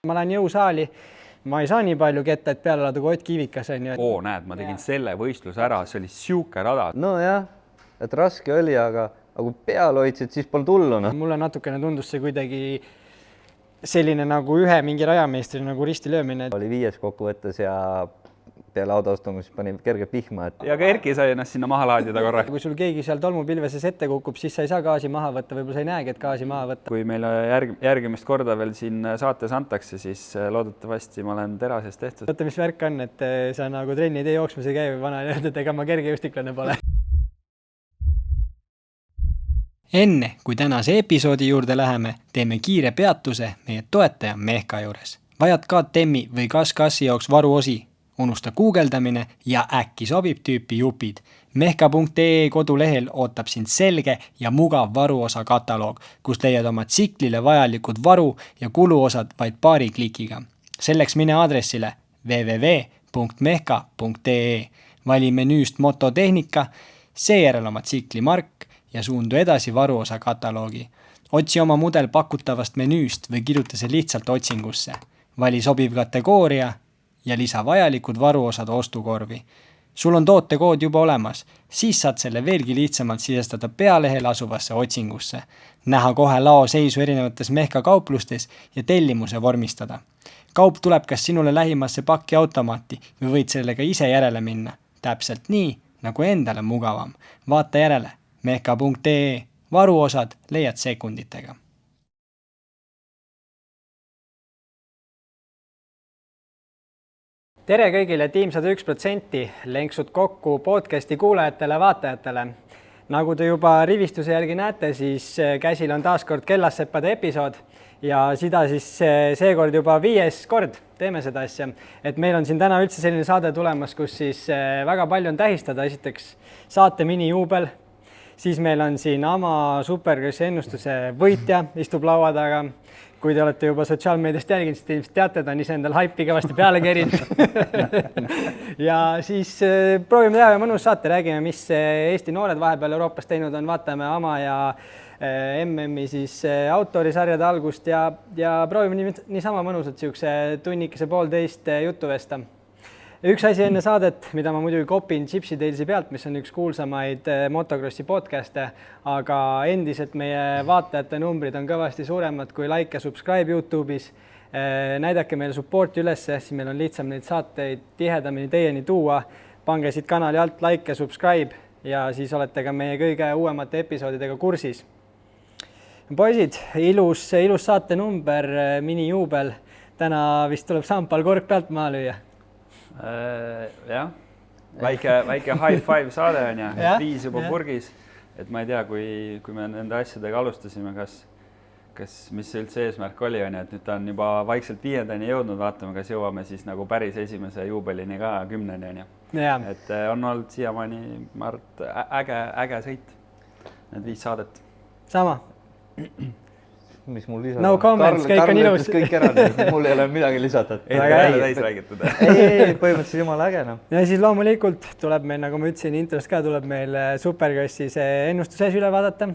Ma lähen jõusaali, ma ei saa nii palju ketta, et peale ladu kui Ott Kiivikas on ju. Näed, ma tegin selle võistluse ära, see oli siuke rada. No jah, et raske oli, aga kui peal hoidsid, siis polnud hullu. Mulle natukene tundus see kuidagi selline nagu ühe mingi rajameistri nagu risti löömine. Oli 5. kokkuvõttes ja peale autostumus pani kerge pihma. Ja ka Erki sai ennast sinna maha laadida korra. Kui sul keegi seal tolmupilveses ette kukub, siis sa ei saa gaasi maha võtta, võib-olla sa ei näegi, et gaasi maha võtta. Kui meile järgimist korda veel siin saates antakse, siis loodetavasti ma olen terasest tehtud. Võtta, mis värk on, et sa nagu trenni ei tee, jooksmas ei käi või vana öelda, et ega ma kergejõustiklane pole. Enne, kui tänase episoodi juurde läheme, teeme kiire peatuse meie toetaja Mehka juures. Vajad ka temmi või kas-kassi jaoks varuosi? Unusta guugeldamine ja äkki sobib tüüpi jupid. Mehka.ee kodulehel ootab sind selge ja mugav varuosa kataloog, kus leiad oma tsiklile vajalikud varu ja kuluosad vaid paari klikiga. Selleks mine aadressile www.mehka.ee, vali menüüst mototehnika, seejärel oma tsikli mark ja suundu edasi varuosa kataloogi. Otsi oma mudel pakutavast menüüst või kirjuta see lihtsalt otsingusse. Vali sobiv kategooria ja lisa vajalikud varuosad ostukorvi. Sul on tootekood juba olemas, siis saad selle veelgi lihtsamalt sisestada pealehel asuvasse otsingusse, näha kohe laoseisu erinevates Mehka kauplustes ja tellimuse vormistada. Kaup tuleb kas sinule lähimasse pakiautomaati või võid sellega ise järele minna, täpselt nii, nagu endale mugavam. Vaata järele mehka.ee, varuosad leiad sekunditega. Tere kõigile, Team 101%, lenksud kokku podcasti kuulajatele, vaatajatele. Nagu te juba rivistuse jälgi näete, siis käsil on taas kord Kellasseppade episood ja seda siis seekord juba 5. kord teeme seda asja. Et meil on siin täna üldse selline saade tulemas, kus siis väga palju on tähistada. Esiteks saate minijuubel, siis meil on siin AMA superkrossi ennustuse võitja, istub laua taga. Kui te olete juba sotsiaalmeediast jälginud, siis ilmselt teate, ta on ise endal haipi kõvasti peale kerinud. Ja siis proovime teha mõnus saate, räägime, mis Eesti noored vahepeal Euroopas teinud on, vaatame AMA ja MM-i siis autorisarjade algust ja proovime niisama mõnusat siukse tunnikese 1,5 juttu vesta. Üks asi enne saadet, mida ma muidugi kopin Gypsy Talesi pealt, mis on üks kuulsamaid motokrossi podcaste, aga endiselt meie vaatajate numbrid on kõvasti suuremad kui like ja subscribe YouTube'is. Näidake meile supporti üles, siis meil on lihtsam neid saateid tihedamini teieni tuua. Pange siit kanali alt like ja subscribe ja siis olete ka meie kõige uuemate episoodidega kursis. Poisid, ilus saate number, minijuubel. Täna vist tuleb Sampal kork pealt maha lüüa. Jah, väike high five saade on ja 5 juba purgis, et ma ei tea, kui me nende asjadega alustasime, mis see üldse eesmärk oli, on, et nüüd ta on juba vaikselt 5. jõudnud, vaatame, kas jõuame siis nagu päris esimese juubelini ka 10. on. Et on olnud siiamaani äge sõit, need 5 saadet. Sama. Mis mul lisada? No comments, kõik on ilus. Kõik ära, mul ei ole midagi lisada. Ei, täis räägitud. Ei, põhimõtteliselt jumala äge. Ja siis loomulikult tuleb meil, nagu ma ütlesin, intros ka tuleb meil Superkrossi see ennustuse üle vaadata.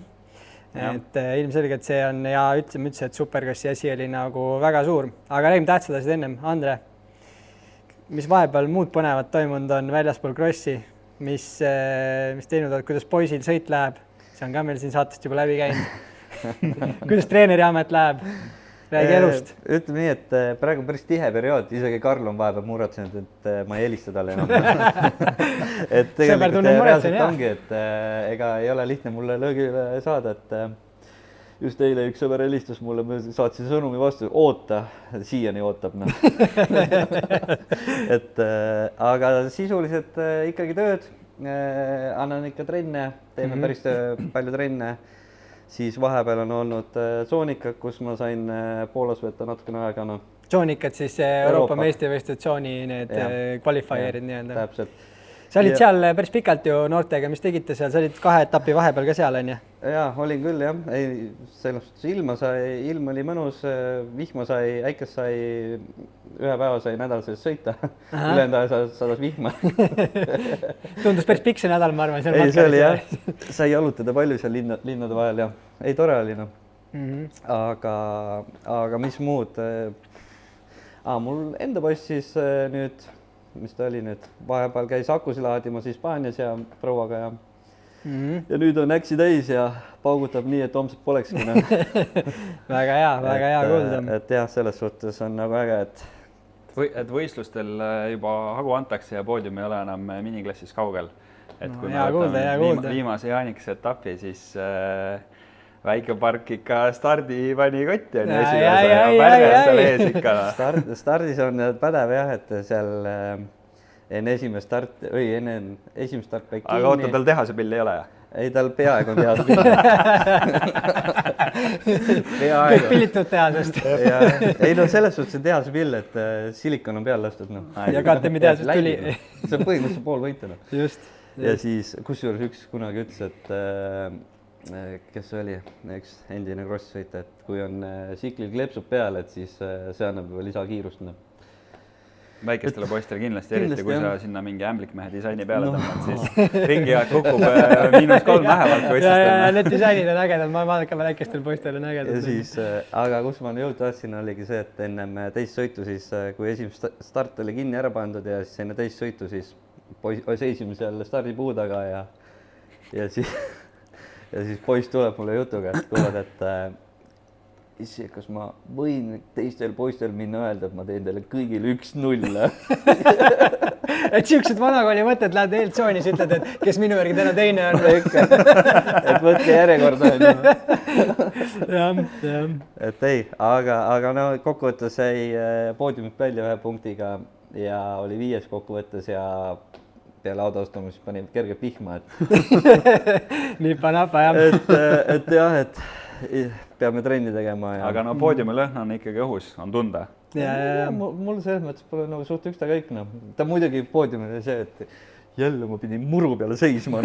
Et ilmselgelt see on ja ütleme, et Superkrossi asi oli nagu väga suur. Aga räägime tähtsad asjad ennem. Andre, mis vahepeal muud põnevat toimunud on väljaspool krossi? Mis teinud oled, kuidas poisil sõit läheb? See on ka meil siin saatest juba läbi käinud. Kuidas treeneri amet läheb? Räägi elust. Ütleme nii, et praegu on päris tihe periood. Isegi Karl on vahepeal muretsenud, et ma ei helista talle enam. Et tegelikult reaalselt ongi, et ega ei ole lihtne mulle löögile saada. Et just eile üks sõber helistas mulle, ma saatsin sõnumi vastu, oota, siiani ootab. Aga sisuliselt ikkagi tööd. Annan ikka trenne, teeme päris palju trenne. Siis vahepeal on olnud Soonikad, kus ma sain Poolas võtta natukene aega. Soonikad siis Euroopa meistrivõistlusatsiooni need qualifierid nii-öelda. Täpselt. Sa olid seal päris pikalt ju noortega, mis tegite seal? Sa olid 2 etappi vahepeal ka seal, on ju? Jaa, olin küll, jah. Ilm oli mõnus, vihma sai, äikest sai, ühe päeva sai nädal sees sõita. Ülejäänud aja sadas vihma. Tundus päris pikk see nädal, ma arvan. Ei, see oli jah. Sai jalutada palju seal linnade vahel ja ei tore oli. Aga mis muud? Mul enda poiss siis nüüd, mis ta oli nüüd, vahepeal käis akusid laadimas Hispaanias ja prouaga ja ja nüüd on äksi täis ja paugutab nii, et homsed polekski. väga hea kuulda. Et jah, selles suhtes on nagu äge, et võistlustel juba hagu antakse ja poodium ei ole enam miniklassis kaugel. Et kui hea kuulda. Viimase Jaanikese etapi, siis väike park ikka stardi pani kotti on stardis on pädev jah, et seal enne esimest start päik kinni. Aga oota, tal tehase pilli ei ole? Ei, tal peaaegu on tehase pilli. Kõik pillitud tehasest. Ei no selles suhtes on tehase pill, et silikon on peal lastud. Ja KTM tehasest tuli. See on põhimõtteliselt pool võita. Just. Ja siis, kusjuures üks kunagi ütles, et kes oli üks endine crossivõita, et kui on siklil kleepsub peal, et siis see annab juba lisakiirust. Väikestele poistele kindlasti, eriti kui sa sinna mingi ämblikmehe disaini peale tõmbad, siis ringi kukub -3 vähemalt võistlustel. Need disainid on ägedad, ma vaadake väikestele poistele on ägedad. Ja siis, aga kus ma jõud tahtsin, oligi see, et ennem teist sõitu, siis kui esimest start oli kinni ära pandud ja siis enne teist sõitu, siis seisime seal stardipuu taga ja siis poiss tuleb mulle jutuga, et kuulad, et issi, kas ma võin teistel poistel minna öelda, et ma teen teile kõigile 1-0. Et siuksed vanakooli mõtted, lähed eeltsoonis, ütled, et kes minu järgi täna teine on. Et võtke järjekorda. Jah. Et ei, aga no kokkuvõttes jäi poodiumit välja 1 punktiga ja oli 5. kokkuvõttes ja peale autoastumus pani kerge pihma. Nipa-napa, jah. Et jah, et peame trenni tegema. Ja... Aga no poodiumi lõhna on ikkagi õhus, on tunda. Ja, mul selles mõttes pole nagu suht ükstakäik. Ta muidugi poodiumil oli see, et jälle ma pidin muru peale seisma.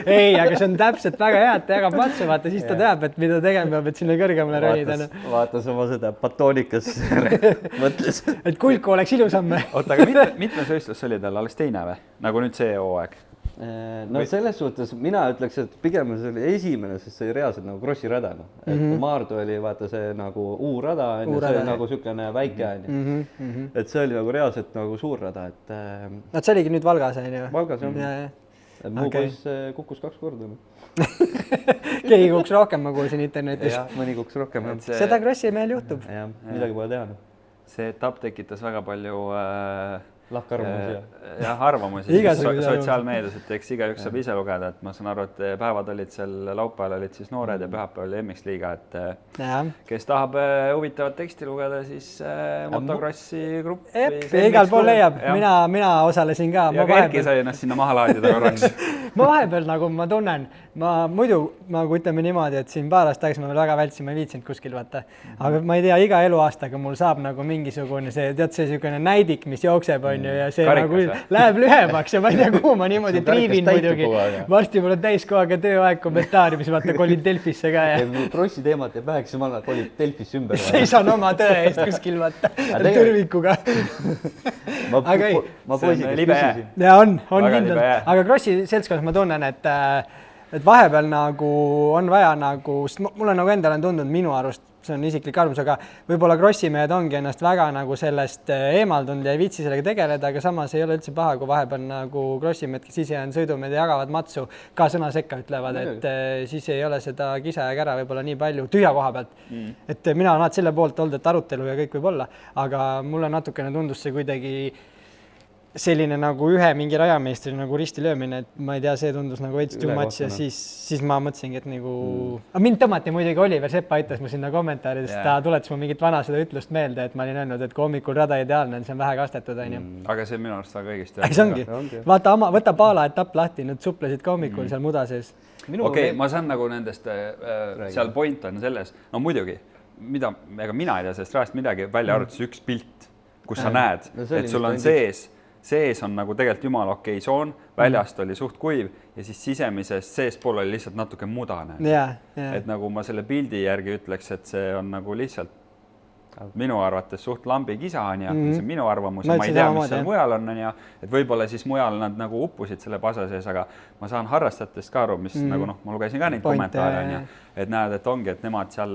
Ei, aga see on täpselt väga hea, et ta jagab matsu, vaata, siis ta teab, et mida tegema peab, et sinna kõrgemale ronida. Vaatas oma seda batoonikas mõtles. Et kulku oleks ilusam. Oota, aga mitmes võistlus oli tal alles teine või? Nagu nüüd see hooaeg? No selles suhtes mina ütleks, et pigem see oli esimene, sest see oli reaalselt nagu krossi rada. Et Maardu oli vaata see nagu U-rada, see oli nagu sükene väike. Et see oli nagu reaalselt nagu suur rada. Nad see oligi nüüd Valgas, on ju? Valgas, jah. Muu poiss kukkus 2 korda. Keegi kukkus rohkem, ma kuulsin internetis. Jah, mõni kukkus rohkem. Seda krossi mehel juhtub. Jah, midagi pole teha. See etapp tekitas väga palju lahkarvamusi. Jah, arvamusi sotsiaalmeedias, et eks igaüks saab ise lugeda, et ma saan aru, et päevad olid seal, laupäeval olid siis noored ja pühapäeval oli MX liiga, et kes tahab huvitavat teksti lugeda, siis motokrossi gruppi. Igal pool leiab, mina osalesin ka. Ja Erki sai ennast sinna maha laadida korraks. Ma vahepeal nagu ma tunnen, muidu nagu ütleme niimoodi, et siin paar aastat tagasi ma veel väga vältsin, ma ei viitsinud kuskil vaata. Aga ma ei tea, iga eluaastaga mul saab nagu mingisugune see, tead see niisugune näidik, mis jookseb on ju ja see nagu läheb lühemaks ja ma ei tea, kuhu ma niimoodi triivin muidugi. Varsti mul on täis kohaga tööaeg kommentaariumis, vaata kolin Delfisse ka ja... Krossi teemat ja päheksa maga kolid Delfisse ümber. Seisan oma töö eest kuskil vaata tõrvikuga. Ma poisiga küsisin. Ja on kindlalt. Aga krossi seltskonnas ma tunnen, et vahepeal nagu on vaja nagu, sest mulle nagu endale on tundunud minu arust, see on isiklik arvamus, aga võib-olla krossimehed ongi ennast väga nagu sellest eemaldunud ja ei viitsi sellega tegeleda, aga samas ei ole üldse paha, kui vahepeal nagu krossimehed, kes ise on sõidumehed ja jagavad matsu, ka sõna sekka ütlevad, et siis ei ole seda kisa ja kära võib-olla nii palju tühja koha pealt. Et mina olen alati selle poolt olnud, et arutelu ja kõik võib olla, aga mulle natukene tundus see kuidagi selline nagu ühe mingi rajameistri nagu risti löömine, et ma ei tea, see tundus nagu veits too much ja siis ma mõtlesingi, et nagu... Mind tõmmati muidugi Oliver Sepp aitas mu sinna kommentaaridest, ta tuletas mu mingit vana seda ütlust meelde, et ma olin öelnud, et kui hommikul rada ideaalne, see on vähe kastetud, on ju. Aga see minu arust väga õigesti. See ongi. Vaata, võta Paala etapp lahti, nüüd suplesid ka hommikul seal muda sees. Okei, ma saan nagu nendest, seal point on selles, no muidugi, ega mina ei tea sellest rahast midagi, välja arvates üks pilt, kus sa näed, et sul on sees on nagu tegelikult jumala okei soon, väljast oli suht kuiv ja siis sisemisest seespool oli lihtsalt natuke mudane. Et nagu ma selle pildi järgi ütleks, et see on nagu lihtsalt minu arvates suht lambi kisa on ja see on minu arvamus ja ma ei tea, mis seal mujal on ja et võib-olla siis mujal nad nagu uppusid selle pasa sees, aga ma saan harrastajatest ka aru, mis nagu noh, ma lugesin ka neid kommentaare on ja et näed, et ongi, et nemad seal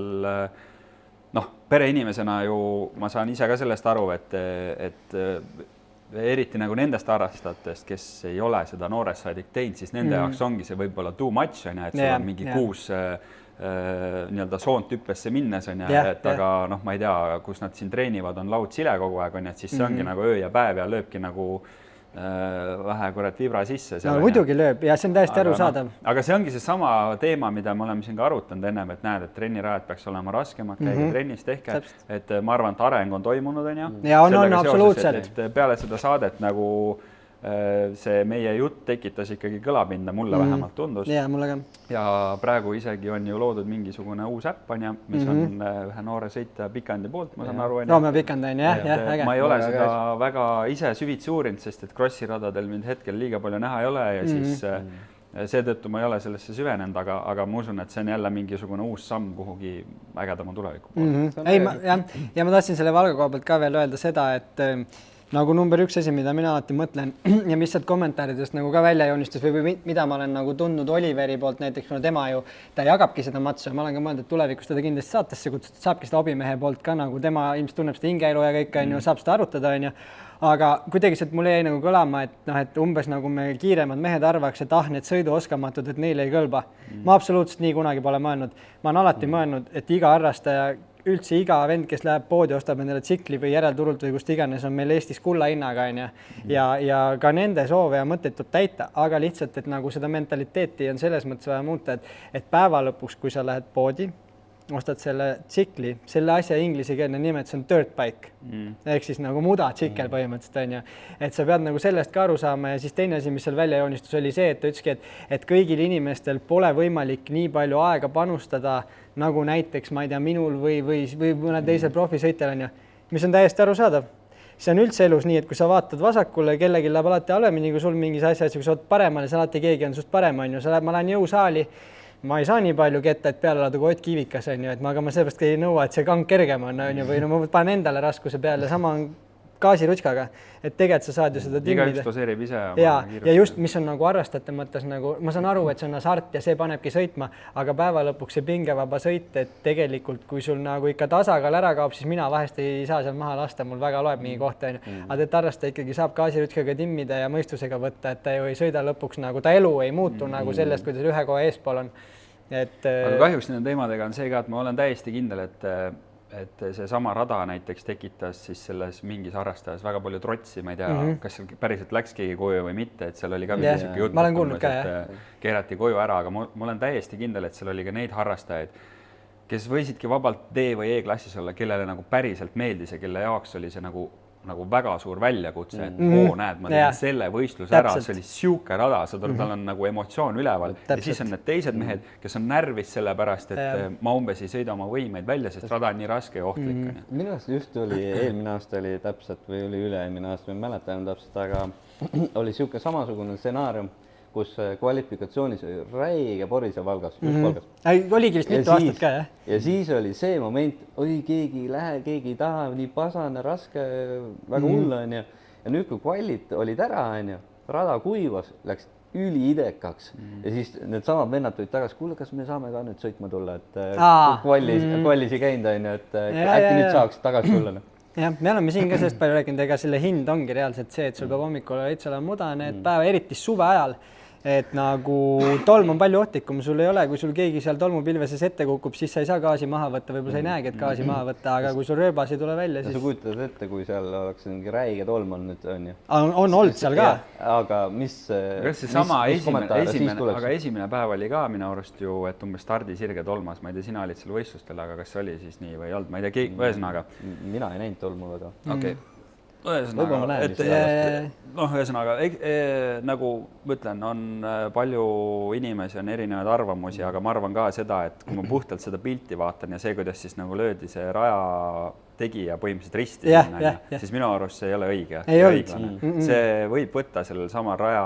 noh, pereinimesena ju ma saan ise ka sellest aru, et eriti nagu nendest harrastajatest, kes ei ole seda noorest saadik teinud, siis nende jaoks ongi see võib-olla too much, on ju, et sul on mingi 6 nii-öelda soontüppesse minnes, on ju, et aga noh, ma ei tea, kus nad siin treenivad, on laudsile kogu aeg, on ju, et siis see ongi nagu öö ja päev ja lööbki nagu vähe kurat vibra sisse. No muidugi lööb ja see on täiesti arusaadav. Aga see ongi see sama teema, mida me oleme siin ka arutanud ennem, et näed, et trennirajad peaks olema raskemad, käige trennis, tehke, et ma arvan, et areng on toimunud, on ju. Ja on absoluutselt. Et peale seda saadet nagu see meie jutt tekitas ikkagi kõlapinda, mulle vähemalt tundus. Ja, mulle ka. Ja praegu isegi on ju loodud mingisugune uus äpp, on ju, mis on ühe noore sõita Pikandi poolt, ma saan aru. Roomeo Pikandi on, jah, äge. Ma ei ole seda väga ise süvitsi uurinud, sest et krossiradadel mind hetkel liiga palju näha ei ole ja siis seetõttu ma ei ole sellesse süvenenud, aga ma usun, et see on jälle mingisugune uus samm kuhugi ägedama tuleviku poole. Ja ma tahtsin selle Valga koha pealt ka veel öelda seda, et nagu number 1 asi, mida mina alati mõtlen ja mis sealt kommentaaridest nagu ka välja joonistus või mida ma olen nagu tundnud Oliveri poolt näiteks, kuna tema ju, ta jagabki seda matsu ja ma olen ka mõelnud, et tulevikus teda kindlasti saatesse kutsutud, saabki seda hobimehe poolt ka nagu tema ilmselt tunneb seda hingeelu ja kõik on ju, saab seda arutada, on ju. Aga kuidagi sealt mulle jäi nagu kõlama, et noh, et umbes nagu me kiiremad mehed arvaks, et need sõiduoskamatud, et neile ei kõlba. Ma absoluutselt nii kunagi pole mõelnud. Ma olen alati mõelnud, et iga harrastaja, üldse iga vend, kes läheb poodi, ostab endale tsikli või järelturult või kust iganes, on meil Eestis kulla hinnaga, on ju. Ja ka nende soove ja mõtteid tuleb täita, aga lihtsalt, et nagu seda mentaliteeti on selles mõttes vaja muuta, et päeva lõpuks, kui sa lähed poodi, ostad selle tsikli, selle asja inglisekeelne nimet, see on dirt bike. Ehk siis nagu muda tsikkel põhimõtteliselt on ju. Et sa pead nagu sellest ka aru saama ja siis teine asi, mis seal välja joonistus oli see, et ta ütleski, et kõigil inimestel pole võimalik nii palju aega panustada nagu näiteks, ma ei tea, minul või mõne teisel profisõitjal on ju, mis on täiesti arusaadav. See on üldse elus nii, et kui sa vaatad vasakule, kellegi läheb alati halvemini, kui sul mingis asjas, kui sa oled paremale, siis alati keegi on sust parem, on ju. Ma lähen jõusaali, ma ei saa nii palju ketta, et peale laadu kui Ott Kivikas on ju, et aga ma seepärast ei nõua, et see kang kergem on ju, või no ma panen endale raskuse peale, sama on gaasirutskaga, et tegelikult sa saad ju seda timmida. Igaüks doseerib ise. Ja just, mis on nagu harrastajate mõttes, nagu ma saan aru, et see on hasart ja see panebki sõitma, aga päeva lõpuks see pingevaba sõit, et tegelikult kui sul nagu ikka tasakaal ära kaob, siis mina vahest ei saa seal maha lasta, mul väga loeb mingi koht on ju. Aga et harrastaja ikkagi saab gaasirutskaga timmida ja mõistusega võtta, et ta ju ei sõida lõpuks nagu, ta elu ei muutu nagu sellest, kuidas ühe koha eespool on. Aga kahjuks nende teemadega on see ka, et ma olen täiesti kindel, et see sama rada näiteks tekitas siis selles mingis harrastajas väga palju trotsi, ma ei tea, kas seal päriselt läks keegi koju või mitte, et seal oli ka mingi jutt, ma olen kuulnud ka, keerati koju ära, aga ma olen täiesti kindel, et seal oli ka neid harrastajaid, kes võisidki vabalt D või E-klassis olla, kellele nagu päriselt meeldis ja kelle jaoks oli see nagu väga suur väljakutse, et näed, ma tegin selle võistluse ära, see oli siuke rada, tal on nagu emotsioon üleval ja siis on need teised mehed, kes on närvis selle pärast, et ma umbes ei sõida oma võimeid välja, sest rada on nii raske ja ohtlik. Minu arust just oli, eelmine aasta oli täpselt või oli üle-eelmine aasta, ma ei mäleta enam täpselt, aga oli siuke samasugune stsenaarium, kus kvalifikatsioonis oli räige porise Valgas, just Valgas. Oligi vist mitu aastat ka, jah? Ja siis oli see moment, keegi ei lähe, keegi ei taha, nii pasane, raske, väga hull on ju. Ja nüüd, kui kvalit olid ära, on ju, rada kuivas, läks üliidekaks ja siis need samad vennad tulid tagasi, kuule, kas me saame ka nüüd sõitma tulla, et kvalis ei käinud, on ju, et äkki nüüd saaks tagasi tulla. Jah, me oleme siin ka sellest palju rääkinud, ega selle hind ongi reaalselt see, et sul peab hommikul veits olema mudane, et päeva eriti suve ajal, et nagu tolm on palju ohtlikum, sul ei ole, kui sul keegi seal tolmupilveses ette kukub, siis sa ei saa gaasi maha võtta, võib-olla sa ei näegi, et gaasi maha võtta, aga kui sul rööbas ei tule välja, siis... Sa kujutad ette, kui seal oleks mingi räige tolm on nüüd, on ju? On olnud seal ka. Aga mis... Kas see sama esimene päev oli ka minu arust ju, et umbes stardisirge tolmas, ma ei tea, sina olid seal võistlustel, aga kas see oli siis nii või ei olnud, ma ei tea, ühesõnaga. Mina ei näinud tolmu väga. Okei. Ühesõnaga, nagu mõtlen, on palju inimesi, on erinevaid arvamusi, aga ma arvan ka seda, et kui ma puhtalt seda pilti vaatan ja see, kuidas siis nagu löödi see raja tegija põhimõtteliselt risti, siis minu arust see ei ole õige. See võib võtta sellel sama raja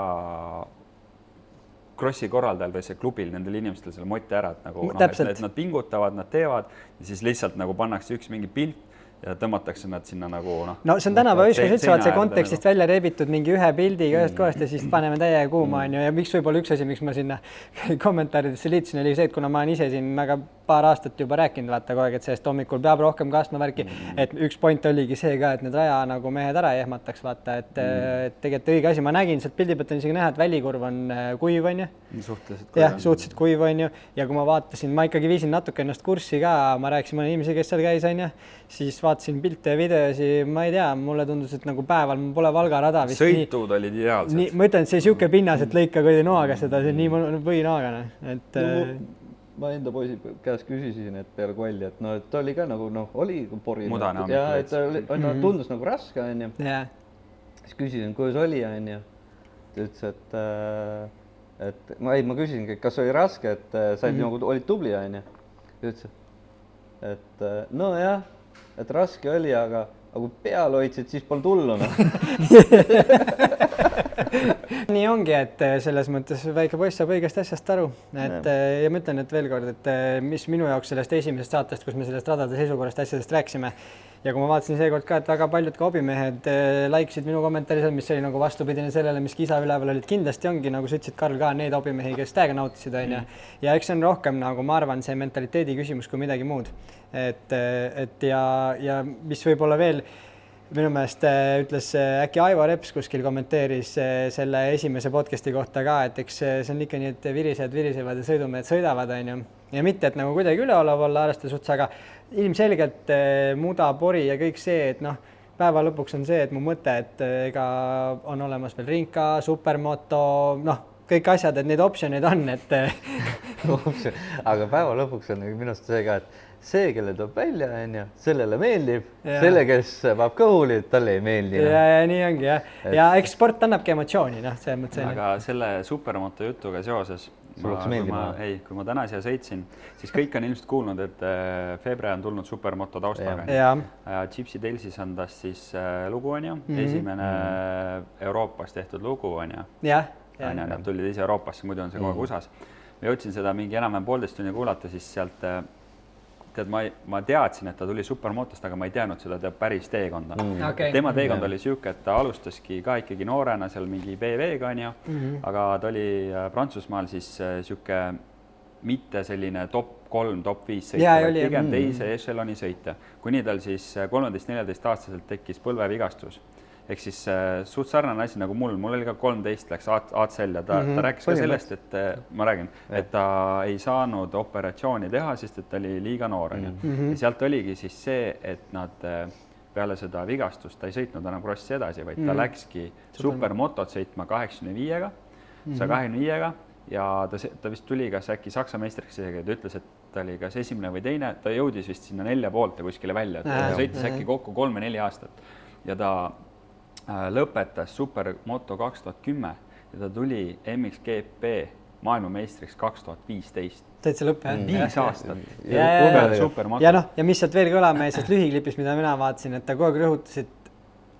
krossi korraldajal või see klubil nendel inimestel selle moti ära, et nad pingutavad, nad teevad ja siis lihtsalt nagu pannakse üks mingi pilt ja tõmmatakse nad sinna nagu no see on tänapäeva ühiskonnas üldse, see kontekstist nagu... välja rebitud mingi ühe pildiga ühest kohast ja siis paneme täiega kuuma, on ju, ja miks võib-olla üks asi, miks ma sinna kommentaaridesse liitsin, oli see, et kuna ma olen ise siin väga paar aastat juba rääkinud, vaata kogu aeg, et sellest hommikul peab rohkem kasvama värki, et üks point oligi see ka, et need raja nagu mehed ära ei ehmataks, vaata, et tegelikult õige asi, ma nägin sealt pildi pealt on isegi näha, et välikurv on kuiv, on ju. Suhteliselt kuiv, on ju, ja kui ma vaatasin, ma ikkagi viisin natuke ennast kurssi ka, ma rääkisin mõne inimesi, kes seal käis, on ju, siis vaatasin pilte ja videosi, ma ei tea, mulle tundus, et nagu päeval mul pole Valga rada vist sõitud olid ideaalsed. Ma ütlen, et see siuke pinnas, et lõika kõige noaga seda, see nii võinoaga, et ma enda poisi käest küsisin, et peale kvalli, et no, et ta oli ka nagu, noh, oli pori. Mudane ja et ta tundus nagu raske, on ju. Siis küsisin, kuidas oli, on ju. Ta ütles, et ma küsisingi, kas oli raske, et said nagu, olid tubli, on ju. Ta ütles, et no jah, et raske oli, aga kui peal hoidsid, siis pole tullu. Nii ongi, et selles mõttes väike poiss saab õigest asjast aru. Et, ja ma ütlen, et veel kord, et mis minu jaoks sellest esimesest saatest, kus me sellest radade seisukorrast asjadest rääkisime ja kui ma vaatasin seekord ka, et väga paljud ka hobimehed laiksid minu kommentaari seal, mis oli nagu vastupidine sellele, mis kisa üleval olid, kindlasti ongi, nagu sa ütlesid, Karl, ka need hobimehi, kes täiega nautisid, on ju. Ja eks see on rohkem, nagu ma arvan, see mentaliteedi küsimus kui midagi muud. Et ja mis võib-olla veel minu meelest ütles äkki Aivo Reps kuskil kommenteeris selle esimese podcasti kohta ka, et eks see on ikka nii, et virisevad ja sõidumehed sõidavad, on ju. Ja mitte, et nagu kuidagi üleolev olla arvestades suhtes, aga ilmselgelt muda, pori ja kõik see, et noh, päeva lõpuks on see, et mu mõte, et ega on olemas veel rinka, supermoto, noh, kõik asjad, et neid optsioneid on, et aga päeva lõpuks on minust see ka, et see, kelle toob välja, on ju, sellele meeldib, selle, kes vaab kõhuli, talle ei meeldi. Ja nii ongi, jah. Ja eks sport annabki emotsiooni, noh, see mõttes. Aga selle supermoto jutuga seoses, kui ma täna siia sõitsin, siis kõik on ilmselt kuulnud, et Febre on tulnud supermoto taustaga. Gypsy Dales'is on tast siis lugu, on ju, esimene Euroopas tehtud lugu, on ju. Nad tulid ise Euroopasse, muidu on see kogu aeg USA-s. Ma jõudsin seda mingi enam 1,5 tunni kuulata, siis sealt ma teadsin, et ta tuli supermotost, aga ma ei teadnud seda päris teekonda. Tema teekond oli siuke, et ta alustaski ka ikkagi noorena seal mingi BV-ga, on ju, aga ta oli Prantsusmaal siis siuke mitte selline top 3, top 5 sõita, pigem teise ešeloni sõita. Kuni tal siis 13-14 aastaselt tekkis põlvevigastus. Ehk siis suht sarnane asi nagu mul oli ka 13, läks ACL ja ta rääkis ka sellest, et ma räägin, et ta ei saanud operatsiooni teha, sest et ta oli liiga noor. Ja sealt oligi siis see, et nad peale seda vigastust ta ei sõitnud enam krossi edasi, vaid ta läkski supermotot sõitma 85-ga, 125-ga ja ta vist tuli kas äkki Saksa meistriks isegi, ta ütles, et ta oli kas esimene või teine, ta jõudis vist sinna 4 poolte kuskile välja, ta sõitis äkki kokku 3-4 aastat ja ta lõpetas Supermoto 2010 ja ta tuli MXGP maailmameistriks 2015. Täitsa lõpp, jah? 5 aastat. Ja noh, ja mis sealt veel kõlama sest lühiklipis, mida mina vaatasin, et ta kogu aeg rõhutas, et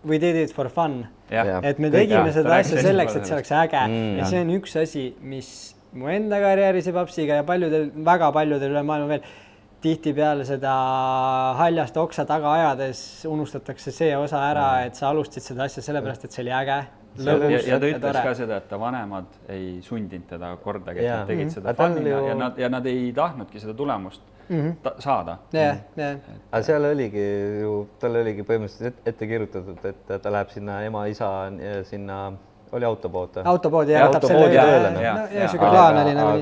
we did it for fun. Et me tegime seda asja selleks, et see oleks äge. Ja see on üks asi, mis mu enda karjääris ja papsiga ja väga paljudel üle maailma veel tihti peale seda haljast oksa taga ajades unustatakse see osa ära, et sa alustasid seda asja sellepärast, et see oli äge. Ja ta ütles ka seda, et ta vanemad ei sundinud teda kordagi, et nad tegid seda fannina ja nad ei tahtnudki seda tulemust saada. Aga seal oligi ju, tal oligi põhimõtteliselt ette kirjutatud, et ta läheb sinna ema-isa sinna oli autopood. Autopood ja võtab selle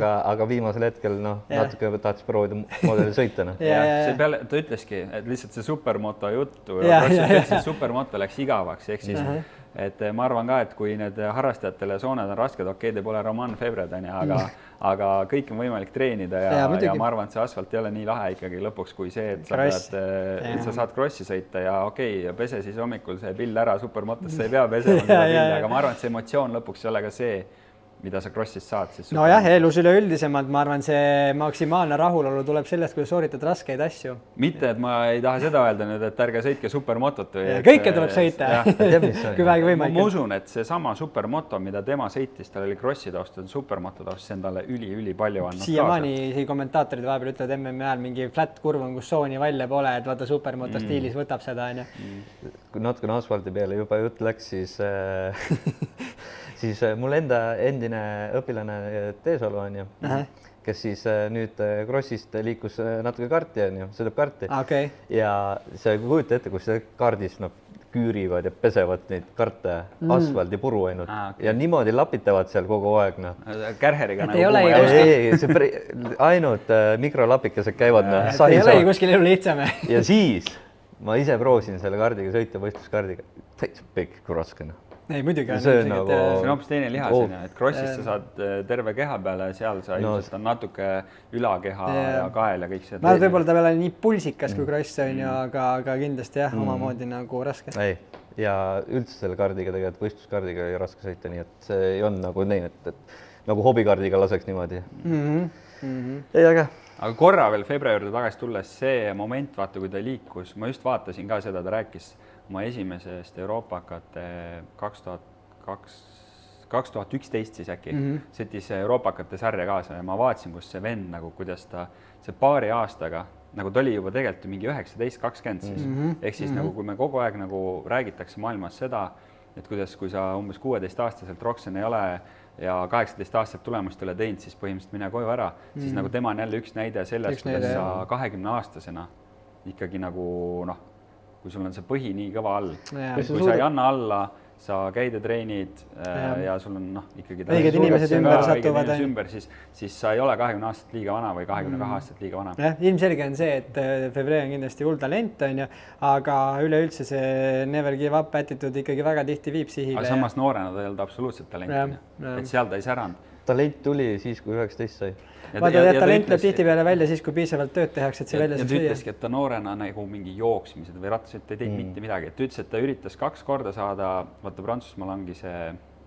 aga viimasel hetkel natuke tahtis proovida modeli sõita. Ta ütleski, et lihtsalt see supermoto juttu supermoto läks igavaks, ehk siis et ma arvan ka, et kui need harrastajatele sooned on rasked, okei, te pole Roman Febred, aga kõik on võimalik treenida ja ma arvan, et see asfalt ei ole nii lahe ikkagi lõpuks kui see, et sa saad krossi sõita ja okei, pese siis hommikul see pill ära supermotos, sa ei pea pesema seda pilli, aga ma arvan, et see emotsioon lõpuks ei ole ka see, mida sa crossist saad siis. Nojah, elus üleüldisemalt ma arvan, see maksimaalne rahulolu tuleb sellest, kui sooritad raskeid asju. Mitte, et ma ei taha seda öelda nüüd, et ärge sõitke supermotot. Kõike tuleb sõita, kui vähegi võimalik. Ma usun, et see sama supermoto, mida tema sõitis, tal oli crossi taust, supermoto taust, see on talle üli palju andnud. Siiamaani kommentaatorid vahepeal ütlevad MM ajal mingi flat kurv on, kus sooni välja pole, et vaata supermoto stiilis võtab seda. Kui natukene asfaldi peale juba jutt läks, siis mul endine õpilane Teesalu on ju, kes siis nüüd crossist liikus natuke karti on ju, sõidab karti. Okay. Ja sa ei kujuta ette, kus kardis küürivad ja pesevad neid karte asfaldi puru ainult ja niimoodi lapitavad seal kogu aeg. Kärheriga ainult mikrolapikesed käivad. Ei ole kuskil elu lihtsam. Ja siis ma ise proovisin selle kardiga sõita võistluskardiga. Täitsa pekk kui raske. Ei, muidugi on. See on hoopis teine lihas, et crossist sa saad terve keha peale, seal sa ilmselt on natuke ülakeha ja kael ja kõik see. Ma võib-olla ta veel on nii pulsikas kui cross on ju, aga kindlasti jah, omamoodi nagu raske. Ei, ja üldse selle kardiga tegelikult võistluskardiga oli raske sõita, nii et see ei olnud nagu nii, et nagu hobikardiga laseks niimoodi. Ei, aga korra veel Febre juurde tagasi tulles, see moment, vaata, kui ta liikus, ma just vaatasin ka seda, ta rääkis oma esimesest Euroopakate 2011 siis äkki, sõitis Euroopakate sarja kaasa ja ma vaatasin, kus see vend nagu, kuidas ta see paari aastaga, nagu ta oli juba tegelikult mingi 19-20 siis, ehk siis nagu kui me kogu aeg nagu räägitakse maailmas seda, et kuidas, kui sa umbes 16-aastaselt Roxen ei ole ja 18 aastat tulemust ei ole teinud, siis põhimõtteliselt mine koju ära, siis nagu tema on jälle üks näide sellest, kuidas sa 20-aastasena ikkagi nagu kui sul on see põhi nii kõva all, kui sa ei anna alla, sa käid ja treenid ja sul on ikkagi õiged inimesed ümber satuvad, siis sa ei ole 20 aastat liiga vana või 22 aastat liiga vana. Ilmselge on see, et Febre on kindlasti hull talent, aga üleüldse see never give up attitude ikkagi väga tihti viib sihile. Aga samas noorena ta ei olnud absoluutselt talent, et seal ta ei säranud. Talent tuli siis, kui 19 sai. Vaata, et talent lööb tihti peale välja siis, kui piisavalt tööd tehakse, et see välja saaks viia. Ja ta ütleski, et ta noorena nagu mingi jooksmised või rattasid, ta ei teinud mitte midagi. Et ütles, et ta üritas 2 korda saada, vaata Prantsusmaal ongi see,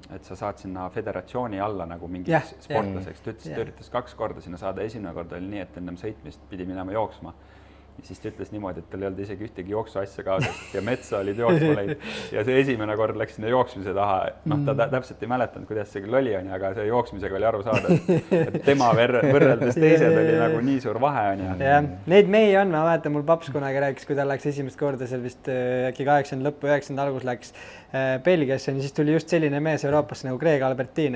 et sa saad sinna federatsiooni alla nagu mingi sportlaseks. Ta ütles, et ta üritas 2 korda sinna saada. Esimene kord oli nii, et ennem sõitmist pidi minema jooksma. Ja siis ta ütles niimoodi, et tal ei olnud isegi ühtegi jooksu asja kaasas ja metsa olid jooksma läinud. Ja see esimene kord läks sinna jooksmise taha. Ta täpselt ei mäletanud, kuidas see küll oli, aga see jooksmisega oli aru saada, et tema võrreldes teised oli nagu nii suur vahe. Neid mehi on, ma mäletan, mul paps kunagi rääkis, kui ta läks esimest korda seal vist äkki 80 lõppu, 90 algus läks Belgiasse, siis tuli just selline mees Euroopasse nagu Greg Albertin.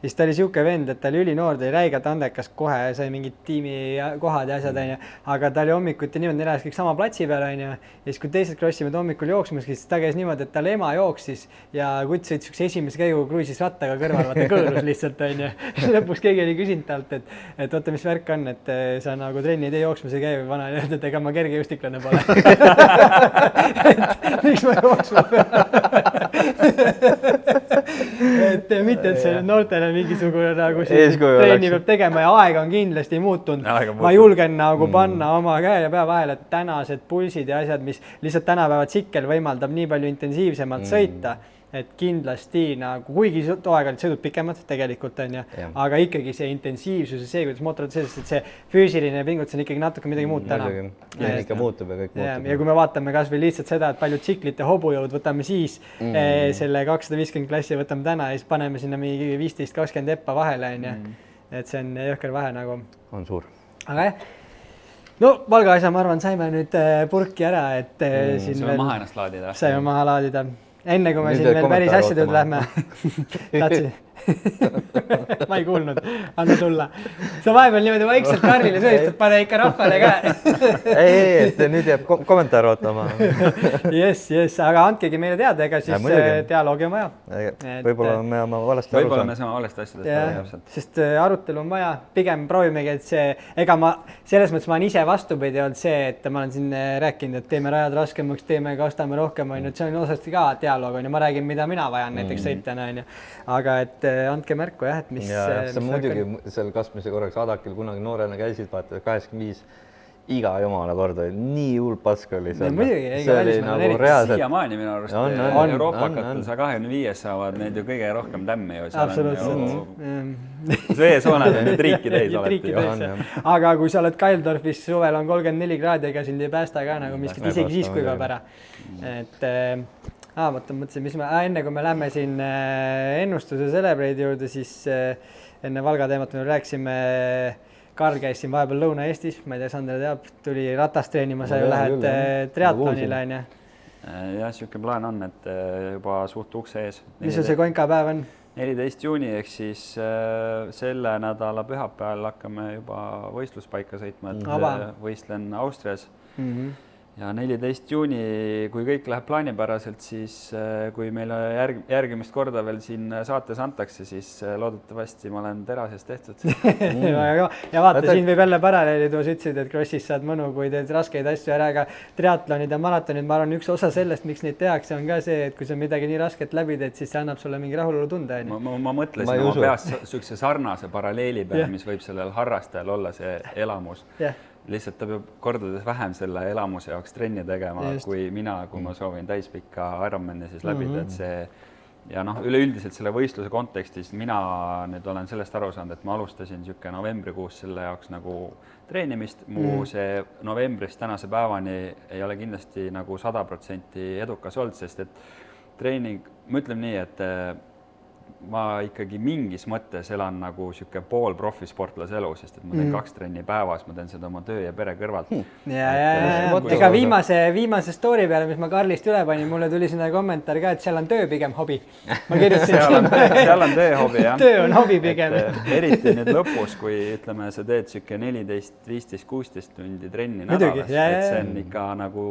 Siis ta oli siuke vend, et ta oli ülinoor, ta oli räigelt andekas kohe, sai mingid tiimi kohad ja asjad, aga ta oli hommikuti niimoodi, neil kõik sama platsi peal. Ja siis kui teised crossivad hommikul jooksmiski, siis ta käis niimoodi, et tal ema jooksis ja kutt sõit sükse esimese käigu kruisis rattaga kõrval, vaata kõõrus lihtsalt. Lõpuks keegi oli küsinud talt, et oota, mis värk on, et sa nagu trenni ei tee jooksmas ei käi või vana, et ega ma kerge justiklane pole. Miks ma jooksma pean? Et mitte, et see noortele mingisugune nagu treeni peab tegema ja aega on kindlasti muutunud. Ma julgen nagu panna oma käe ja pea vahel, et tänased pulsid ja asjad, mis lihtsalt tänapäeva tsikkel võimaldab nii palju intensiivsemalt sõita, et kindlasti nagu, kuigi toega olid sõidud pikemad tegelikult on aga ikkagi see intensiivsus ja see, kuidas mootorid sellest, et see füüsiline pingutus on ikkagi natuke midagi muud täna. Ja ikka muutub ja kõik muutub. Ja kui me vaatame kas või lihtsalt seda, et palju tsiklit ja hobujõud võtame siis selle 250 klassi võtame täna ja siis paneme sinna mingi 15-20 eppa vahele, et see on jõhker vahe nagu. On suur. Aga no Valga asja, ma arvan, saime nüüd purki ära, et siin veel maha ennast laadida. Saime maha laadida. Enne kui me siin veel päris asjadud lähme, tahtsin. Ma ei kuulnud, anna tulla. Sa vahepeal niimoodi vaikselt Karlile sööstad, pane ikka rahvale ka. Ei, et nüüd jääb kommentaar ootama. Yes, aga andkegi meile teada, ega siis dialoogi on vaja. Võib-olla me oma valesti aru Võib-olla me saame valesti asjadest. Sest arutelu on vaja, pigem proovimegi, et see, ega ma selles mõttes ma olen ise vastupidi olnud see, et ma olen siin rääkinud, et teeme rajad raskemaks, teeme kastame rohkem, see on osasti ka dialoog, ma räägin, mida mina vajan näiteks sõitjana, aga et andke märku, et mis... Ja see muidugi seal kastmise korraks Adakil kunagi noorena käisid, vaata 85 iga jumala kord oli, nii hull pask oli seal. See oli nagu reaalselt. Siiamaani minu arust Euroopakatel 125 saavad need ju kõige rohkem tämmi ju. Absoluutselt. Veesooned on nüüd riiki täis alati. Aga kui sa oled Kaildorfis, suvel on 34 kraadi, ega sind ei päästa ka nagu miskit, isegi siis kuivab ära. Mõtlesin, enne kui me lähme siin ennustuse Celebrate juurde, siis enne Valga teemat me rääksime, Karl käis siin vahepeal Lõuna-Eestis, ma ei tea, Sander teab, tuli ratast treenima, sa ju lähed triatlonile, on ju? Jah, siuke plaan on, et juba suht ukse ees. Mis see konka päev on? 14 juuni, ehk siis selle nädala pühapäeval hakkame juba võistluspaika sõitma, et võistlen Austrias. Ja 14 juuni, kui kõik läheb plaanipäraselt, siis kui meile järgimist korda veel siin saates antakse, siis loodetavasti ma olen terasest tehtud. Ja vaata, siin võib jälle paralleeli tuua, sa ütlesid, et crossis saad mõnu, kui teed raskeid asju ära, aga triatlonid ja maratonid, ma arvan, üks osa sellest, miks neid tehakse, on ka see, et kui sa midagi nii rasket läbi teed, siis see annab sulle mingi rahulolu tunde. Ma mõtlesin oma peas sükse sarnase paralleeli peal, mis võib sellel harrastajal olla see elamus. Lihtsalt ta peab kordades vähem selle elamuse jaoks trenni tegema kui mina, kui ma soovin täispikka Ironmani siis läbida, et see ja üleüldiselt selle võistluse kontekstis mina nüüd olen sellest aru saanud, et ma alustasin niisugune novembrikuus selle jaoks nagu treenimist. Mu see novembrist tänase päevani ei ole kindlasti nagu 100% edukas olnud, sest et treening, ma ütlen nii, et ma ikkagi mingis mõttes elan nagu siuke pool profisportlase elu, sest et ma teen 2 trenni päevas, ma teen seda oma töö ja pere kõrvalt. Ega viimase story peale, mis ma Karlist üle panin, mulle tuli sinna kommentaar ka, et seal on töö pigem hobi. Ma kirjutasin, seal on töö hobi, jah. Töö on hobi pigem. Eriti nüüd lõpus, kui ütleme, sa teed siuke 14, 15, 16 tundi trenni nädalas, et see on ikka nagu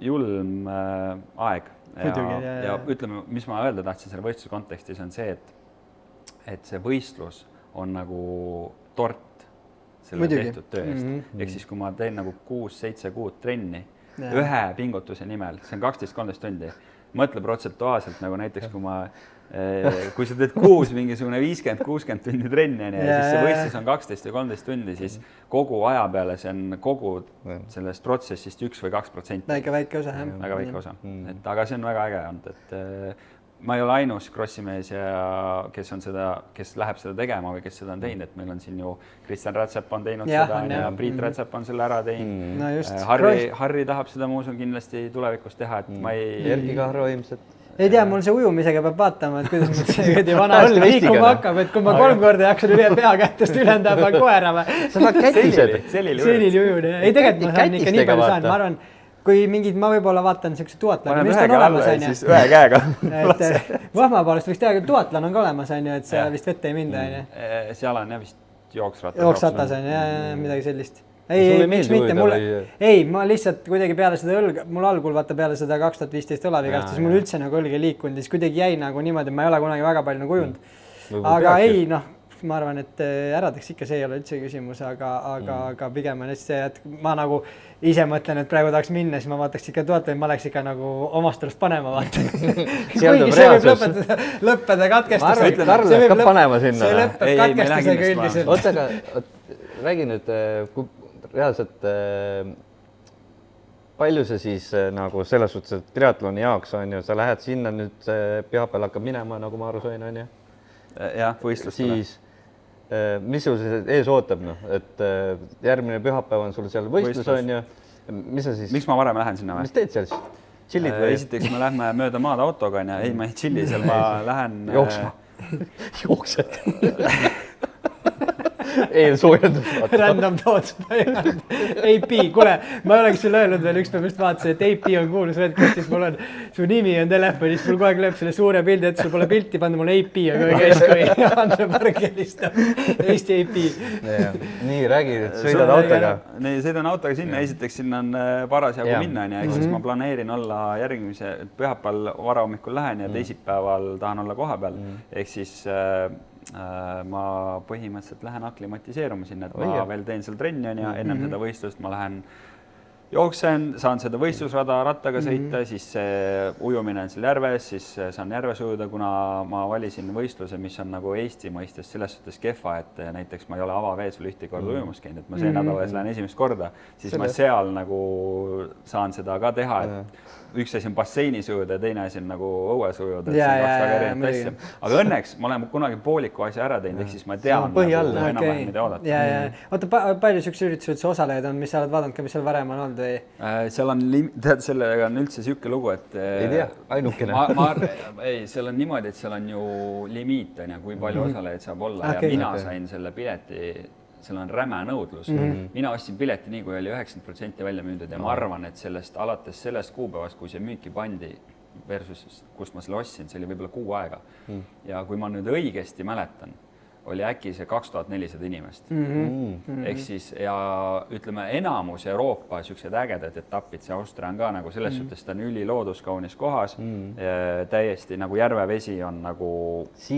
julm aeg. Ja ütleme, mis ma öelda tahtsin selle võistluse kontekstis on see, et see võistlus on nagu tort selle tehtud töö eest. Ehk siis, kui ma teen nagu 6-7 kuud trenni ühe pingutuse nimel, see on 12-13 tundi, mõtle protsentuaalselt nagu näiteks, kui sa teed 6 mingisugune 50-60 tundi trenni, siis see võistlus on 12 või 13 tundi, siis kogu aja peale see on kogu sellest protsessist 1 või 2%. Väike väike osa, jah. Väga väike osa. Aga see on väga äge olnud, et ma ei ole ainus crossimees, kes läheb seda tegema või kes seda on teinud, et meil on siin ju Kristjan Rätsep on teinud seda ja Priit Rätsep on selle ära teinud. Harri tahab seda muuseum kindlasti tulevikus teha, et ma ei... Erki Kahro ilmselt. Ei tea, mul see ujumisega peab vaatama, et kuidas mul see vana õlg liikuma hakkab, et kui ma 3 korda jaksan üle pea kättest ülendama koera või. Sa saad kätised. Selil ujun. Ei, tegelikult ma saan ikka nii palju saan. Ma arvan, kui mingid, ma võib-olla vaatan siukse duatlani. Ma olen ühe alla ja siis ühe käega. Vahma poolest võiks teha, duatlan on ka olemas, et see vist vette ei minda. Seal on vist jooksratas on midagi sellist. Ei, miks mitte, ma lihtsalt kuidagi peale seda õlga, mul algul vaata peale seda 2015 õlavigastus, mul üldse nagu õlg ei liikunud, siis kuidagi jäi nagu niimoodi, ma ei ole kunagi väga palju nagu ujunud. Aga ei, ma arvan, et ära teeks ikka, see ei ole üldse küsimus, aga pigem on see, et ma nagu ise mõtlen, et praegu tahaks minna, siis ma vaataks ikka tuat või ma oleks ikka nagu omast arust panema vaata. Kuigi see võib lõppeda katkestusega. Ma arvan, et Karl läheb ka panema sinna. See lõppeb katkestusega üldiselt. Oota, aga räägi nüüd, reaalselt palju see siis nagu selles suhtes, et triatloni jaoks on ju, sa lähed sinna nüüd pühapäeval hakkab minema, nagu ma aru sain, on ju? Jah, võistlustele. Siis, mis sul see ees ootab, et järgmine pühapäev on sul seal võistlus, on ju? Mis sa siis? Miks ma varem lähen sinna või? Mis teed seal siis? Chillid või? Esiteks me lähme mööda maad autoga, ei, ma ei chilli seal, ma lähen... Jooksma. Jooksed. Eelsoojendus. Random thoughts. AP, kuule, ma oleks sulle öelnud veel üks päev just vaatasin, et AP on kuulus Redcastis, mul on, su nimi on telefonis, mul kogu aeg lööb selle suure pildi, et sul pole pilti panna, mul AP on kogu aeg kui Andre Park helistab. Eesti AP. Nii, räägi, et sõidad autoga. Sõidan autoga sinna, esiteks sinna on parasjagu minna, ehk siis ma planeerin olla järgmise, pühapäeval varahommikul lähen ja teisipäeval tahan olla koha peal, ehk siis ma põhimõtteliselt lähen aklimatiseeruma sinna, et ma veel teen seal trenni ja ennem seda võistlust ma lähen jooksen, saan seda võistlusrada rattaga sõita, siis see ujumine on seal järves, siis saan järves ujuda, kuna ma valisin võistluse, mis on nagu Eesti mõistes selles suhtes kehva, et näiteks ma ei ole avavees veel ühte korda ujumas käinud, et ma see nädal lähen esimest korda, siis ma seal nagu saan seda ka teha, et üks asi on basseinis ujuda ja teine asi on nagu õues ujuda, et see on kaks väga erinevat asja. Aga õnneks ma olen kunagi pooliku asja ära teinud, ehk siis ma tean nagu enam-vähem mida oodata. Oota, palju sükse üritused sa osalejaid on, mis sa oled vaadanud ka, mis seal varem on olnud või? Seal on, tead, sellega on üldse siuke lugu, et ei tea, ainukene. Ei, seal on niimoodi, et seal on ju limiit, kui palju osalejaid saab olla ja mina sain selle pileti, seal on räme nõudlus. Mina ostsin pileti nii, kui oli 90% välja müüdud ja ma arvan, et alates sellest kuupäevast, kui see müüki pandi versus, kust ma selle ostsin, see oli võib-olla 6 aega. Ja kui ma nüüd õigesti mäletan, oli äkki see 2400 inimest. Ehk siis ja ütleme enamus Euroopa siuksed ägedad etapid, see Austria on ka nagu selles suhtes, ta on ülilooduskaunis kohas, täiesti nagu järvevesi on nagu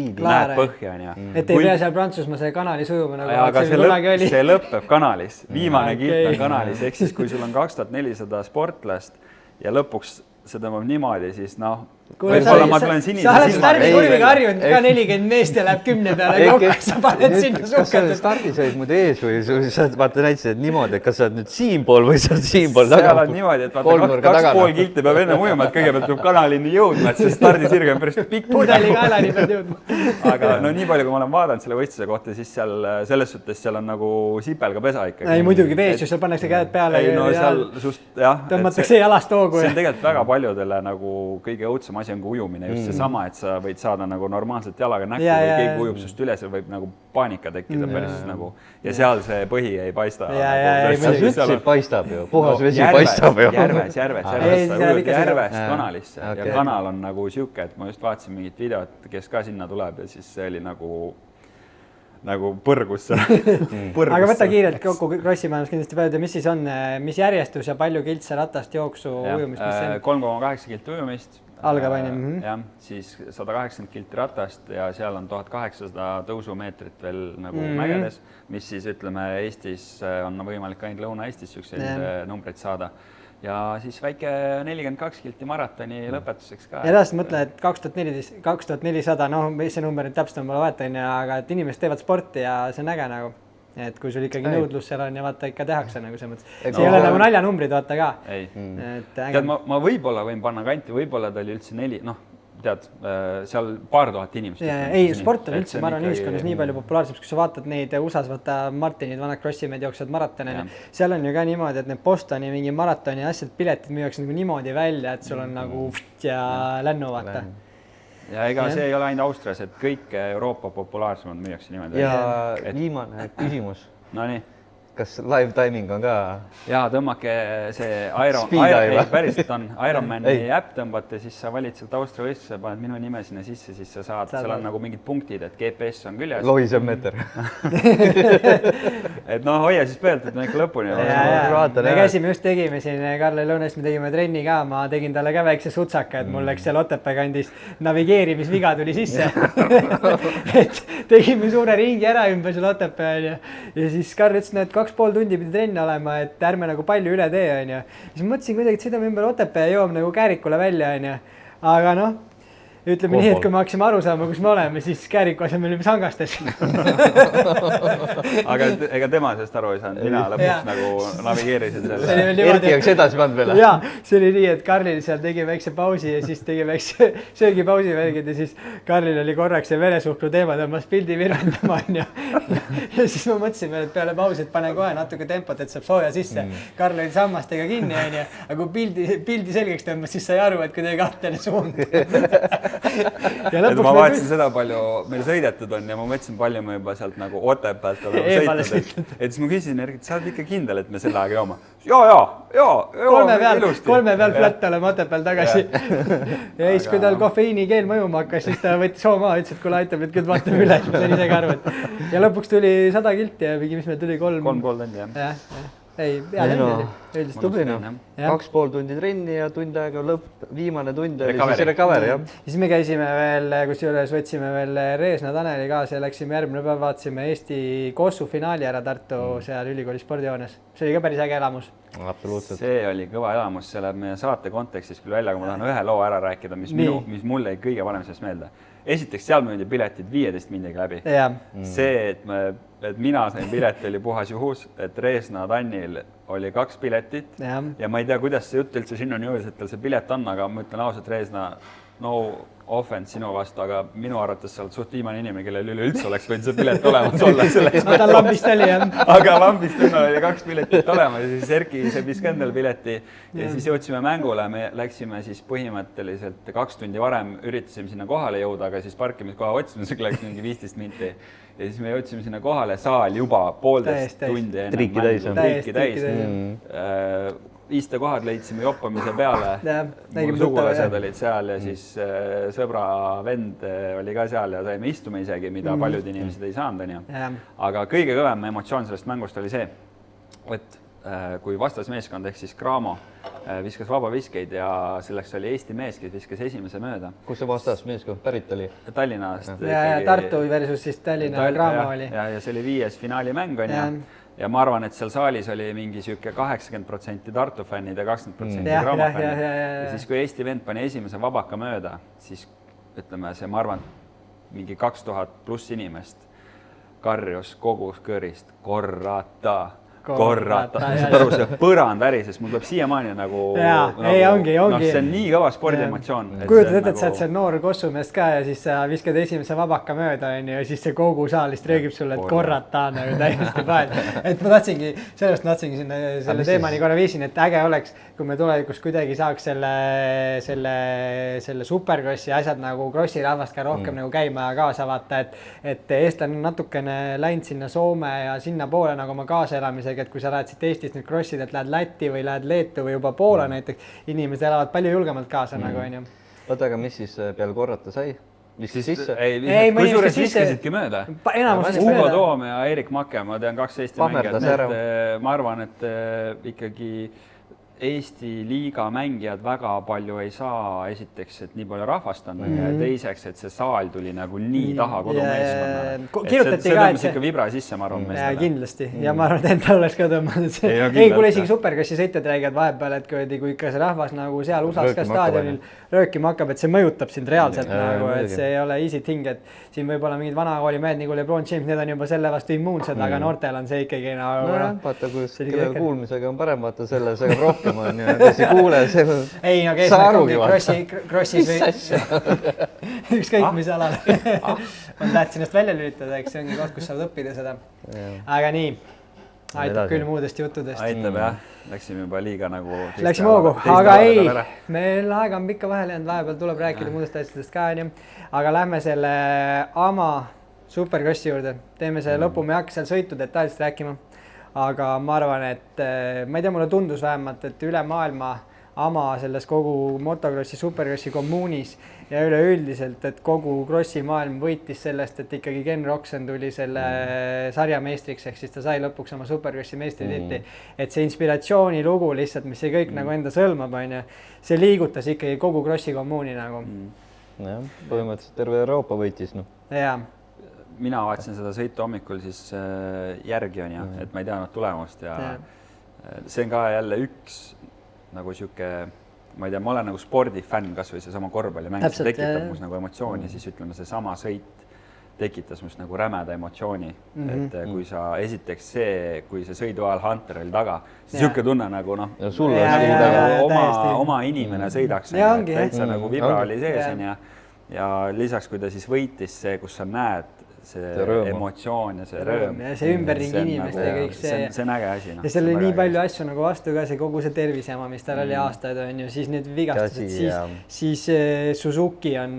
näed põhja. Et ei pea seal Prantsusmaa see kanalis ujuma nagu aga see lõpeb kanalis, viimane kilt on kanalis, ehk siis kui sul on 2400 sportlast ja lõpuks see tõmbab niimoodi, siis noh, võib-olla ma tulen sinise silmaga. Sa oled stardikurviga harjunud ka 40 meest ja läheb 10 peale kokku, sa paned sinna suhkelt. Kas sa stardis olid muidu ees või sa vaata näitasid niimoodi, et kas sa oled nüüd siinpool või sa oled siinpool taga? Seal on niimoodi, et vaata 2,5 kilti peab enne ujuma, et kõigepealt peab kanalini jõudma, et see stardisirge on päris pikk. Pudeli kaelani peab jõudma. Aga no nii palju, kui ma olen vaadanud selle võistluse kohta, siis seal selles suhtes seal on nagu sipelgapesa ikkagi. Ei muidugi vees, seal pannakse käed peale. Ei no seal just jah. Tõmmatakse jalast hoogu. See on tegelikult väga paljudele nagu kõige õudsem asi on kui ujumine, just seesama, et sa võid saada nagu normaalselt jalaga näkku või keegi ujub sust üle, see võib nagu paanika tekkida päris nagu ja seal see põhi ei paista. Sa ütlesid paistab ju, puhas vesi paistab ju. Järvest kanalisse ja kanal on nagu siuke, et ma just vaatasin mingit videot, kes ka sinna tuleb ja siis see oli nagu põrgus. Aga võta kiirelt kokku krossimajanus kindlasti palju, mis siis on, mis järjestus ja palju kiltse ratast jooksu ujumist? 3,8 kilti ujumist. Algab aine. Jah, siis 180 kilti ratast ja seal on 1800 tõusumeetrit veel nagu mägedes, mis siis ütleme Eestis on võimalik ainult Lõuna-Eestis siukseid numbreid saada. Ja siis väike 42 kilti maratoni lõpetuseks ka. Ja edasi mõtle, et 2400, noh, mis see number nüüd täpselt on, ma vaatan, aga et inimesed teevad sporti ja see on äge nagu. Et kui sul ikkagi nõudlus seal on ja vaata ikka tehakse nagu see mõttes. See ei ole nagu naljanumbrid, vaata ka. Ei. Tead, ma võib-olla võin panna kanti, võib-olla ta oli üldse 4, noh, tead, seal paar tuhat inimest. Ei, sport on üldse, ma arvan, ühiskonnas nii palju populaarsemaks, kui sa vaatad neid USA-s, vaata Martinid, vanad krossimehed jooksvad maratone. Seal on ju ka niimoodi, et need Bostoni mingi maratoni asjad, piletid müüakse nagu niimoodi välja, et sul on nagu ja lännu vaata. Ja ega see ei ole ainult Austrias, et kõik Euroopa populaarsemad müüakse niimoodi. Ja viimane küsimus. No nii. Kas live timing on ka? Jaa, tõmmake see päriselt on Ironmani äpp tõmbate, siis sa valid sealt Austria võistluse, paned minu nime sinna sisse, siis sa saad, seal on nagu mingid punktid, et GPS on küljes. Lohiseb meeter. Et noh, hoia siis pöölt, et me ikka lõpuni. Me käisime just tegime siin Karli Lõunest, me tegime trenni ka, ma tegin talle ka väikse sutsaka, et mul läks seal Otepää kandis navigeerimisviga tuli sisse. Et tegime suure ringi ära ümber seal Otepää ja siis Karl ütles, et 2,5 tundi pidi trenni olema, et ärme nagu palju üle tee, on ju. Siis mõtlesin kuidagi, et sõidame ümber Otepää ja joom nagu Käärikule välja, on ju. Aga noh, ütleme nii, et kui me hakkasime aru saama, kus me oleme, siis Kääriku asemel juba Sangastes. Aga ega tema sellest aru ei saanud, mina lõpuks nagu navigeerisin selle. Erki oleks edasi pannud veel. Jaa, see oli nii, et Karlil seal tegi väikse pausi ja siis tegi väikse söögipausi värgid ja siis Karlil oli korraks see veresuhkru teema, tõmbas pildi virvendama, on ju. Ja siis ma mõtlesin veel, et peale pausi, et pane kohe natuke tempot, et saab sooja sisse. Karl oli sammastega kinni, on ju. Aga kui pildi selgeks tõmbas, siis sai aru, et kuidagi kahtele suund. Ma vaatasin seda palju meil sõidetud on ja ma mõtlesin palju me juba sealt nagu Otepäält oleme sõitnud. Et siis ma küsisin, et sa oled ikka kindel, et me selle aega jooma? Kolme peal flat oleme Otepääl tagasi. Ja siis, kui tal kofeiini keel mõjuma hakkas, siis ta võttis hooma, ütles, et kuule aitab, et küll vaatame üle, et ma sain ise ka arvu. Ja lõpuks tuli 100 kilti ja mis meil tuli 3,5 tundi, jah. Ei, hea trenni oli. Üldist tublina. 2,5 tundi trenni ja tund aega lõpp, viimane tund oli siis recovery, jah. Siis me käisime veel, kus juures võtsime veel Reesna Taneli kaasa ja läksime järgmine päev, vaatasime Eesti Kossu finaali ära Tartu seal ülikooli spordijoones. See oli ka päris äge elamus. Absoluutselt. See oli kõva elamus, see läheb meie saate kontekstis küll välja, aga ma tahan ühe loo ära rääkida, mis mulle jäi kõige parem sellest meelde. Esiteks seal müüdi piletid 15 mindiga läbi. See, et mina sain pileti, oli puhas juhus, et Reesna Tannil oli 2 piletit ja ma ei tea, kuidas see jutt üldse sinna jõudis, et tal see pilet on, aga ma ütlen ausalt, Reesna, no offense sinu vastu, aga minu arvates sa oled suht viimane inimene, kellel üleüldse oleks võinud see pilet olemas olla. Ta lambist oli, jah. Aga lambist oli 2 piletit olemas ja siis Erki ise viskas endale pileti ja siis jõudsime mängule. Me läksime siis põhimõtteliselt 2 tundi varem, üritasime sinna kohale jõuda, aga siis parkimiskoha otsimisega läks mingi 15 minti. Ja siis me jõudsime sinna kohale, saal juba 1,5 tundi enne Triiki täis. Istekohad leidsime joppamise peale. Mul sugulased olid seal ja siis sõbra vend oli ka seal ja saime istume isegi, mida paljud inimesed ei saanud. Aga kõige kõvem emotsioon sellest mängust oli see, et kui vastasmeeskond ehk siis Cramo viskas vabaviskeid ja selleks oli Eesti mees, kes viskas esimese mööda. Kus see vastasmeeskond pärit oli? Tallinnast. Ja Tartu versus siis Tallinna Cramo oli. Ja see oli 5. finaalimäng on ja ma arvan, et seal saalis oli mingi siuke 80% Tartu fännid ja 20% Cramo fännid. Ja siis, kui Eesti vend pani esimese vabaka mööda, siis ütleme see, ma arvan, mingi 2000 pluss inimest karjus kogus kõrist korrata. Saad aru, see põrand värises, mul tuleb siiamaani nagu ongi. See on nii kõva spordiemotsioon. Kujutad ette, et sa oled see noor kossumeest ka ja siis sa viskad esimese vabaka mööda ja siis see kogu saalist reegib sulle, et korrata nagu täiesti pael. Et ma tahtsingi selle teemani korra viisin, et äge oleks, kui me tulevikus kuidagi saaks selle superkrossi asjad nagu krossi rahvast ka rohkem nagu käima ja kaasa vaata, et eestlane natukene läinud sinna Soome ja sinna poole nagu oma kaasaelamisega, et kui sa lähed siit Eestist nüüd krossid, et lähed Lätti või lähed Leetu või juba Poola näiteks, inimesed elavad palju julgemalt kaasa nagu on ju. Oota, aga mis siis peal korrata sai? Viskas sisse? Ei, kusjuures viskasidki mööda. Ugo Toom ja Erik Make, ma tean 2 Eesti mängijat. Ma arvan, et ikkagi Eesti liiga mängijad väga palju ei saa, esiteks, et nii palju rahvast on ja teiseks, et see saal tuli nagu nii taha kodumeeskonnale. See tõmbas ikka vibra sisse, ma arvan meestele. Kindlasti ja ma arvan, et endal oleks ka tõmbanud. Ei, kuule isegi superkrossi sõitjad räägivad vahepeal, et kui ikka see rahvas nagu seal USA-s ka staadionil röökima hakkab, et see mõjutab sind reaalselt nagu, et see ei ole easy thing, et siin võib-olla mingid vanakooli mehed nagu LeBron James, need on juba selle vastu immuunsed, aga noortel on see ikkagi nagu... Vaata, kui kuulmisega on parem, vaata selle segab rohkem on ja kes ei kuule, see ei, no kes krossis või ükskõik mis alal. Ma tahtsin ennast välja lülitada, eks see ongi koht, kus saavad õppida seda. Aga nii, aitab küll muudest juttudest. Aitab jah, läksime juba liiga nagu... Läksime hoogu, aga ei, meil aega on pikka vahele jäänud, vahepeal tuleb rääkida muudest asjadest ka, aga lähme selle AMA superkrossi juurde, teeme selle lõpu, me ei hakka seal sõitu detailselt rääkima. Aga ma arvan, et ma ei tea, mulle tundus vähemalt, et üle maailma AMA selles kogu motokrossi, superkrossi kommuunis ja üleüldiselt, et kogu krossi maailm võitis sellest, et ikkagi Ken Roczen tuli selle sarjameistriks, ehk siis ta sai lõpuks oma superkrossi meistritiitli. Et see inspiratsioonilugu lihtsalt, mis see kõik nagu enda sõlmab, see liigutas ikkagi kogu krossi kommuuni nagu. Jah, põhimõtteliselt terve Euroopa võitis. Jaa. Mina vaatasin seda sõitu hommikul siis järgi on ja, et ma ei teadnud tulemust ja see on ka jälle üks nagu siuke, ma ei tea, ma olen nagu spordifänn, kas või see sama korvpallimäng, see tekitab mus nagu emotsiooni, siis ütleme, see sama sõit tekitas must nagu rämeda emotsiooni, et kui sa esiteks kui see sõidu ajal Hunter oli taga, siis siuke tunne nagu oma inimene sõidaks, täitsa nagu vibra oli sees ja lisaks, kui ta siis võitis see, kus sa näed see emotsioon ja see rõõm. Ja see ümberringi inimeste ja kõik see. See on äge asi. Ja seal oli nii palju asju nagu vastu ka, see kogu see tervisema, mis tal oli aastaid on ju, siis need vigastused, siis Suzuki on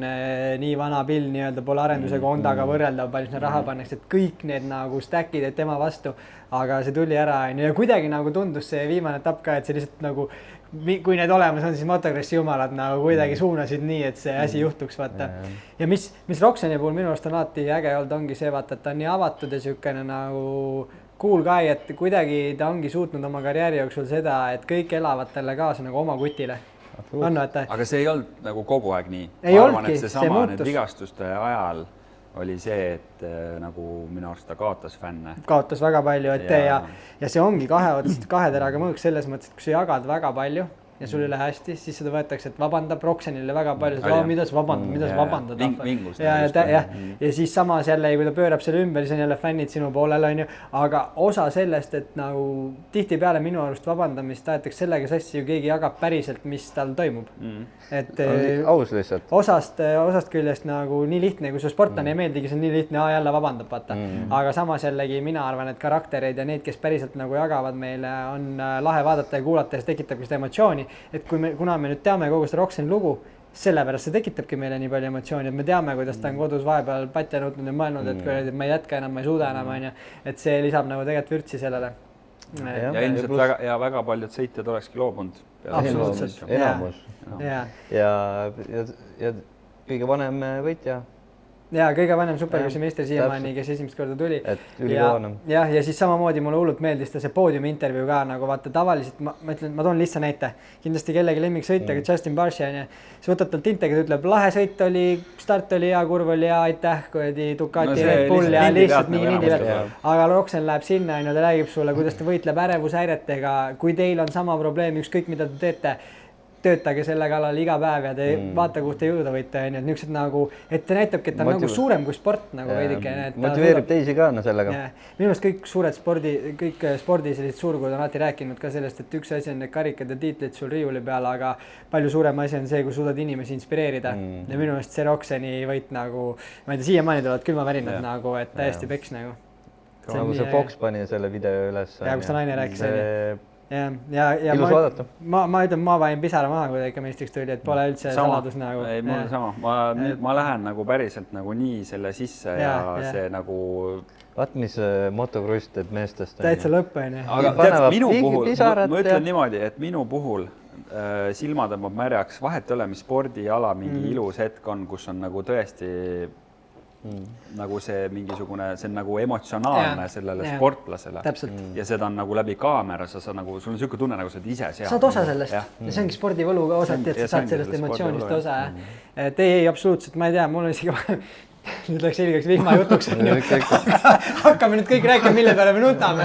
nii vana pill nii-öelda pole arendusega Hondaga võrreldav, palju sinna raha pannakse, et kõik need nagu stackid, et tema vastu, aga see tuli ära ja kuidagi nagu tundus see viimane etapp ka, et see lihtsalt nagu kui need olemas on, siis motokrossi jumalad nagu kuidagi suunasid nii, et see asi juhtuks, vaata. Ja mis Rocseni puhul minu arust on alati äge olnud, ongi see, vaata, et ta on nii avatud ja sükene nagu cool guy, et kuidagi ta ongi suutnud oma karjääri jooksul seda, et kõik elavad talle kaasa nagu oma kutile. Aga see ei olnud nagu kogu aeg nii. Ma arvan, et see sama need vigastuste ajal oli see, et nagu minu arust ta kaotas fänne. Kaotas väga palju, et ja see ongi kahe teraga mõõk selles mõttes, et kui sa jagad väga palju ja sul ei lähe hästi, siis seda võetakse, et vabandab Roxanile väga palju, mida sa vabandad. Ja siis samas jälle, kui ta pöörab selle ümber, siis on jälle fännid sinu poolel, on ju, aga osa sellest, et nagu tihtipeale minu arust vabandamist tahetakse sellega sassi, ju keegi jagab päriselt, mis tal toimub. Et aus lihtsalt. Osast küljest nagu nii lihtne, kui su sportlane ei meeldigi, see on nii lihtne, jälle vabandab, vaata. Aga samas jällegi mina arvan, et karaktereid ja neid, kes päriselt nagu jagavad meile, on lahe vaadata ja kuulata ja see tekitabki seda emotsiooni. Et kuna me nüüd teame kogu seda Roxani lugu, sellepärast see tekitabki meile nii palju emotsiooni, et me teame, kuidas ta on kodus vahepeal patja nõudnud ja mõelnud, et ma ei jätka enam, ma ei suuda enam, et see lisab nagu tegelikult vürtsi sellele. Ja ilmselt väga paljud sõitjad olekski loobunud. Absoluutselt. Enamus. Ja kõige vanem võitja. Ja kõige vanem superklassi meister siiamaani, kes esimest korda tuli. Et ülikoonam. Ja siis samamoodi mulle hullult meeldis see poodiumi intervjuu ka, nagu vaata tavaliselt, ma ütlen, ma toon lihtsa näite. Kindlasti kellegi lemmik sõita, aga Justin Barshi on ja see võtab talt intervjuud, ütleb, lahe sõit oli, start oli hea, kurv oli hea, aitäh, kui Ducati Red Bull ja lihtsalt mingi nindi pealt. Aga Roxan läheb sinna ja ta räägib sulle, kuidas ta võitleb ärevushäiretega, kui teil on sama probleem, ükskõik mida te teete, töötage selle kallal iga päev ja te vaata, kuhu te jõuda võite, on ju, et niisugused nagu, et ta näitabki, et ta on nagu suurem kui sport nagu veidike. Motiveerib teisi ka sellega. Minu meelest kõik spordi sellised suurkud on alati rääkinud ka sellest, et üks asi on need karikad ja tiitlid sul riiuli peal, aga palju suurem asi on see, kui suudad inimesi inspireerida. Ja minu meelest see Roxani võit nagu, ma ei tea, siiamaani tulevad külmavärinad nagu, et täiesti peks nagu. Nagu see Fox pani selle video üles. Ja kus ta naine rääkis. Ilus vaadata. Ma ütlen, ma vain pisara maha, kui ta ikka meistriks tuli, et pole üldse saladus nagu. Ei, mul sama. Ma lähen nagu päriselt nagu nii selle sisse ja see nagu... Vaat mis motokruss teed meestest. Täitsa lõpp, on ju. Aga tead, minu puhul, ma ütlen niimoodi, et minu puhul silma tõmbab märjaks, vahet ei ole, mis spordiala mingi ilus hetk on, kus on nagu tõesti nagu see mingisugune, see on nagu emotsionaalne sellele sportlasele. Ja seda on nagu läbi kaamera, sa nagu, sul on selline tunne, nagu sa oled ise seal. Saad osa sellest ja see ongi spordivõlu ka osalt, et sa saad sellest emotsioonist osa. Et ei, absoluutselt, ma ei tea, mul on isegi nüüd läks selgeks vihmajutuks. Hakkame nüüd kõik rääkima, mille peale me nutame.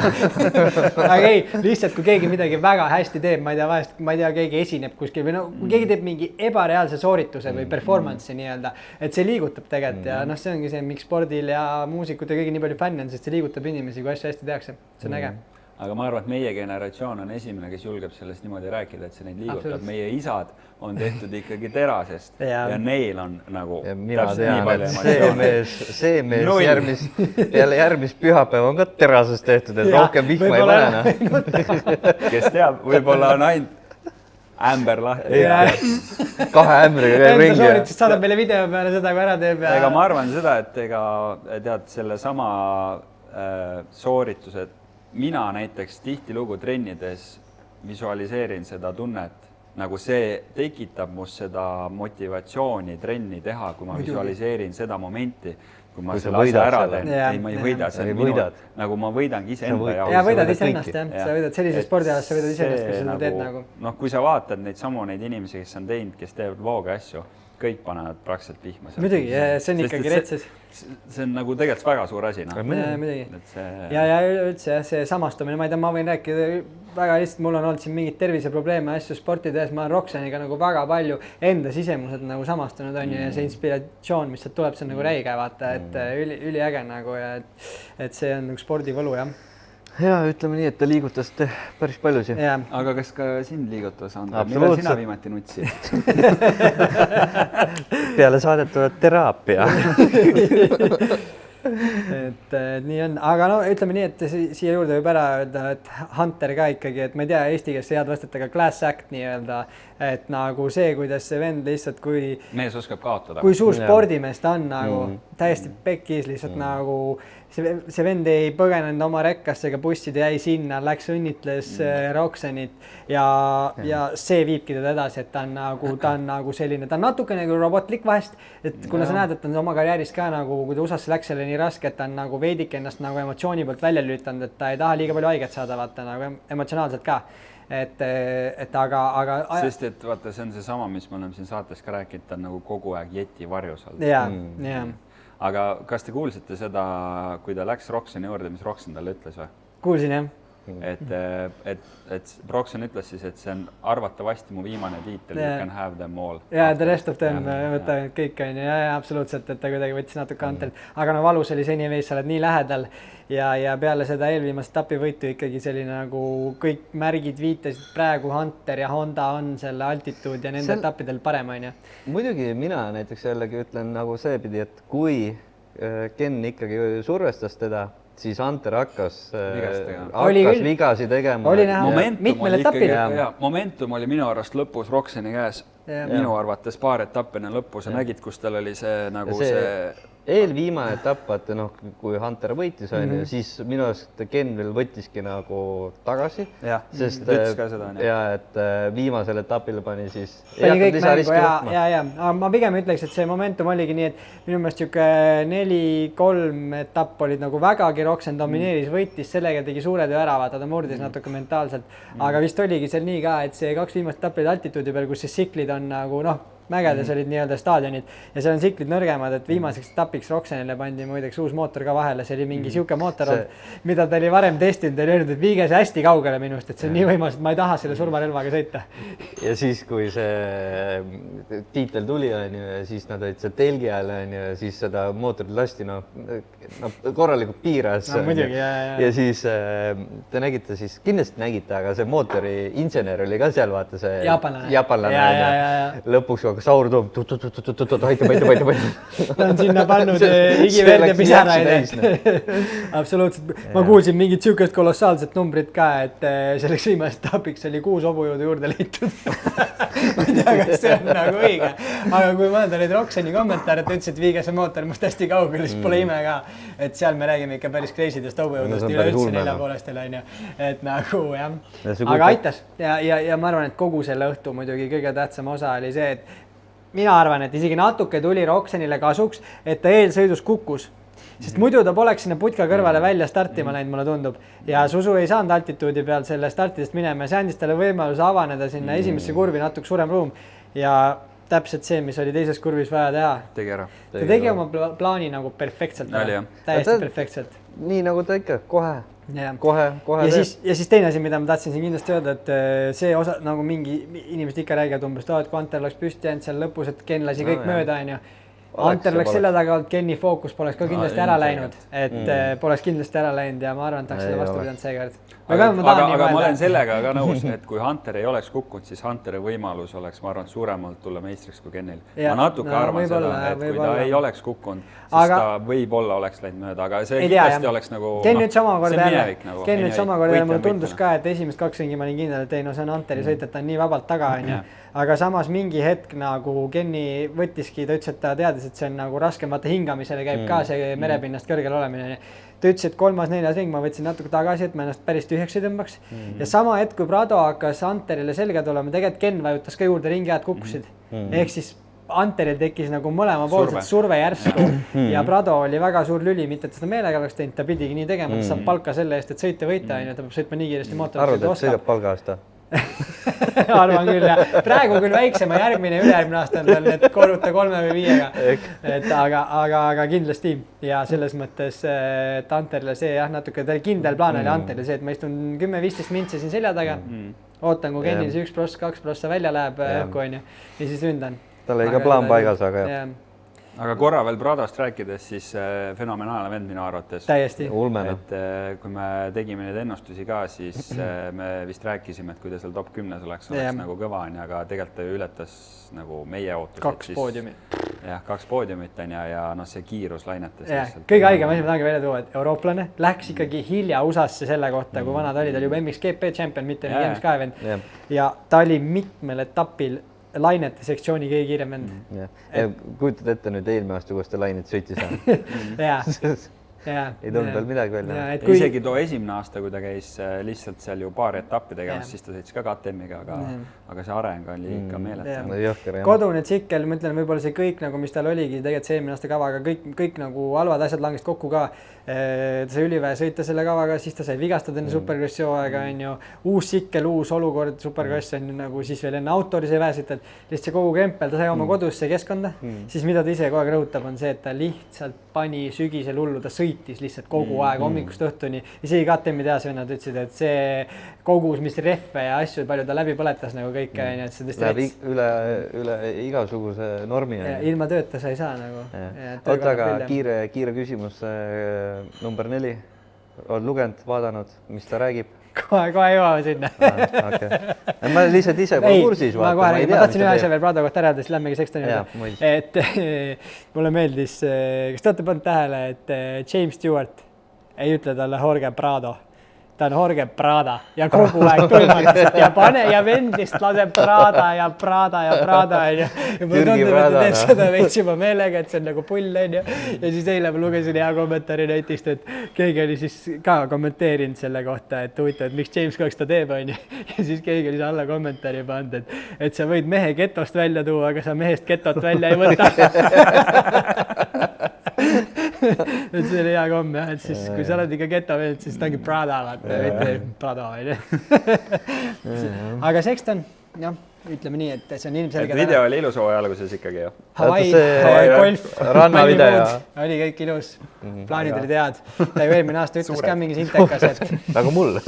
Aga ei, lihtsalt kui keegi midagi väga hästi teeb, ma ei tea vahest, ma ei tea, keegi esineb kuskil või kui keegi teeb mingi ebareaalse soorituse või performance'i nii-öelda, et see liigutab tegelikult ja see ongi see, miks spordil ja muusikut ja kõigi nii palju fänne on, sest see liigutab inimesi, kui asju hästi tehakse. See on äge. Aga ma arvan, et meie generatsioon on esimene, kes julgeb sellest niimoodi rääkida, et see neid liigutab. Meie isad on tehtud ikkagi terasest ja neil on nagu täpselt nii palju emotsioone. See mees peale järgmist pühapäeva on ka terasest tehtud, et rohkem vihma ei pane. Kes teab, võib-olla on ainult ämber lahti. Kahe ämbriga käib ringi. Enda sooritus saadab meile video peale seda, kui ära teeb. Ega ma arvan seda, et tead selle sama sooritused, mina näiteks tihtilugu trennides visualiseerin seda tunnet, nagu see tekitab must seda motivatsiooni trenni teha, kui ma visualiseerin seda momenti, kui ma selle asja ära teen. Ei, ma ei võida, see on minu, nagu ma võidangi ise enda jaoks. Ja võidad ise ennast, jah. Sa võidad sellises spordialas, sa võidad ise ennast, kui sa teed nagu. Noh, kui sa vaatad neid inimesi, kes on teinud, kes teevad vooga asju, kõik panevad praktiliselt vihma. Muidugi, see on ikkagi retses. See on nagu tegelikult väga suur asi. Ja üldse see samastumine, ma ei tea, ma võin rääkida väga lihtsalt, mul on olnud siin mingid terviseprobleeme asju sportides, ma olen Roxaniga nagu väga palju enda sisemused nagu samastunud on ju ja see inspiratsioon, mis sealt tuleb, see on nagu räige vaata, et üliäge nagu ja et see on nagu spordivõlu, jah. Ja ütleme nii, et ta liigutas päris paljusi. Aga kas ka sind liigutas on? Millal sina viimati nutsid? Peale saadet tuleb teraapia. Et nii on, aga no ütleme nii, et siia juurde võib ära öelda, et Hunter ka ikkagi, et ma ei tea, Eesti kes head vastata ka class act nii-öelda, et nagu see, kuidas see vend lihtsalt, kui mees oskab kaotada. Kui suur spordimees ta on nagu täiesti pekis lihtsalt nagu see vend ei põgenenud oma rekkasse ega bussid jäi sinna, läks õnnitles Roxanit ja see viibki teda edasi, et ta on nagu selline, ta on natuke nagu robotlik vahest, et kuna sa näed, et ta on oma karjääris ka nagu, kui ta USAsse läks selle nii raske, et ta on nagu veidik ennast nagu emotsiooni poolt välja lülitanud, et ta ei taha liiga palju haiget saada, vaata nagu emotsionaalselt ka. Et aga sest et vaata, see on see sama, mis me oleme siin saates ka rääkinud, ta on nagu kogu aeg jeti varjus olnud. aga kas te kuulsite seda, kui ta läks Roxoni juurde, mis Roxon talle ütles või? Kuulsin jah. Et Roxon ütles siis, et see on arvatavasti mu viimane tiitel, you can have them all. Ja the rest of them, võta kõik on ja absoluutselt, et ta kuidagi võttis natuke Hunterilt, aga no valus oli seni veits, sa oled nii lähedal ja peale seda eelviimast etapivõitu ikkagi selline nagu kõik märgid viitasid, praegu Hunter ja Honda on selle altituud ja nende etappidel parem on ju. Muidugi mina näiteks jällegi ütlen nagu seepidi, et kui Ken ikkagi survestas teda, siis Hunter hakkas vigasi tegema. Oli näha mitmel etapil. Momentum oli minu arvast lõpus Roxoni käes. Minu arvates paar etappi enne lõppu, sa nägid, kus tal oli see nagu see eelviimane etapp, vaata kui Hunter võitis, siis minu arust Ken veel võttiski nagu tagasi, sest et viimasel etapil pani siis kõik mängu ja ma pigem ütleks, et see momentum oligi nii, et minu meelest siuke 4-3 etapp olid nagu vägagi Roxen domineeris, võitis, sellega tegi suure töö ära, vaata ta murdis natuke mentaalselt, aga vist oligi seal nii ka, et see 2 viimast etappi altituudi peal, kus siis siklid on nagu mägedes olid nii-öelda staadionid ja seal on siklid nõrgemad, et viimaseks etapiks Roxenile pandi muideks uus mootor ka vahele, see oli mingi siuke mootor, mida ta oli varem testinud, oli öelnud, et viige see hästi kaugele minust, et see on nii võimas, et ma ei taha selle surmarelvaga sõita. Ja siis, kui see tiitel tuli, ja siis nad olid seal telgi all, ja siis seda mootorit lasti, korralikult piiras. Ja siis te nägite siis, kindlasti nägite, aga see mootori insener oli ka seal, vaata see jaapanlane. Lõpuks Saur toob, aitab. Ta on sinna pannud igiverd ja pisaraid. Absoluutselt. Ma kuulsin mingit siukest kolossaalset numbrit ka, et selleks viimast etapiks oli 6 hobujõudu juurde leitud. Ma ei tea, kas see on nagu õige. Aga kui mõelda olid Roxeni kommentaar, et ütles, et viige see mootor must hästi kaugele, siis pole ime ka. Et seal me räägime ikka päris kreisidest hobujõudust üle üldse 4 poolestel. Et nagu jah. Aga aitas. Ja ma arvan, et kogu selle õhtu muidugi kõige tähtsam osa oli see, et mina arvan, et isegi natuke tuli Roxenile kasuks, et ta eelsõidus kukkus. Sest muidu ta poleks sinna putka kõrvale välja startima läinud, mulle tundub. Ja Susu ei saanud altituudi peal selle startidest minema ja see andis talle võimaluse avaneda sinna esimesse kurvi natuke suurem ruum. Ja täpselt see, mis oli teises kurvis vaja teha. Tegi ära. Ta tegi oma plaani nagu perfektselt. Täiesti perfektselt. Nii nagu ta ikka, kohe. Ja siis teine asi, mida ma tahtsin siin kindlasti öelda, et see osa nagu mingi inimesed ikka räägivad umbes, et kui Hunter oleks püsti jäänud seal lõpus, et Ken lasi kõik mööda, on ju. Hunter oleks selle taga olnud, Kenni fookus poleks ka kindlasti ära läinud, et poleks kindlasti ära läinud ja ma arvan, et oleks selle vastu pidanud seekord. Aga ma olen sellega ka nõus, et kui Hunter ei oleks kukkunud, siis Hunteri võimalus oleks, ma arvan, suuremalt tulla meistriks kui Kennil. Ma natuke arvan seda, et kui ta ei oleks kukkunud, siis ta võib-olla oleks läinud mööda, aga see kindlasti oleks nagu Ken nüüd samakorda jälle mulle tundus ka, et esimest 2 ringi ma olin kindel, et ei, no see on Hunteri sõit, et ta on nii vabalt taga, on ju. Aga samas mingi hetk nagu Kenni võttiski, ta ütles, et ta teadis, et see on nagu raskem, vaata hingamisele käib ka see merepinnast kõrgel olemine. Ta ütles, et 3.-4. ring ma võtsin natuke tagasi, et ma ennast päris tühjaks ei tõmbaks. Ja sama hetk, kui Prado hakkas Hunterile selga tulema, tegelikult Ken vajutas ka juurde ringi ajad kukkusid. Ehk siis Hunteril tekkis nagu mõlema poolselt surve järsku ja Prado oli väga suur lüli, mitte et seda meelega oleks teinud, ta pidigi nii tegema, et saab palka selle eest, et sõita võita, ta peab sõitma nii kiiresti mootorit. Arvad, et sõidab palga aasta? Arvan küll, ja praegu küll väiksema ülejärgmine aasta on tal need korruta 3 või 5-ga, aga kindlasti ja selles mõttes, et Hunterile see natuke kindel plaan oli Hunterile see, et ma istun 10-15 mintse siin selja taga, ootan, kui Kennil see 1+2+ välja läheb õhku on ju, ja siis ründan. Tal oli ka plaan paigas, aga jah. Aga korra veel Pradost rääkides, siis fenomenaalne vend minu arvates. Täiesti. Ulmene. Et kui me tegime neid ennustusi ka, siis me vist rääkisime, et kui ta seal top 10 oleks nagu kõva, aga tegelikult ta ületas nagu meie ootused. 2 poodiumit. Jah, 2 poodiumit on ja see kiirus lainetes. Kõige haigem asi, ma tahangi välja tuua, et eurooplane läks ikkagi hilja USA-sse selle kohta, kui vanad olid, oli juba MXGP champion, mitte MX2 vend. Ja ta oli mitmel etapil lainete sektsiooni kõige kiirem vend. Ja kujutad ette nüüd eelmine aasta, kus ta lainet sõitis. ei tulnud veel midagi välja. Isegi too esimene aasta, kui ta käis lihtsalt seal ju paar etappi tegemas, siis ta sõitis ka KTM-iga, aga see areng oli ikka meeletu. Kodune tsikkel, ma ütlen, võib-olla see kõik, nagu, mis tal oligi, tegelikult see eelmine aasta kavaga, kõik nagu halvad asjad langesid kokku ka. Ta sai üliväe sõita selle kavaga, siis ta sai vigastada enne Supercrossi hooaega, on ju, uus tsikkel, uus olukord, Supercross on ju nagu siis veel enne autori sai väe sõita, lihtsalt see kogu krempel, ta sai oma kodusse keskkonda, siis mida ta ise kogu aeg rõhutab, on see, et ta lihtsalt pani sügisel hullu, ta sõitis lihtsalt kogu aeg hommikust õhtuni. Isegi KTM-i tehas vennad ütlesid, et see kogus, mis rehve ja asju, palju ta läbi põletas nagu kõike. Läheb üle igasuguse normi. Ilma tööta sa ei saa nagu. Oota, aga kiire küsimus number 4. Oled lugenud, vaadanud, mis ta räägib? Kohe jõuame sinna. Okay. Ma lihtsalt ise pole kursis. Ma tahtsin ühe asja veel Prado kohta ära, siis lämmegi Sextoni juurde. Et mulle meeldis, kas te olete pannud tähele, et James Stewart ei ütle talle Jorge Prado. Ta on Jorge Prada ja kogu aeg tulmad ja vend lihtsalt laseb Prada. Ja mulle tundub, et ta teeb seda veits juba meelega, et see on nagu pull, on ju. Ja siis eile ma lugesin hea kommentaari netist, et keegi oli siis ka kommenteerinud selle kohta, et huvitav, et miks James Cox ta teeb, on ju. Ja siis keegi oli alla kommentaari pannud, et sa võid mehe getost välja tuua, aga sa mehest getot välja ei võta. Et see oli hea komme, et siis kui sa oled ikka geto veel, siis ta ongi Prada, mitte Prada. Aga Sexton, jah, ütleme nii, et see on ilmselge. Video oli ilus hooaja alguses ikkagi ju. Hawaii golf, rannavideo. Oli kõik ilus, plaanid olid head. Ta ju eelmine aasta ütles ka mingis intekas, et nagu mul.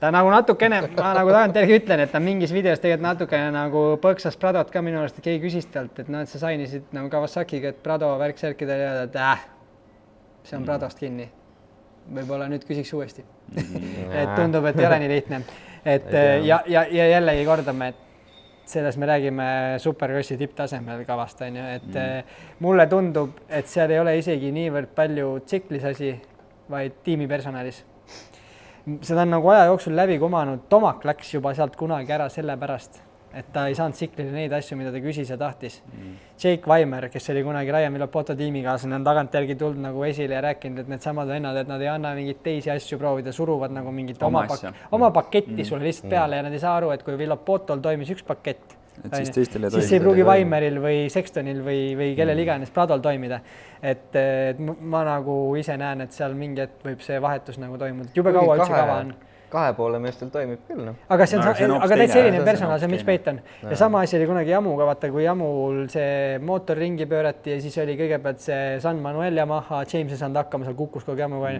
Ta nagu natukene, ma nagu tagantjärgi ütlen, et ta mingis videos tegelikult natukene nagu põksas Pradot ka minu arust, et keegi küsis talt, et sa sainisid nagu Kawasakiga, et Prado värksärkidel ja et see on Pradost kinni. Võib-olla nüüd küsiks uuesti. Et tundub, et ei ole nii lihtne. Et ja jällegi kordame, et selles me räägime Supercrossi tipptasemel kavast, on ju, et mulle tundub, et seal ei ole isegi niivõrd palju tsiklis asi, vaid tiimipersonalis. Seda on nagu aja jooksul läbi kumanud. Tomak läks juba sealt kunagi ära selle pärast, et ta ei saanud tsiklile neid asju, mida ta küsis ja tahtis. Jake Weimer, kes oli kunagi Ryan Villopoto tiimikaaslane, on tagantjärgi tulnud nagu esile ja rääkinud, et need samad vennad, et nad ei anna mingit teisi asju proovida, suruvad nagu mingit oma paketti sulle lihtsalt peale ja nad ei saa aru, et kui Villopotol toimis üks pakett, siis ei pruugi Weimeril või Sextonil või kellel iganes Pradol toimida. Et ma nagu ise näen, et seal mingi hetk võib see vahetus nagu toimuda. Jube kaua üldse kava on. Kahe poole meestel toimib küll. No. Aga täitsa selline personal, see on Mitch Payton. Ja sama asi oli kunagi Jamuga, vaata kui Jamul see mootor ringi pöörati ja siis oli kõigepealt see San Manuel Yamaha, James ei saanud hakkama, seal kukkus kogu Jamuga.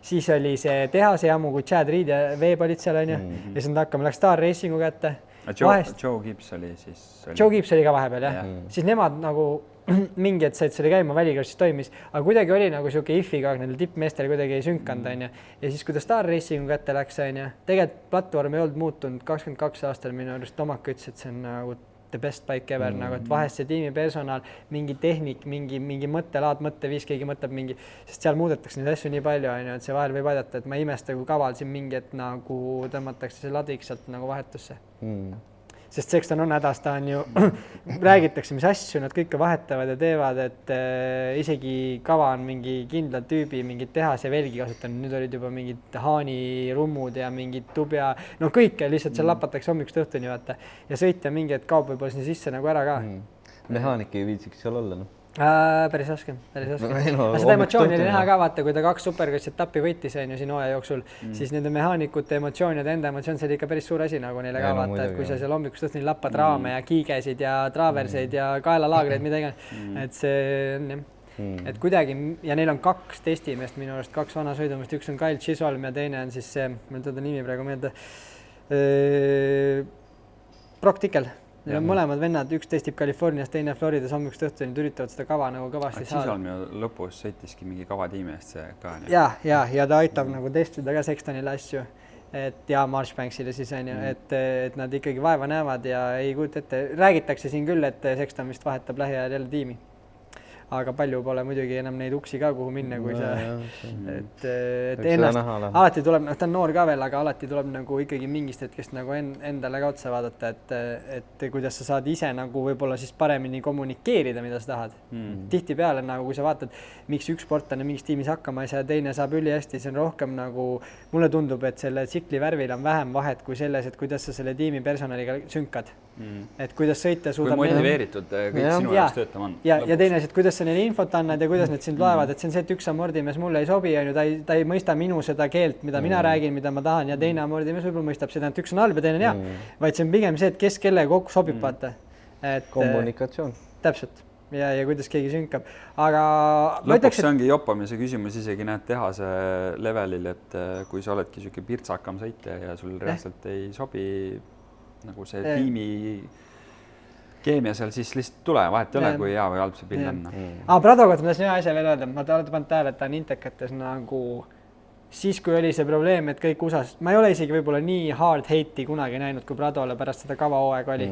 Siis oli see tehase Jamu, kui Chad Reed ja Veeb olid seal, ja siis saanud hakkama, läks Star Racingu kätte. Joe Gibbs oli siis. Joe Gibbs oli ka vahepeal, jah. Siis nemad nagu mingi, et said selle käima välikrossis toimis, aga kuidagi oli nagu siuke ifiga, nendel tippmeestel kuidagi ei sünkanud, on ju. Ja siis, kui ta Star Racingu kätte läks, on ju, tegelikult platvorm ei olnud muutunud 22 aastal minu arust Tomak ütles, et see on nagu the best bike ever, nagu, et vahest see tiimi personal, mingi tehnik, mingi mõttelaad, mõtteviis, keegi mõtleb mingi, sest seal muudetakse neid asju nii palju, on ju, et see vahel võib aidata, et ma ei imesta, kui kaval siin mingi, et nagu tõmmatakse see ladik sealt nagu vahetusse. Sest Sexton on hädas, ta on ju, räägitakse, mis asju nad kõike vahetavad ja teevad, et isegi kava on mingi kindla tüübi, mingid tehase velgi kasutanud, nüüd olid juba mingid haani rummud ja mingid tubja, no kõike lihtsalt seal lapatakse hommikust õhtuni, vaata. Ja sõitja mingi, et kaob võib-olla sinna sisse nagu ära ka. Mehaanik ei viitsiks seal olla, no. Päris raske. Aga seda emotsiooni oli näha ka, vaata, kui ta 2 Supercrossi etappi võitis siin hooaja jooksul, siis nende mehaanikute emotsioon ja enda emotsioon, see oli ikka päris suur asi nagu neile ka vaata, et kui sa seal hommikust õhtuni lappad raame ja kiigesid ja traverseid ja kaelalaagreid, mida iganes, et see on jah. Et kuidagi, ja neil on 2 testimeest minu arust, 2 vana sõidumist, üks on Kyle Chisholm ja teine on siis see, ma ei tea nimi praegu meelde, Brock Tickle. Neil on mõlemad vennad, üks testib Californias, teine Floridas hommikust õhtuni, üritavad seda kava nagu kõvasti saada. Chisholm ju lõpus sõitiski mingi kava tiimi eest see ka. Ja ta aitab nagu testida ka Sextonile asju, et ja Marshbanksile siis on ju, et nad ikkagi vaeva näevad ja ei kujuta ette. Räägitakse siin küll, et Sexton vist vahetab lähiajal jälle tiimi. aga palju pole muidugi enam neid uksi ka, kuhu minna, kui sa, et ennast, alati tuleb, ta on noor ka veel, aga alati tuleb nagu ikkagi mingist hetkest nagu endale ka otsa vaadata, et kuidas sa saad ise nagu võib-olla siis paremini kommunikeerida, mida sa tahad. Tihtipeale nagu, kui sa vaatad, miks üks sportlane mingis tiimis hakkama ei saa, teine saab ülihästi, see on rohkem nagu, mulle tundub, et selle tsikli värvil on vähem vahet kui selles, et kuidas sa selle tiimi personaliga sünkad. Et kuidas sõita suudab. Kui motiveeritud kõik sinu jaoks töötama on. Ja teine, et kuidas sa neile infot annad ja kuidas need sind loevad, et see on see, et üks amordimees mulle ei sobi, ta ei mõista minu seda keelt, mida mina räägin, mida ma tahan ja teine amordimees võib-olla mõistab seda, et üks on halb ja teine on hea, vaid see on pigem see, et kes kellega kokku sobib, vaata. Kommunikatsioon. Täpselt. Ja kuidas keegi sünkab. Aga lõpuks see ongi joppamise küsimus isegi näed tehase levelil, et kui sa oledki siuke pirtsakam sõitja ja sul reaalselt ei sobi nagu see tiimi keemia seal, siis lihtsalt tule, vahet ei ole, kui hea või halb see pild on. Prado kohta ma tahtsin ühe asja veel öelda, ma olete pannud tähele, et ta on Intekates nagu siis, kui oli see probleem, et kõik USA-s, ma ei ole isegi võib-olla nii hard hate'i kunagi näinud, kui Pradole pärast seda kavahooaega oli.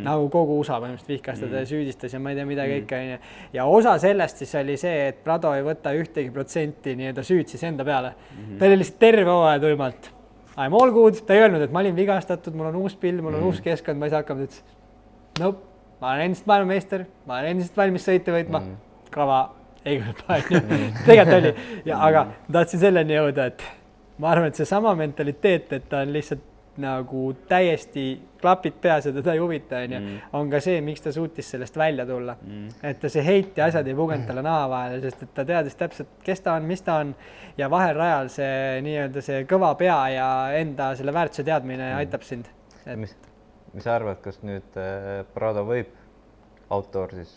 Nagu kogu USA põhimõtteliselt vihkas teda ja süüdistas ja ma ei tea, mida kõike. Ja osa sellest siis oli see, et Prado ei võta ühtegi protsenti nii-öelda süüd siis enda peale. Ta oli lihtsalt terve hooaja tuimalt. I'm all good, ta ei öelnud, et ma olin vigastatud, mul on uus pill, mul on uus keskkond, ma ei saa hakkama, ütles, nope, ma olen endist maailmameister, ma olen endist valmis sõita võitma, kava ei kõlba, tegelikult oli, aga tahtsin selleni jõuda, et ma arvan, et see sama mentaliteet, et ta on lihtsalt nagu täiesti klapid peas ja teda ei huvita, on ka see, miks ta suutis sellest välja tulla. Et ta see heit ja asjad ei pugenud talle naha vahele, sest et ta teadis täpselt, kes ta on, mis ta on ja vahel rajal see nii-öelda see kõva pea ja enda selle väärtuse teadmine aitab sind. Mis sa arvad, kas nüüd Prado võib autor siis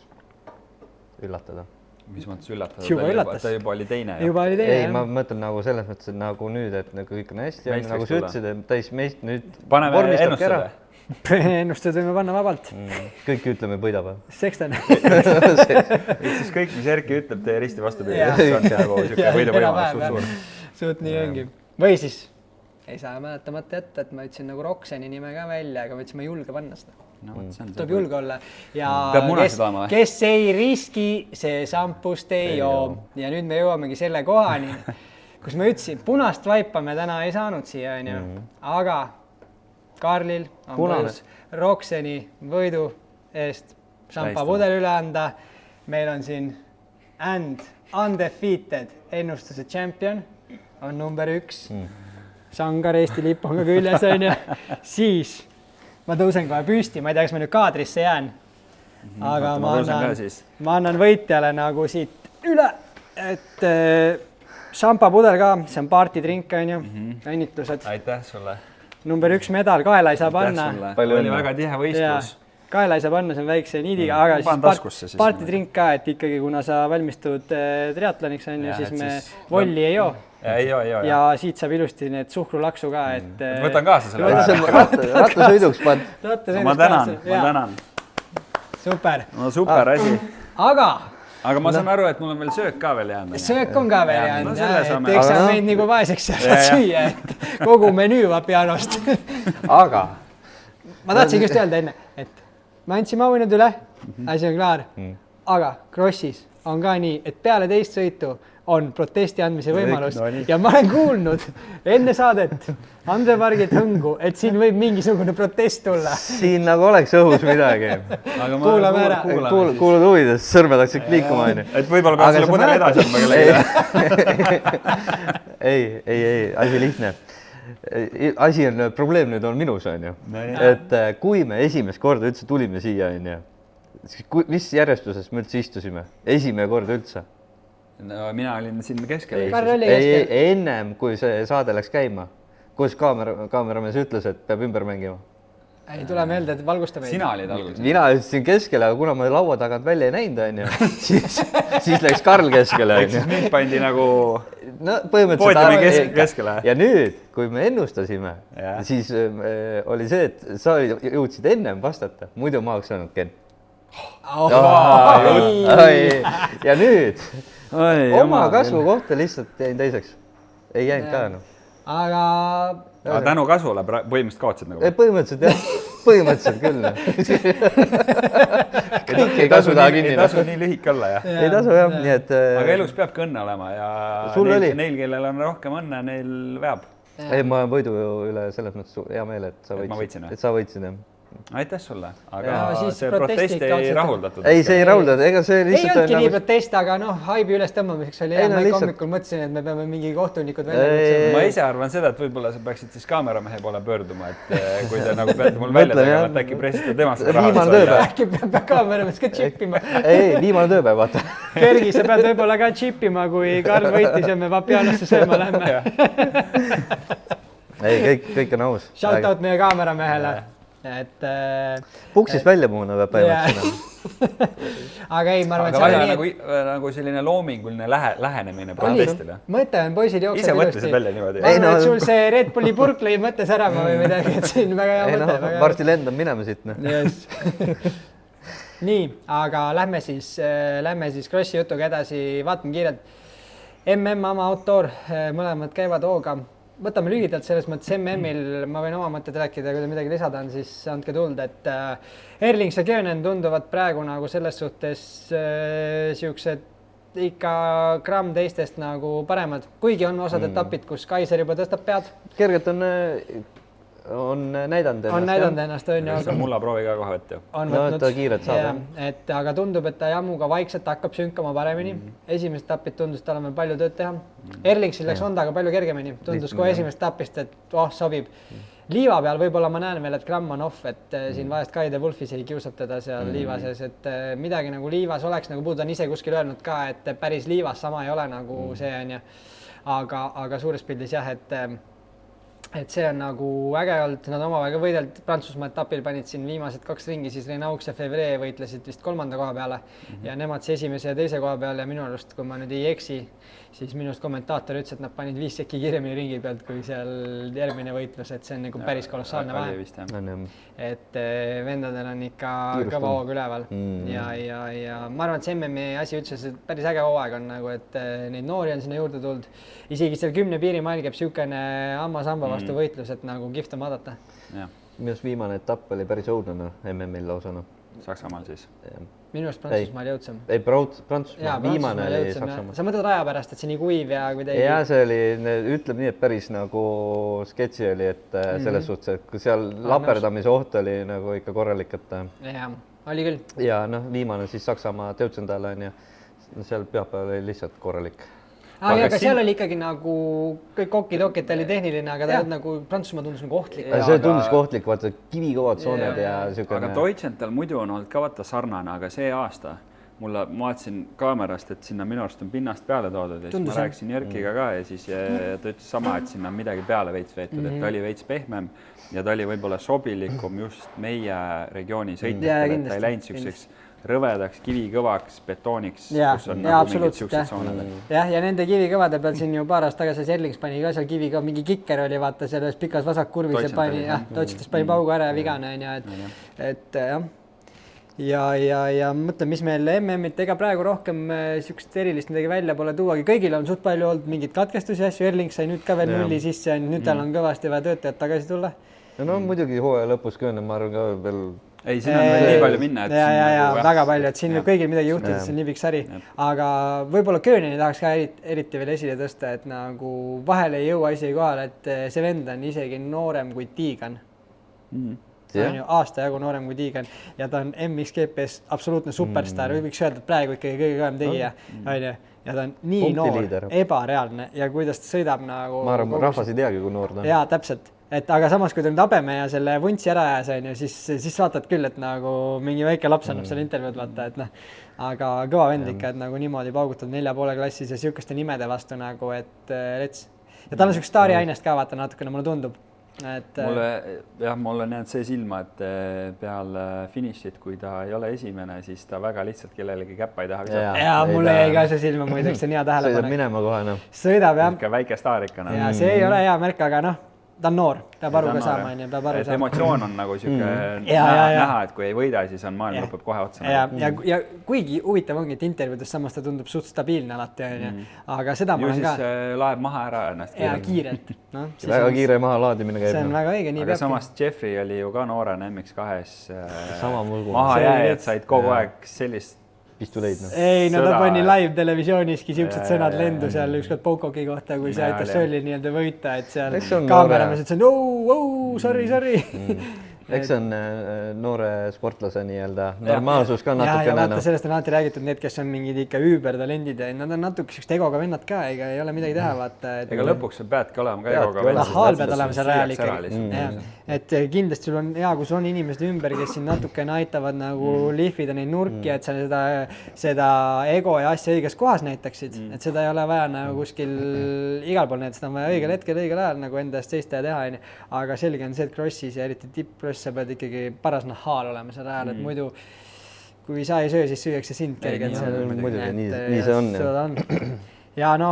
üllatada? Mis mõttes üllatada? Juba üllatas. Ta juba oli teine. Ei, ma mõtlen nagu selles mõttes, et nagu nüüd, et kõik on hästi, nagu sa ütlesid, et täis meist nüüd vormistabki ära. Ennustada võime panna vabalt. Kõik ütleme võidab. Sexton. Siis kõik, mis Erki ütleb, tee risti vastupidi. Võidab võimalus suurt nii ongi. Või siis ei saa mäletamata jätta, et ma ütlesin nagu Roxeni nime ka välja, aga ma ütlesin, ma ei julge panna seda. Tuleb julge olla ja kes ei riski, see sampust ei joo. Ja nüüd me jõuamegi selle kohani, kus ma ütlesin, punast vaipa me täna ei saanud siia, aga Karlil on põhjus Roxeni võidu eest šampa pudel üle anda. Meil on siin undefeated ennustuse champion on number 1. Sangar Eesti lipp on ka küljes, siis ma tõusen kohe püsti, ma ei tea, kas ma nüüd kaadrisse jään, aga ma annan võitjale nagu siit üle, et šampa pudel ka, see on partytrink, õnnitlused. Aitäh sulle. Number 1 medal, kaela ei saa panna. Oli väga tihe võistlus. Kaela ei saa panna, see on väikse niidiga, aga siis partytrink ka, et ikkagi kuna sa valmistud triatloniks, siis me volli ei joo. Ja siit saab ilusti need suhkrulaksu ka, et võtan kaasa selle. Rattasõiduks pann. Ma tänan. Super. No super asi. Aga ma saan aru, et mul on veel söök ka veel jäänud. Söök on ka veel jäänud. Eks sa meid nagu vaeseks saad süüa, et kogu menüü va pianost. Aga ma tahtsin just öelda enne, et me andsime auhinnad üle, asi on klaar, aga Krossis on ka nii, et peale teist sõitu on protesti andmise võimalus ja ma olen kuulnud enne saadet Andre Pargilt hõngu, et siin võib mingisugune protest tulla. Siin nagu oleks õhus midagi. Kuulame ära. Kuulud huvides, sõrmed hakkasid liikuma. Et võib-olla pead selle pudel edasi andma kellegi. Ei, asi lihtne. Asi on, probleem nüüd on minus, et kui me esimest korda üldse tulime siia, mis järjestuses me üldse istusime? Esimene kord üldse? No, mina olin siin keskel. Ennem, kui see saade läks käima, kus kaameramees ütles, et peab ümber mängima? Ei tule meelde, et valgusta meid. Sina olid alguses. Mina ütlesin keskele, aga kuna ma laua tagant välja ei näinud, siis läks Karl keskele. Siis mind pandi nagu poodiumi keskele. Ja nüüd, kui me ennustasime, siis oli see, et sa jõudsid ennem vastata, muidu ma oleks öelnud Ken. Ja nüüd oma kasvu kohta lihtsalt jäin teiseks. Ei jäänud ka. Aga tänu kasvule põhimõtteliselt kaotsid nagu? Põhimõtteliselt jah. põhimõtteliselt küll. ei tasu nii lühike olla, jah? Ei tasu, jah. Nii et... Aga elus peabki õnne olema ja neil, kellel on rohkem õnne, neil veab. Ei, ma olen võidu üle selles mõttes hea meel, et sa võitsid, jah. Aitäh sulle, aga see protesti ei rahuldatud. Ei, see ei rahuldatud, ega see lihtsalt... Ei olnudki nii protest, aga haibi üles tõmbamiseks oli hea. Ma hommikul mõtlesin, et me peame mingi kohtunikud välja mõtlema. Ma ise arvan seda, et võib-olla sa peaksid siis kaameramehe poole pöörduma, et kui te nagu peate mul välja tegema, et äkki pressite temast raha. Äkki peab kaameramees ka tšippima. Ei, viimane tööpäev, vaata. Kergi, sa pead võib-olla ka tšippima, kui Karl võitis ja me Vapianosse sööma lähme. Ei, kõik on aus. Shoutout meie kaameramehele. Puksist välja muuna peab põhimõtteliselt. Aga ei, ma arvan, et see oli nagu selline loominguline lähenemine protestile. Mõte on, poisid jookseb ise mõtlesid välja niimoodi. Ma arvan, et sul see Red Bulli purk lõi mõttes ära või midagi, et siin väga hea mõte. Varsti lendan minema siit. Nii, aga lähme siis Krossi jutuga edasi, vaatame kiirelt. Ama Outdoor, mõlemad käivad hooga. Võtame lühidalt selles mõttes MM-il, ma võin oma mõtted rääkida, kui te midagi lisada on, siis andke tuld, et Erlings ja Köönen tunduvad praegu nagu selles suhtes siuksed ikka gramm teistest nagu paremad, kuigi on osad etapid, kus Kaiser juba tõstab pead. Kergelt on näidanud ennast. See on mulla proovi ka kohe võtta. On võtnud. Ta kiiret saab. Aga tundub, et ta jammuga vaikselt hakkab sünkama paremini. Esimesed etapid tundus, et tal on veel palju tööd teha. Erlingsil läks Hondaga palju kergemini. Tundus kohe esimesed etapist, et sobib. Liiva peal võib-olla ma näen veel, et gramm on off, et siin vahest Kaide Wolfis ei kiusab teda seal liiva sees, et midagi nagu liivas oleks, nagu puud on ise kuskil öelnud ka, et päris liivas sama ei ole nagu see on ja. Aga suures pildis jah, et see on nagu äge olnud, nad omavahel ka võidelt Prantsusmaa etapil panid siin viimased 2 ringi, siis Renaux ja Fevre võitlesid vist 3. koha peale ja nemad siis esimese ja 2. koha peale ja minu arust, kui ma nüüd ei eksi, siis minu arust kommentaator ütles, et nad panid 5 sekki kiiremini ringi pealt kui seal järgmine võitlus, et see on nagu päris kolossaalne vahe. Et vendadel on ikka kõva hoog üleval ja ma arvan, et see MM-i asi üldse päris äge hooaeg on nagu, et neid noori on sinna juurde tulnud. Isegi seal 10 piirimail käib siukene Amma-Samba vastu võitlus, et nagu kihvt on vaadata. Minu arust viimane etapp oli päris õudne MM-il lausana. Saksamaal siis? Minu arust Prantsusmaal jõudsam. Ei, Prantsusmaal viimane oli Saksamaal. Sa mõtled aja pärast, et see nii kuiv ja kuidagi... Ja see oli, ütleb nii, et päris nagu sketši oli, et selles suhtes, et kui seal laperdamise oht oli nagu ikka korralik, et... Jaa, oli küll. Ja viimane siis Saksamaa Teutsendal on ja seal pühapäeval oli lihtsalt korralik. Aga seal oli ikkagi nagu kõik okki-tokki, ta oli tehniline, aga ta nagu Prantsusmaa tundus nagu ohtlik. See tundus kohtlik, vaata kivikõvad sooned ja siukene... Aga Deutschendal muidu on olnud ka vaata sarnane, aga see aasta ma vaatasin kaamerast, et sinna minu arust on pinnast peale toodud ja siis ma rääkisin Jörkiga ka ja siis ta ütles sama, et sinna on midagi peale veits veetud, et ta oli veits pehmem ja ta oli võib-olla sobilikum just meie regiooni sõitjatele, et ta ei läinud siukseks rõvedaks, kivikõvaks, betooniks, kus on nagu mingid siuksed sooned. Jah, ja nende kivikõvade peal siin ju paar aastat tagasi Erlings pani ka seal kivikõva, mingi kikker oli vaata selles pikas vasakkurvis ja pani, Deutschendast pani paugu ära ja vigane on ja, et jah. Ja mõtlen, mis meil MM-it ega praegu rohkem siukest erilist midagi välja pole tuuagi. Kõigil on suht palju olnud mingid katkestusi asju, Erlings sai nüüd ka veel nulli sisse, nüüd tal on kõvasti vaja töötajad tagasi tulla. No muidugi hooaja lõpus Köönen, ma arvan ka veel... Ei, siin on veel nii palju minna, et... Ja, väga palju, et siin võib kõigil midagi juhtuda, see on nii pikk sari. Aga võib-olla Kööneni tahaks ka eriti veel esile tõsta, et nagu vahele ei jõua isegi kohal, et see vend on isegi noorem kui Tiigan. Ta on ju aasta jagu noorem kui Tiigan ja ta on MXGP-s absoluutne superstar, võiks öelda, et praegu ikkagi kõige kõvem tegija. Ja ta on nii noor, ebareaalne ja kuidas ta sõidab nagu... Ma arvan, rahvas ei teagi, kui noor ta on. Jaa, täpselt. Aga samas, kui ta nüüd habeme ja selle vuntsi ära ajas, siis vaatad küll, et nagu mingi väike laps annab selle intervjuud vaata, et aga kõva vend ikka, et nagu niimoodi paugutad 4,5 klassis ja siukeste nimede vastu nagu, et rets. Ja tal on siukest staari ainest ka vaata natukene, mulle tundub. Mulle on jäänud see silma, et peale finišit, kui ta ei ole esimene, siis ta väga lihtsalt kellelegi käppa ei taha visata. Ja mulle jäi ka see silma muideks, see on hea tähelepanek. Sõidab minema kohe, Sõidab, jah. Ikka väike staar ikka. Ja see ei ole hea märk, aga ta on noor, peab aru ka saama, peab aru saama. Emotsioon on nagu siuke näha, et kui ei võida, siis on maailm lõpeb kohe otsa. Ja kuigi huvitav ongi, et intervjuudes samas ta tundub suht stabiilne alati, aga seda ma olen ka. Ju siis laeb maha ära ennast. Ja kiirelt. Väga kiire maha laadimine käib. See on väga õige, nii peabki. Aga samas Jeffrey oli ju ka noorena MX2-s maha jääjad said kogu aeg sellist pistuleid. Ei, no ta pani live televisioniski siuksed sõnad lendu seal ükskord Pokoki kohta, kui see aitas Sölli nii-öelda võita, et seal kaameramees ütles, et sorry. Eks on noore sportlase nii-öelda normaalsus ka natuke. Ja vaata, sellest on alati räägitud need, kes on mingid ikka üübertalendid ja nad on natuke siukest egoga vennad ka, ega ei ole midagi teha, vaata. Ega lõpuks peadki olema ka egoga vennad. Haal pead olema seal rajal ikkagi. Et kindlasti sul on hea, kui sul on inimesed ümber, kes siin natukene aitavad nagu lihvida neid nurki, et sa seda ego ja asja õiges kohas näitaksid. Et seda ei ole vaja nagu kuskil igal pool näidata, seda on vaja õigel hetkel, õigel ajal nagu enda eest seista ja teha. Aga selge on see, et crossis ja eriti tipp-cross sa pead ikkagi paras nahhaal olema seal ajal, et muidu kui sa ei söö, siis süüakse sind kergelt. Muidugi, nii see on. Ja no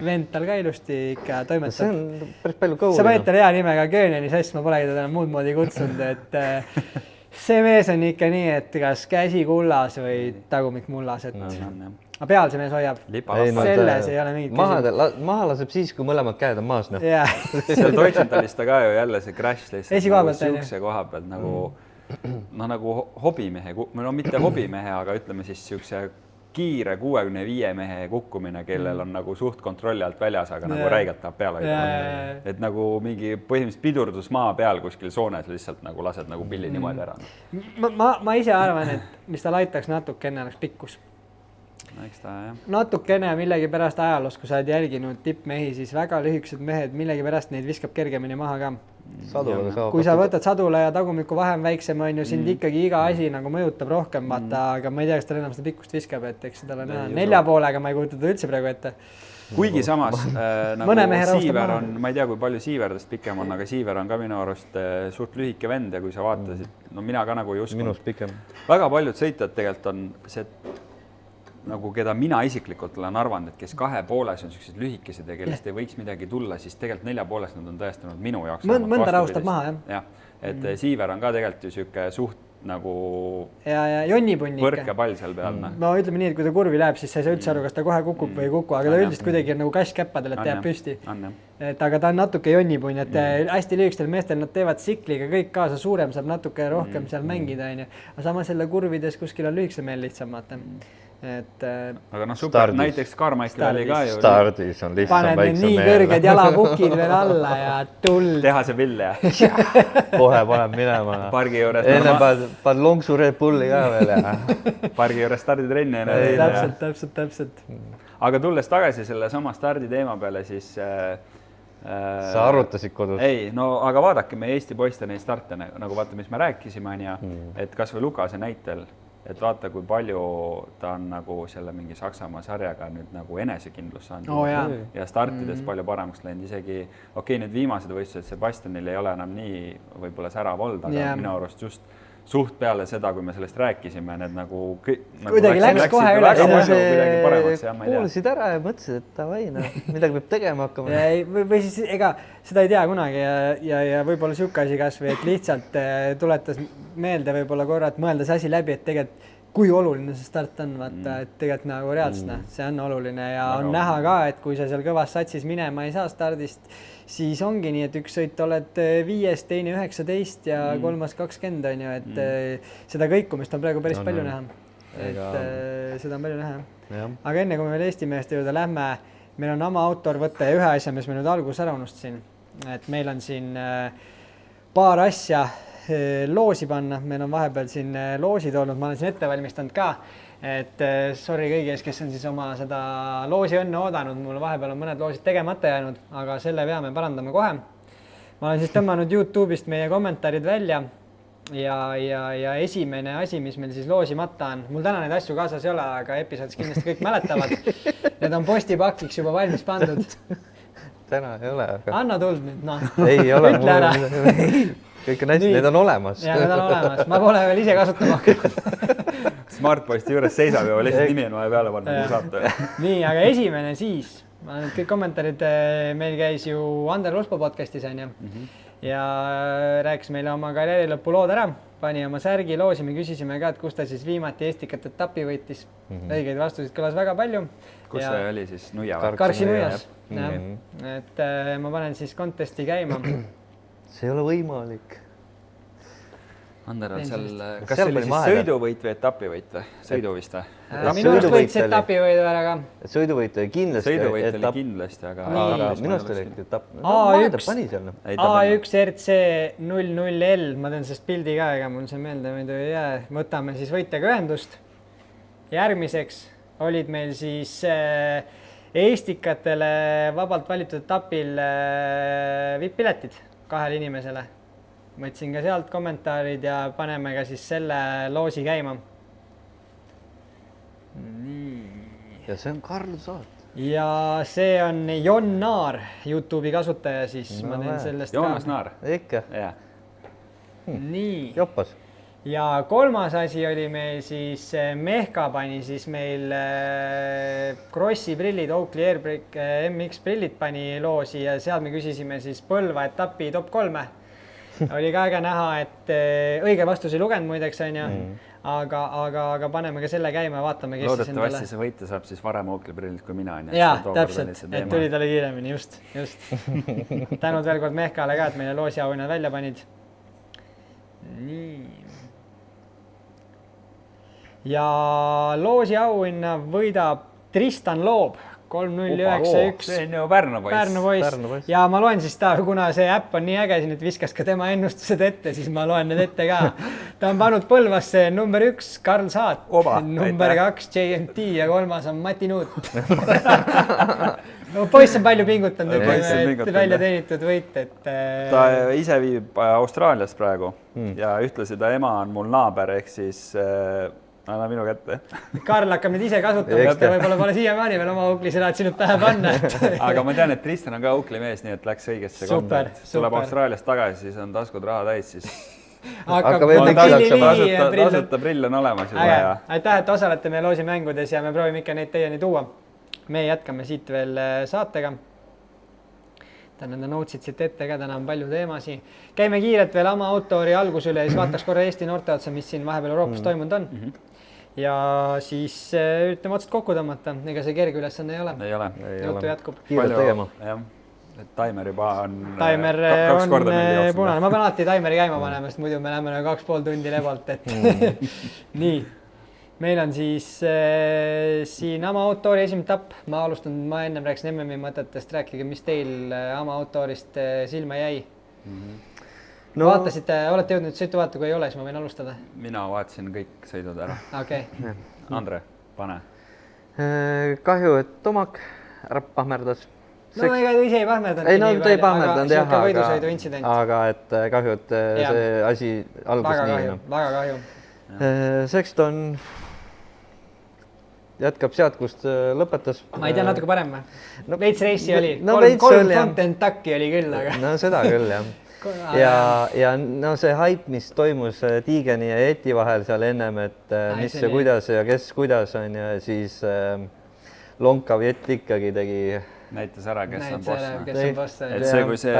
vend tal ka ilusti ikka toimetab. See on päris palju kõuri. Sa panid tal hea nimega Kööneni sass, ma polegi teda muud moodi kutsunud, et see mees on ikka nii, et kas käsi kullas või tagumik mullas, et aga peal see mees hoiab. Selles ei ole mingit küsimust. Maha laseb siis, kui mõlemad käed on maas. Seal Deutschlandis ta ka ju jälle see crash lihtsalt siukse koha pealt nagu hobimehe, no mitte hobimehe, aga ütleme siis siukse kiire 65 mehe kukkumine, kellel on nagu suht kontrolli alt väljas, aga nagu räigelt tahab peale hoida. Et nagu mingi põhimõtteliselt pidurdus maa peal kuskil soones lihtsalt nagu lased nagu pilli niimoodi ära. Ma ise arvan, et mis tal aitaks natukene oleks pikkus. Natukene millegi pärast ajaloos, kui sa oled jälginud tippmehi, siis väga lühikesed mehed, millegi pärast neid viskab kergemini maha ka. Kui sa võtad sadula ja tagumiku vahem väiksem on ju, sind ikkagi iga asi nagu mõjutab rohkem, vaata, aga ma ei tea, kas tal enam seda pikkust viskab, et eks seda on näha. 4 poolega ma ei kujuta ta üldse praegu ette. Kuigi samas nagu Siiver on, ma ei tea, kui palju Siiverdest pikem on, aga Siiver on ka minu arust suht lühike vend ja kui sa vaatasid, no mina ka nagu ei uskunud. Minust pikem. Väga paljud sõitjad tegelikult on see nagu keda mina isiklikult olen arvanud, et kes 2 pooles on sellised lühikesed ja kellest ei võiks midagi tulla, siis tegelikult 4 pooles nad on tõestanud minu jaoks. Mõnda rahustab maha, jah. Et Siiver on ka tegelikult ju siuke suht nagu ja jonnipunni põrkepall seal peal. No ütleme nii, et kui ta kurvi läheb, siis sa ei saa üldse aru, kas ta kohe kukub või ei kuku, aga ta üldiselt kuidagi on nagu kass käppadel, et jääb püsti. Et aga ta on natuke jonnipunni, et hästi lühikestel meestel nad teevad tsikliga kõik kaasa, suurem saab natuke rohkem seal mängida, aga samas jälle kurvides kuskil on lühikse meil lihtsamata. Aga noh, super, näiteks Carmichael oli ka ju. Stardis on lihtsam väiksem meel. Paned nii kõrged jalapukid veel alla ja tuld. Teha see pill ja. Kohe paneb minema. Pargi juures. Enne paned lonksu Red Bulli ka veel ja. Pargi juures starditrenni. Täpselt. Aga tulles tagasi selle sama stardi teema peale, siis sa arvutasid kodus? Ei, no aga vaadake meie Eesti poiste neid starte, nagu vaata, mis me rääkisime, et kas või Lukase näitel, et vaata, kui palju ta on nagu selle mingi Saksamaa sarjaga nüüd nagu enesekindlus saanud ja startides palju paremaks läinud, isegi need viimased võistlused Sebastianil ei ole enam nii võib-olla särav olnud, aga minu arust just suht peale seda, kui me sellest rääkisime, need nagu kuidagi läks kohe üles. Kuulasid ära ja mõtlesid, et davai, midagi peab tegema hakkama. Või siis ega seda ei tea kunagi ja võib-olla siuke asi kas või, et lihtsalt tuletas meelde võib-olla korra, et mõelda see asi läbi, et tegelikult kui oluline see start on, vaata, et tegelikult nagu reaalselt, see on oluline ja on näha ka, et kui sa seal kõvas satsis minema ei saa stardist, siis ongi nii, et üks sõit oled 5, teine 19 ja 3. 20 on ju, et seda kõikumist on praegu päris palju näha. Et seda on palju näha. Aga enne, kui me veel Eesti meeste juurde lähme, meil on oma autor võtta ja ühe asja, mis me nüüd alguses ära unustasin, et meil on siin paar asja loosi panna, meil on vahepeal siin loosid olnud, ma olen siin ette valmistanud ka, et sorry kõigi ees, kes on siis oma seda loosi õnne oodanud, mul vahepeal on mõned loosid tegemata jäänud, aga selle peame parandama kohe. Ma olen siis tõmmanud YouTube'ist meie kommentaarid välja ja esimene asi, mis meil siis loosimata on, mul täna neid asju kaasas ei ole, aga episoodis kindlasti kõik mäletavad, need on postipakiks juba valmis pandud. Täna ei ole. Aga... Anna tuld nüüd, noh. Ei ole. Ütle ära. Kõik on hästi, need on olemas. Ja, need on olemas. Ma pole veel ise kasutama hakanud. Smartposti juures seisab juba lihtsalt nimi on vaja peale panna. Nii, aga esimene siis ma nüüd kõik kommentaarid, meil käis ju Ander Luspo podcastis on ju ja rääkis meile oma karjääri lõpu lood ära, pani oma särgi, loosime, küsisime ka, et kus ta siis viimati Estikat etapi võitis. Õigeid vastuseid kõlas väga palju. Kus see oli siis? Nuia? Karksi Nuias. Et ma panen siis contesti käima. See ei ole võimalik. Ander on seal, kas see oli siis sõiduvõit või etapivõit või? Sõidu vist või? Minu arust võitis etapivõidu ära ka. Sõiduvõit oli kindlasti. Sõiduvõit oli kindlasti, aga minu arust oli etapp. A1 RC 00L, ma teen sellest pildi ka, ega mul see meelde muidu ei jää. Võtame siis võitjaga ühendust. Järgmiseks olid meil siis Estikatele vabalt valitud etapil VIP-piletid 2 inimesele. Võtsin ka sealt kommentaarid ja paneme ka siis selle loosi käima. Nii. Ja see on Karl Saat. Ja see on Jon Naar, YouTube'i kasutaja siis. Ma teen sellest Joonas Naar. Ikka. Nii. Joppas. Ja 3. asi oli meil siis Mehka pani siis meil Krossi prillid, Oakley Airbrake MX prillid pani loosi ja seal me küsisime siis Põlva etapi top 3. Oli ka äge näha, et õige vastus ei lugenud muideks on ju, aga paneme ka selle käima ja vaatame, kes siis endale. Loodetavasti see võitja saab siis varem Oakley prillid kui mina. Jaa, täpselt, et tuli talle kiiremini, just. Tänud veel kord Mehkale ka, et meile loosi auhinnad välja panid. Nii. Ja loosi auhinna võidab Tristan Loob. 3091. See on ju Pärnu poiss. Ja ma loen siis ta, kuna see äpp on nii äge siin, et viskas ka tema ennustused ette, siis ma loen need ette ka. Ta on pannud Põlvasse number 1 Karl Saat, number 2 JMT ja 3. on Mati Nuut. Poiss on palju pingutanud, välja teenitud võit. Ta ise viib Austraalias praegu ja ühtlasi ta ema on mul naaber, ehk siis anna minu kätte. Karl hakkab nüüd ise kasutama, sest ta võib-olla pole siiamaani veel oma Oakley sõnad sinult pähe panna. Aga ma tean, et Tristan on ka Oakley mees, nii et läks õigesse kohta. Tuleb Austraaliast tagasi, siis on taskud raha täis, siis tasuta prill on olemas juba. Aitäh, et osalete meie loosi mängudes ja me proovime ikka neid teieni tuua. Me jätkame siit veel saatega. Täna enda notsid siit ette ka, täna on palju teemasi. Käime kiirelt veel Ama Autori algus üle ja siis vaataks korra Eesti noorte otsa, mis siin vahepeal Euroopas toimunud on. Ja siis üritame otsad kokku tõmmata. Ega see kerge ülesanne ei ole. Ei ole. Jutu jätkub. Kiirelt tegema. Taimer juba on Taimer on punane. Ma pean alati taimeri käima panema, sest muidu me läheme 2,5 tundi lebalt. Nii. Meil on siis siin Ama Autori esimene etapp. Ma ennem rääkisin MM-i mõtetest. Rääkige, mis teil Ama Autorist silma jäi? Vaatasite, olete jõudnud sõitu vaata, kui ei ole, siis ma võin alustada. Mina vaatasin kõik sõidud ära. Andre, pane. Kahju, et Tomak ära pahmerdas. No ega ta ise ei pahmerdanud. Ei, no ta ei pahmerdanud jah, aga et kahju, et see asi algus nii. Väga kahju. Sexton jätkab sealt, kust lõpetas. Ma ei tea, natuke parem või? Veits reisi oli. 3 front-end takki oli küll, aga. No seda küll, jah. Ja no see hype, mis toimus Tiigeni ja Eti vahel seal ennem, et mis ja kuidas ja kes kuidas on ja siis Lonkav Jett ikkagi tegi. Näitas ära, kes on boss. Et see, kui see,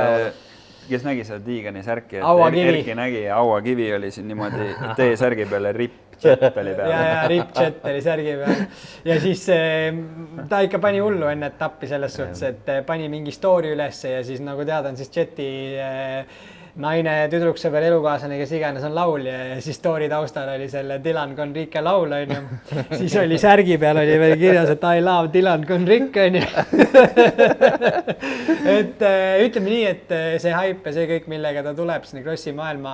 kes nägi seda Tiigeni särki, et Erki nägi ja Auakivi oli siin niimoodi T-särgi peale RIP Chappeli peale. Ja RIP Chappeli särgi peale. Ja siis ta ikka pani hullu enne etappi selles suhtes, et pani mingi story ülesse ja siis nagu teada on siis Chati naine, tüdruksõber, elukaaslane, kes iganes on laulja ja siis story taustal oli selle Dylan Conrique laul, on ju. Siis oli särgi peal oli veel kirjas, et I love Dylan Conrique, on ju. Et ütleme nii, et see hype ja see kõik, millega ta tuleb sinna krossi maailma,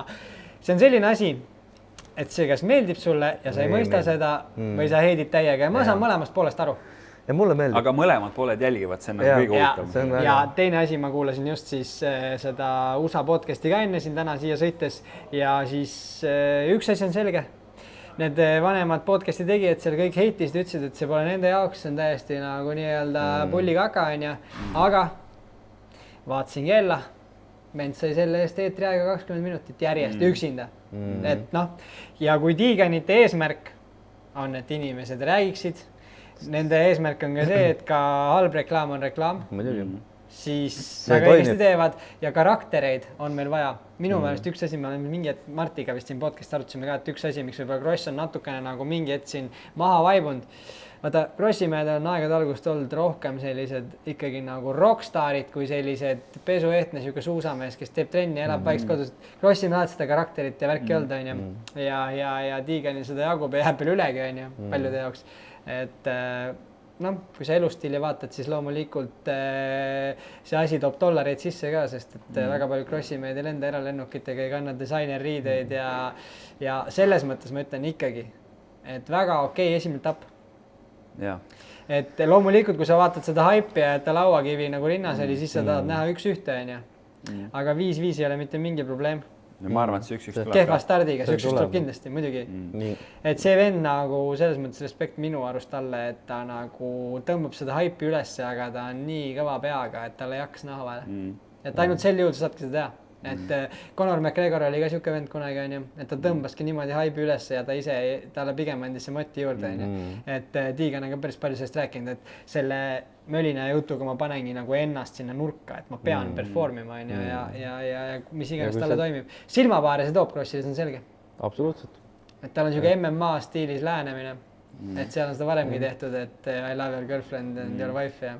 see on selline asi, et see kas meeldib sulle ja sa ei mõista seda või sa heidid täiega ja ma saan mõlemast poolest aru. Ja mulle meeldib. Aga mõlemad pooled jälgivad, see on kõige huvitavam. Ja teine asi, ma kuulasin just siis seda USA podcasti ka enne siin täna siia sõites ja siis üks asi on selge. Need vanemad podcasti tegijad seal kõik heitisid, ütlesid, et see pole nende jaoks, see on täiesti nagu nii-öelda pullikaka, on ju. Aga vaatasin kella, vend sai selle eest eetri aega 20 minutit järjest üksinda. Et noh, ja kui Tiigenite eesmärk on, et inimesed räägiksid, nende eesmärk on ka see, et ka halb reklaam on reklaam. Muidugi. Siis väga õigesti teevad ja karaktereid on meil vaja. Minu meelest üks asi, me oleme mingi hetk Martiga vist siin podcast arutasime ka, et üks asi, miks võib-olla Kross on natukene nagu mingi hetk siin maha vaibunud. Vaata, Krossimehed on aegade algust olnud rohkem sellised ikkagi nagu rockstaarid kui sellised pesuehtne siuke suusamees, kes teeb trenni, elab vaikselt kodus. Krossimehed seda karakterit ja värki olnud, on ju. Ja Tiigenil seda jagub ja jääb veel ülegi, on ju, paljude jaoks. Et noh, kui sa elustiili vaatad, siis loomulikult see asi toob dollareid sisse ka, sest et väga palju Krossimehed ei lenda eralennukitega, ei kanna disainerriideid ja selles mõttes ma ütlen ikkagi, et väga okei esimene etapp. Ja. Et loomulikult, kui sa vaatad seda haipi ja ta lauakivi nagu rinnas oli, siis sa tahad näha 1-1, on ju. Aga 5-5 ei ole mitte mingi probleem. Ja ma arvan, et see 1-1 tuleb. Kehva stardiga, see 1-1 tuleb kindlasti, muidugi. Et see vend nagu selles mõttes respekt minu arust talle, et ta nagu tõmbab seda haipi üles, aga ta on nii kõva peaga, et talle ei hakkas naha vahele. Et ainult sel juhul sa saadki seda teha. Et Conor McGregor oli ka siuke vend kunagi, on ju, et ta tõmbaski niimoodi haibi üles ja ta ise, talle pigem andis see moti juurde, on ju. Et Tiigan on ka päris palju sellest rääkinud, et selle mölina jutuga ma panengi nagu ennast sinna nurka, et ma pean performima, on ju, ja mis iganes talle toimib. Silmapaare see toob Krossile, see on selge. Absoluutselt. Et tal on siuke MMA stiilis lähenemine, et seal on seda varemgi tehtud, et I love your girlfriend and your wife ja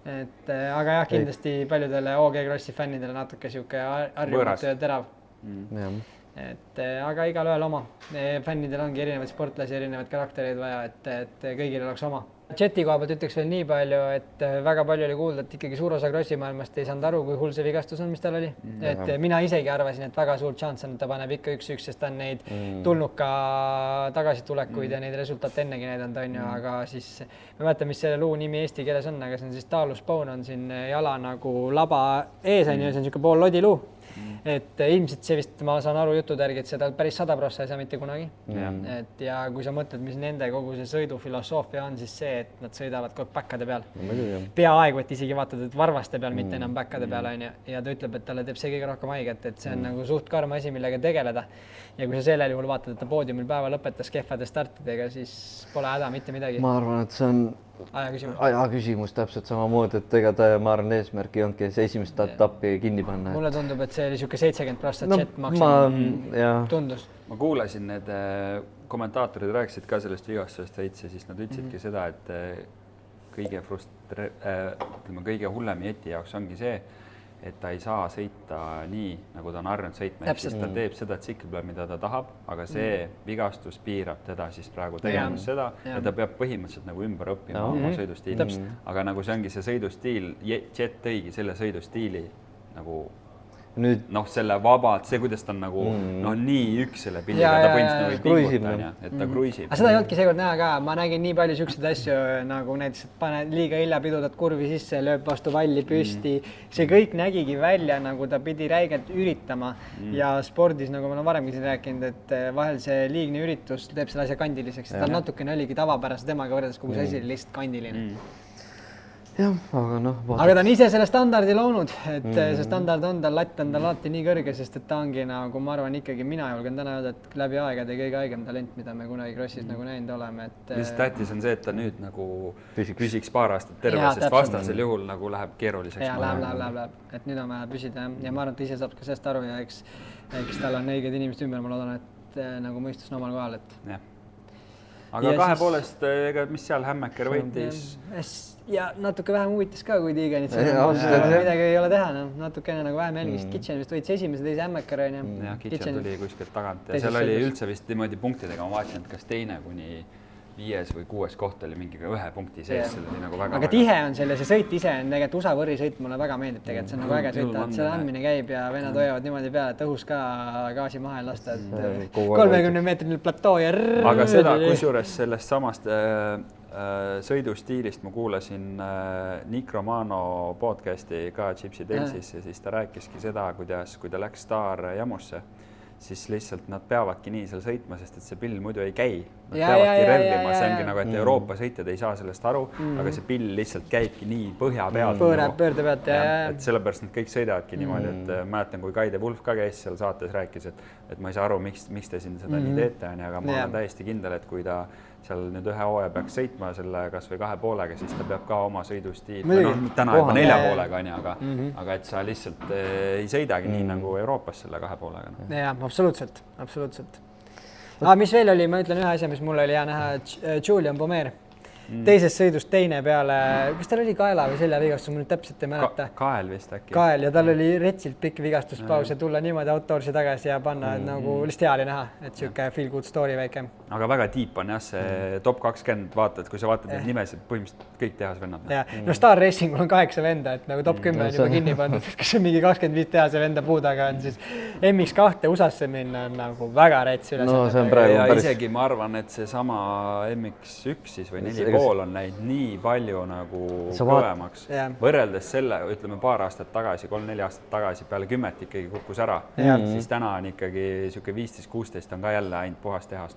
et aga jah, kindlasti paljudele OG Krossi fännidele natuke siuke harjumatu ja terav. Et aga igal ühel oma. Fännidel ongi erinevaid sportlasi, erinevaid karaktereid vaja, et kõigil oleks oma. Jeti koha pealt ütleks veel nii palju, et väga palju oli kuulda, et ikkagi suur osa Krossi maailmast ei saanud aru, kui hull see vigastus on, mis tal oli. Et mina isegi arvasin, et väga suur chance on, et ta paneb ikka 1-1, sest ta on neid tulnuka tagasitulekuid ja neid resultaate ennegi näidanud, on ju, aga siis me vaatame, mis selle luu nimi eesti keeles on, aga see on siis talus bone on siin jala nagu laba ees, on ju, see on siuke pool lodiluu. Et ilmselt see vist, ma saan aru jutud järgi, et seda päris 100% ei saa mitte kunagi. Et ja kui sa mõtled, mis nende kogu see sõidufilosoofia on, siis see, et nad sõidavad kogu päkkade peal. Peaaegu, et isegi vaatad, et varvaste peal, mitte enam päkkade peal, on ju. Ja ta ütleb, et talle teeb see kõige rohkem haiget, et see on nagu suht karm asi, millega tegeleda. Ja kui sa sellel juhul vaatad, et ta poodiumil päeva lõpetas kehvade startidega, siis pole häda mitte midagi. Ma arvan, et see on aja küsimus täpselt samamoodi, et ega ta, ma arvan, eesmärk ei ongi see esimest etappi kinni panna. Mulle tundub, et see oli siuke 70% jet maksimum tundus. Ma kuulasin, need kommentaatorid rääkisid ka sellest vigastusest veits ja siis nad ütlesidki seda, et kõige hullem jeti jaoks ongi see, et ta ei saa sõita nii, nagu ta on harjunud sõitma. Ehk ta teeb seda tsikli, mida ta tahab, aga see vigastus piirab teda siis praegu tegemas seda ja ta peab põhimõtteliselt nagu ümber õppima oma sõidustiili. Aga nagu see ongi see sõidustiil, Jet tõigi selle sõidustiili nagu nüüd selle vabalt, see kuidas ta on nagu nii üks selle pilliga, ta põhimõtteliselt nagu ei pinguta, et ta kruisib. Aga seda ei olnudki seekord näha ka, ma nägin nii palju siukseid asju nagu näiteks, et pane liiga hilja pidudad kurvi sisse, lööb vastu valli püsti. See kõik nägigi välja, nagu ta pidi räigelt üritama ja spordis, nagu ma olen varemgi siin rääkinud, et vahel see liigne üritus teeb selle asja kandiliseks, et ta natukene oligi tavapärase temaga võrreldes, kogu see asi oli lihtsalt kandiline. Jah, aga aga ta on ise selle standardi loonud, et see standard on tal, latt on tal alati nii kõrge, sest et ta ongi nagu, ma arvan ikkagi, mina julgen täna öelda, et läbi aegade kõige haigem talent, mida me kunagi Krossis nagu näinud oleme. Mis tähtis on see, et ta nüüd nagu püsiks paar aastat terve, sest vastasel juhul nagu läheb keeruliseks. Ja läheb, et nüüd on vaja püsida ja ma arvan, et ise saab ka sellest aru ja eks tal on õiged inimesed ümber, ma loodan, et nagu mõistus on omal kohal, et. Aga kahe poolest, mis seal Hämmeker võitis? Ja natuke vähem huvitas ka, kui Tiigenit midagi ei ole teha, natukene nagu vähem jälgist. Kitchen vist võitis esimese, teise Hämmeker on ju. Ja Kitchen tuli kuskilt tagant ja seal oli üldse vist niimoodi punktidega, ma vaatasin, et kas teine kuni 5. või 6. koht oli mingi ühe punkti sees. Nagu väga, aga tihe on selle, see sõit ise on tegelikult USA-võrri sõit, mulle väga meeldib tegelikult, see on nagu äge sõita, et selle andmine käib ja venad hoiavad niimoodi peale, et õhus ka gaasi maha ei lasta, et 30-meetrine platoo ja aga seda, kusjuures sellest samast sõidustiilist ma kuulasin Nick Romano podcasti ka Gypsy Talesis ja siis ta rääkiski seda, kuidas, kui ta läks Star jamusse, siis lihtsalt nad peavadki nii seal sõitma, sest et see pill muidu ei käi. Nad peavadki revlima, see ongi nagu, et Euroopa sõitjad ei saa sellest aru, aga see pill lihtsalt käibki nii põhja pealt. Pöörde pealt, et sellepärast nad kõik sõidavadki niimoodi, et mäletan, kui Kai de Wulf ka käis seal saates, rääkis, et ma ei saa aru, miks te siin seda nii teete, aga ma olen täiesti kindel, et kui ta seal nüüd ühe hooaja peaks sõitma selle kas või 2,5-ga, siis ta peab ka oma sõidustiil. Täna juba 4,5-ga, aga et sa lihtsalt ei sõidagi nii nagu Euroopas selle 2,5-ga. Jah, absoluutselt. Mis veel oli, ma ütlen ühe asja, mis mul oli hea näha, Julian Pomer. Teisest sõidust teine peale, kas tal oli kaela või seljavigastus, ma nüüd täpselt ei mäleta. Kael vist äkki. Kael ja tal oli retsilt pikk vigastuspaus ja tulla niimoodi outdoorsi tagasi ja panna, et nagu lihtsalt hea oli näha, et siuke feel good story väike. Aga väga tiip on jah, see top 20 vaatad, kui sa vaatad neid nimesid, põhimõtteliselt kõik tehas vennad. No Star Racingul on 8 venda, et nagu top 10 on juba kinni pandud, et kus on mingi 25 tehase venda puu taga on, siis MX2 USA-sse minna on nagu väga rets üles. No see on praegu päris. Isegi ma arvan, et see sama MX1 siis või 4 pool on läinud nii palju nagu kõvemaks. Võrreldes selle, ütleme paar aastat tagasi, 3-4 aastat tagasi peale 10 ikkagi kukkus ära. Siis täna on ikkagi siuke 15-16 on ka jälle ainult puhas tehas.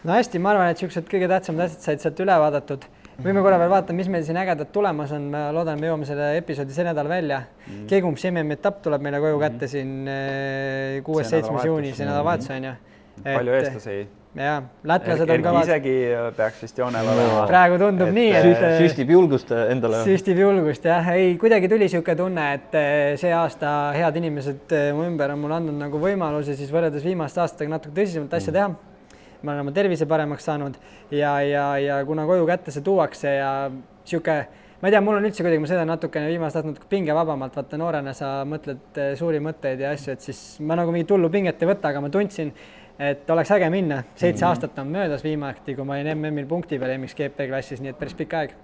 No hästi, ma arvan, et siuksed kõige tähtsamad asjad said sealt üle vaadatud. Võime korra veel vaadata, mis meil siin ägedad tulemas on. Ma loodan, me jõuame selle episoodi see nädal välja. Kegumsi MM-etapp tuleb meile koju kätte siin 6-7 juuni, see nädalavahetus on ju. Palju eestlasi. Ja, lätlased on kõvad. Isegi peaks vist joonel olema. Praegu tundub nii, et süstib julgust endale. Süstib julgust, jah. Ei, kuidagi tuli siuke tunne, et see aasta head inimesed mu ümber on mulle andnud nagu võimaluse siis võrreldes viimaste aastatega natuke tõsisemalt asja teha. Ma olen oma tervise paremaks saanud ja kuna koju kätte see tuuakse ja siuke, ma ei tea, mul on üldse kuidagi, ma sõidan natukene viimast aastat natuke pingevabamalt, vaata noorena sa mõtled suuri mõtteid ja asju, et siis ma nagu mingi tullu pinget ei võta, aga ma tundsin, et oleks äge minna. 7 aastat on möödas viimati, kui ma olin MM-il punkti peal MXGP klassis, nii et päris pikk aeg.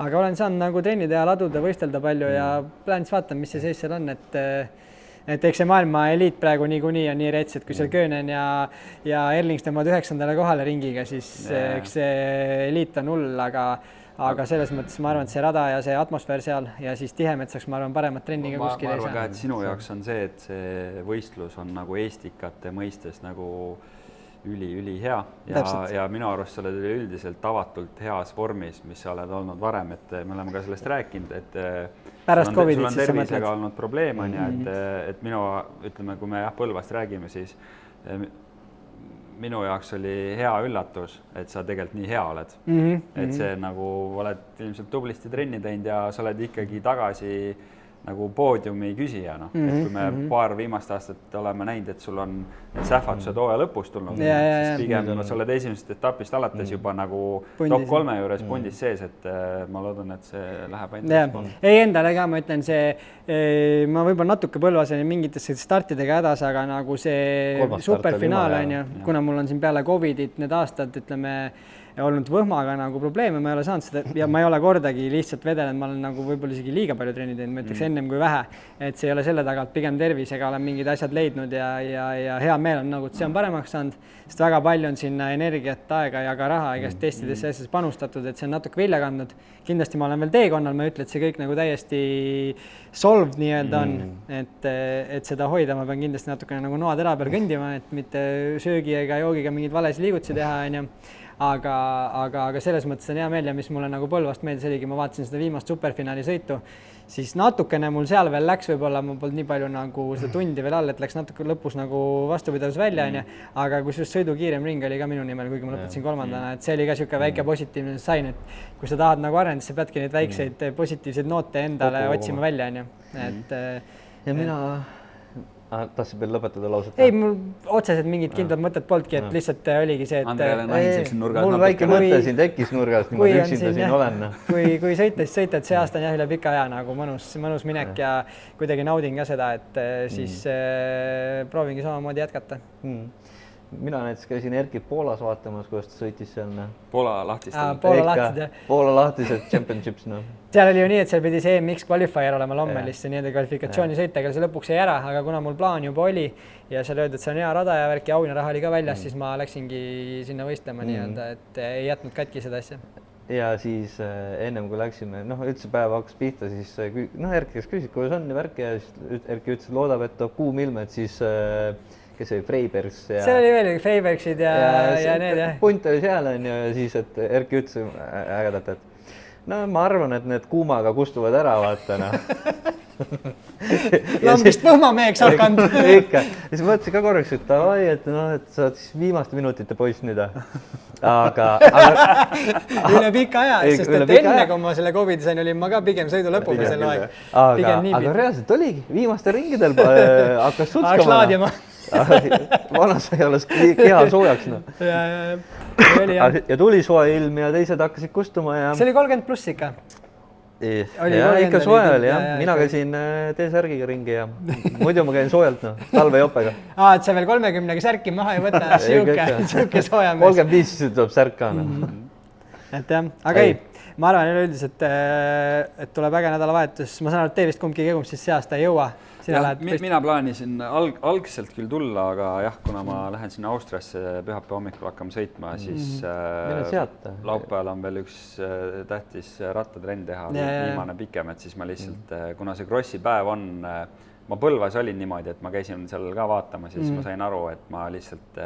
Aga olen saanud nagu trenni teha, laduda, võistelda palju ja plaanis vaatan, mis see seis seal on, et eks see maailma eliit praegu niikuinii on nii rets, et kui seal Köönen ja Erlings tõmbavad 9. kohale ringiga, siis eks see eliit on hull, aga selles mõttes ma arvan, et see rada ja see atmosfäär seal ja siis Tihemetsaks ma arvan paremat trenni ka kuskil ei saa. Ma arvan ka, et sinu jaoks on see, et see võistlus on nagu eestikate mõistes nagu üli hea ja minu arust sa oled üldiselt avatult heas vormis, mis sa oled olnud varem, et me oleme ka sellest rääkinud, et pärast sul on tervisega olnud probleem on ja et minu, ütleme, kui me Põlvast räägime, siis minu jaoks oli hea üllatus, et sa tegelikult nii hea oled. Et see nagu oled ilmselt tublisti trenni teinud ja sa oled ikkagi tagasi nagu poodiumi küsija. Et kui me paar viimast aastat oleme näinud, et sul on need sähvatused hooaja lõpus tulnud, siis pigem sa oled esimesest etapist alates juba nagu top 3 juures pundis sees, et ma loodan, et see läheb ainult. Ei endale ka, ma ütlen see, ma võib-olla natuke Põlvas olin mingitesse startidega hädas, aga nagu see superfinaal on ju, kuna mul on siin peale Covidit need aastad, ütleme, olnud võhmaga nagu probleeme, ma ei ole saanud seda ja ma ei ole kordagi lihtsalt vedelenud, ma olen nagu võib-olla isegi liiga palju trenni teinud, ma ütleks ennem kui vähe, et see ei ole selle tagant pigem tervisega, olen mingid asjad leidnud ja hea meel on nagu, et see on paremaks saanud, sest väga palju on sinna energiat, aega ja ka raha igast testidesse asjades panustatud, et see on natuke vilja kandnud. Kindlasti ma olen veel teekonnal, ma ütlen, et see kõik nagu täiesti solved nii-öelda on, et seda hoida, ma pean kindlasti natukene nagu noa tera peal kõndima, et mitte söögi ega joogiga mingeid valesid liigutusi teha, on ju. Aga selles mõttes on hea meel ja mis mulle nagu Põlvast meeldis oligi, ma vaatasin seda viimast superfinaali sõitu, siis natukene mul seal veel läks, võib-olla mul polnud nii palju nagu seda tundi veel all, et läks natuke lõpus nagu vastupidavus välja, aga kus just sõidu kiirem ring oli ka minu nimel, kuigi ma lõpetasin 3. et see oli ka siuke väike positiivne sain, et kui sa tahad nagu arendada, sa peadki neid väikseid positiivseid noote endale otsima välja, on ju. Ja mina tahtsin veel lõpetada lauset. Ei, mul otseselt mingid kindlad mõtted polnudki, et lihtsalt oligi see, et mul väike mõte siin tekkis nurgast, niimoodi üksinda siin olen. Kui sõita, siis sõita, et see aasta on jah üle pika aja nagu mõnus minek ja kuidagi naudin ka seda, et siis proovingi samamoodi jätkata. Mina näiteks käisin Erki Poolas vaatamas, kuidas ta sõitis seal. Poola lahtistel. Poola lahtised championships. Seal oli ju nii, et seal pidi see MX qualifier olema Lommelisse nii-öelda kvalifikatsiooni sõitega, see lõpuks jäi ära, aga kuna mul plaan juba oli ja seal öeldi, et see on hea rada ja värki auhinnaraha oli ka väljas, siis ma läksingi sinna võistlema nii-öelda, et ei jätnud katki seda asja. ja siis ennem kui läksime, üldse päev hakkas pihta, siis Erki kes küsis, kuidas on ja värk ja siis Erki ütles, et loodab, et toob kuumilme, et siis kes oli Freibergs ja seal oli veel Freibergsid ja need jah. Punt oli seal on ja siis, et Erki ütles ägedalt, et no ma arvan, et need kuumaga kustuvad ära, vaata lambist võhmameheks hakanud. Ikka. Ja siis mõtlesin ka korraks, et davai, et sa oled siis viimaste minutite poiss nüüd. Aga üle pika aja, sest et enne, kui ma selle COVID sain, olin ma ka pigem sõidu lõpuga selle aeg. Aga reaalselt oligi, viimaste ringidel hakkas sutskama. Hakkas laadima. Vana sai alles keha soojaks. Ja tuli soe ilm ja teised hakkasid kustuma. See oli 30+ ikka. Ja ikka soe oli jah, mina käisin T-särgiga ringi ja muidu ma käin soojalt talvejopega. Et sa veel 30-ga särki maha ei võta, siuke soojamees. 35 siis tuleb särk ka. Et jah, aga ei, ma arvan üleüldiselt, et tuleb äge nädalavahetus. Ma saan aru, et te vist kumbki Kegumsis see aasta ei jõua. Mina plaanisin algselt küll tulla, aga jah, kuna ma lähen sinna Austriasse pühapäeva hommikul hakkama sõitma, siis laupäeval on veel üks tähtis rattatrenn teha, viimane pikem, et siis ma lihtsalt, kuna see krossi päev on, ma Põlvas olin niimoodi, et ma käisin seal ka vaatama, siis ma sain aru, et ma lihtsalt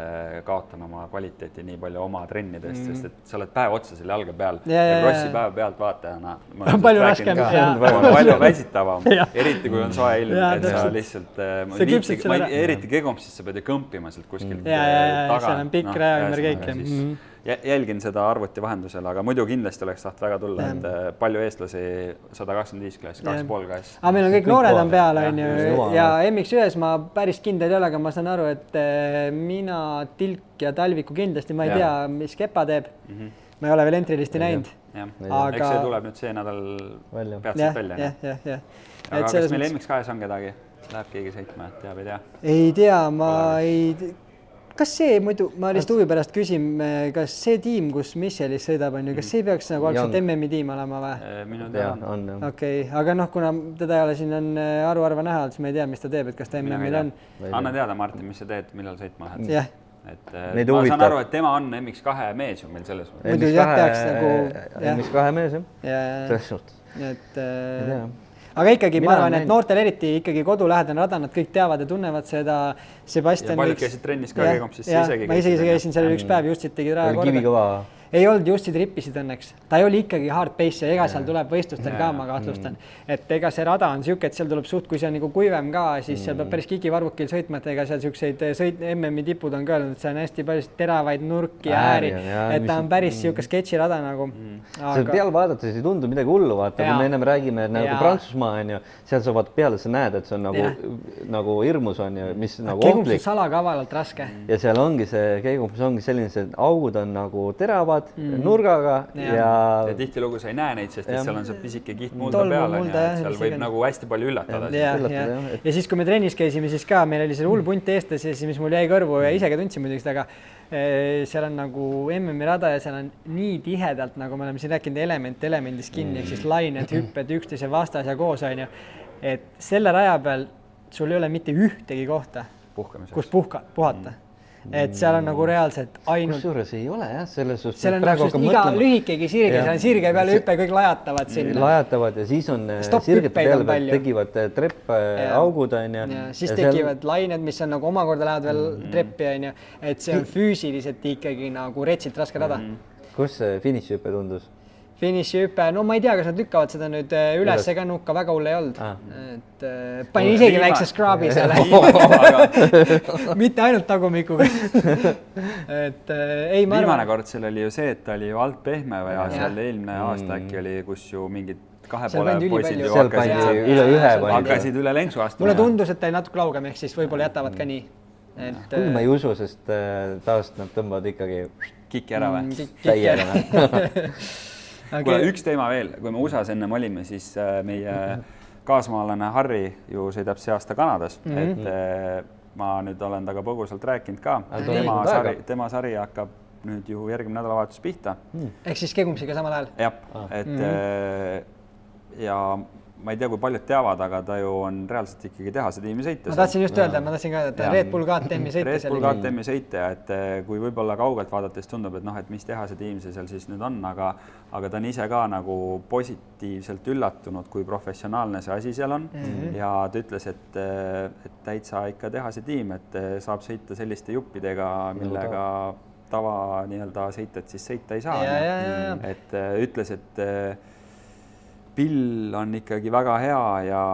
kaotan oma kvaliteeti nii palju oma trennidest, sest et sa oled päev otsa selle jalge peal ja krossi päeva pealt vaatajana. Palju raskem. Palju väsitavam, eriti kui on soe ilm, et sa lihtsalt, eriti Kegumsis sa pead ju kõmpima sealt kuskilt taga. Seal on pikk raja ümber kõik. Jälgin seda arvuti vahendusel, aga muidu kindlasti oleks taht väga tulla, et palju eestlasi 125 klass, 2,5 klass. Aga meil on kõik noored on peal, ja MX1-s ma päris kindel ei ole, aga ma saan aru, et mina, Tilk ja Talviku kindlasti, ma ei tea, mis Kepa teeb. Ma ei ole veel entry-listi näinud. Eks see tuleb nüüd see nädal peatselt välja. Aga kas meil MX2 on kedagi? Läheb keegi sõitma, et teab, ei tea? Ei tea, ma ei... Kas see muidu, ma lihtsalt huvi pärast küsin, kas see tiim, kus Michelis sõidab, kas see peaks nagu algselt MM-i tiim olema või? Minu teada on. Okei, aga kuna teda ei ole siin on aruarva näha, siis ma ei tea, mis ta teeb, et kas ta MM-il on. Anna teada, Martin, mis sa teed, millal sõitma lähed. Jah. Ma saan aru, et tema on MX2 mees ju meil selles mõttes. Muidu jah, peaks nagu... MX2 mees, jah. Selles suhtes. Aga ikkagi ma arvan, et noortel eriti ikkagi kodulähedane rada, nad kõik teavad ja tunnevad seda. Sebastian... Ja paljud käisid trennis ka Kegumsis, isegi ma isegi käisin seal üks päev, Justit tegid raja korda. Kivikõva. Ei olnud, Jussid rippisid õnneks. Ta ei oli ikkagi hard pace ja ega seal tuleb võistlustel ka, ma kahtlustan. Et ega see rada on siuke, et seal tuleb suht, kui see on nagu kuivem ka, siis seal peab päris kikivarvukil sõitma, et ega seal siukseid MM-i tipud on ka öelnud, et see on hästi palju teravaid nurki ja ääri, et ta on päris siuke sketši rada nagu. See peal vaadates ei tundu midagi hullu, vaata, kui me ennem räägime nagu Prantsusmaa on ju, seal sa vaat peale sa näed, et see on nagu hirmus on ju, mis nagu ohtlik. Kegumsis alakavalalt raske. Ja seal ongi see Kegumsis ongi selline, augud on nagu teravad, nurgaga ja tihtilugu sa ei näe neid, sest seal on see pisike kiht mulda peal, seal võib nagu hästi palju üllatada. Ja siis, kui me trennis käisime, siis ka meil oli see hull punt eestlasi, mis mul jäi kõrvu ja ise ka tundsin muidugi seda, aga seal on nagu MM-i rada ja seal on nii tihedalt, nagu me oleme siin rääkinud elemendis kinni, ehk siis lained, hüpped, üksteise vastas ja koos on ju, et selle raja peal sul ei ole mitte ühtegi kohta, kus puhata. Et seal on nagu reaalselt ainult... Kusjuures ei ole jah, selles suhtes... Seal on nagu iga lühikegi sirge, seal on sirge peale hüppe, kõik lajatavad sinna. Lajatavad ja siis on sirgete peale tekivad treppaugud on ja... Siis tekivad lained, mis on nagu omakorda lähevad veel treppi on ja... Et see on füüsiliselt ikkagi nagu retsilt raske rada. Kus see finišihüpe tundus? Finišihüpe, no ma ei tea, kas nad lükkavad seda nüüd üles ega nukka, väga hull ei olnud. Et panin isegi väikse skraabi selle. Mitte ainult tagumikuga. Viimane kord seal oli ju see, et ta oli ju alt pehme ja seal eelmine aasta äkki oli, kus ju mingid 2,5 poisid ju hakkasid üle lenksu astuma. Mulle tundus, et ta oli natuke laugem, ehk siis võib-olla jätavad ka nii. Küll ma ei usu, sest taost nad tõmbavad ikkagi kiki ära või? Täiega. Kuule, üks teema veel, kui me USA-s ennem olime, siis meie kaasmaalane Harri ju sõidab see aasta Kanadas, et ma nüüd olen taga põgusalt rääkinud ka. Tema sari hakkab nüüd ju järgmine nädalavahetus pihta. Ehk siis Kegumsiga samal ajal? Jah, et ja ma ei tea, kui paljud teavad, aga ta ju on reaalselt ikkagi tehase tiimi sõitja. Ma tahtsin just öelda, ma tahtsin ka, et Red Bull KTM-i sõitja. Red Bull KTM-i sõitja, et kui võib-olla kaugelt vaadates tundub, et noh, et mis tehase tiim see seal siis nüüd on, aga ta on ise ka nagu positiivselt üllatunud, kui professionaalne see asi seal on. Ja ta ütles, et täitsa ikka tehase tiim, et saab sõita selliste juppidega, millega tava nii-öelda sõitjad siis sõita ei saa. Et ütles, et pill on ikkagi väga hea ja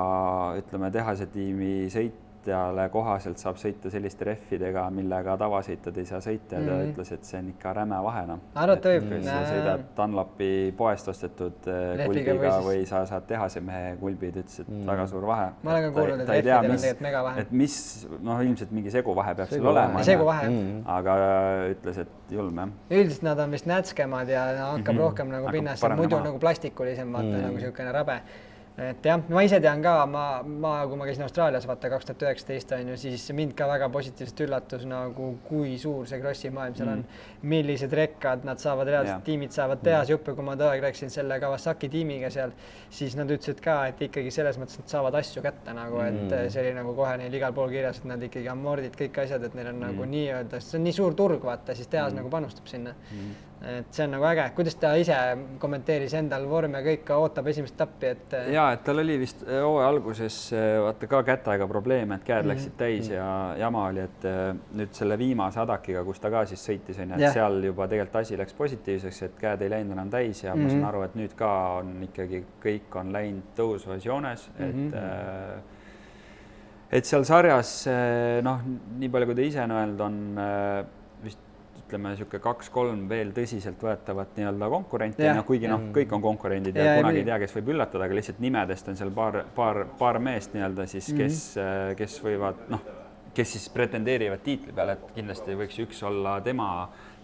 ütleme, tehase tiimi sõitjale kohaselt saab sõita selliste rehvidega, millega tavasõitjad ei saa sõita ja ta ütles, et see on ikka räme vahena. Arvata võib. Sa sõidad Dunlopi poest ostetud kulbiga või sa saad tehase mehe kulbid, ütles, et väga suur vahe. Ma olen ka kuulnud, et rehvidel on tegelikult mega vahe. Et mis, noh, ilmselt mingi segu vahe peab seal olema. Segu vahe. Aga ütles, et julm, jah. Üldiselt nad on vist nätskemad ja hakkab rohkem nagu pinnas, muidu nagu plastikulisem, vaata nagu siukene rabe. Et jah, ma ise tean ka, kui ma käisin Austraalias, vaata 2019 on ju, siis mind ka väga positiivselt üllatus nagu kui suur see krossi maailm seal on. Millised rekkad nad saavad, reaalselt tiimid saavad tehas juppe, kui ma tõeg rääkisin selle Kawasaki tiimiga seal, siis nad ütlesid ka, et ikkagi selles mõttes nad saavad asju kätte nagu, et see oli nagu kohe neil igal pool kirjas, et nad ikkagi ammordid, kõik asjad, et neil on nagu nii-öelda, see on nii suur turg, vaata, siis tehas nagu panustab sinna. Et see on nagu äge. Kuidas ta ise kommenteeris endal vorm ja kõik ootab esimest tappi, et... Jaa, et tal oli vist hooaja alguses vaata ka kätega probleeme, et käed läksid täis ja jama oli, et nüüd selle viimase Adakiga, kus ta ka siis sõitis, et seal juba tegelikult asi läks positiivseks, et käed ei läinud enam täis ja ma saan aru, et nüüd ka on ikkagi kõik on läinud tõusvas joones, et seal sarjas, noh, nii palju kui ta ise on öelnud, on ütleme, niisugune 2-3 veel tõsiselt võetavat nii-öelda konkurenti, kuigi noh, kõik on konkurendid ja kunagi ei tea, kes võib üllatada, aga lihtsalt nimedest on seal paar meest nii-öelda siis, kes võivad, noh, kes siis pretendeerivad tiitli peale, et kindlasti võiks üks olla tema,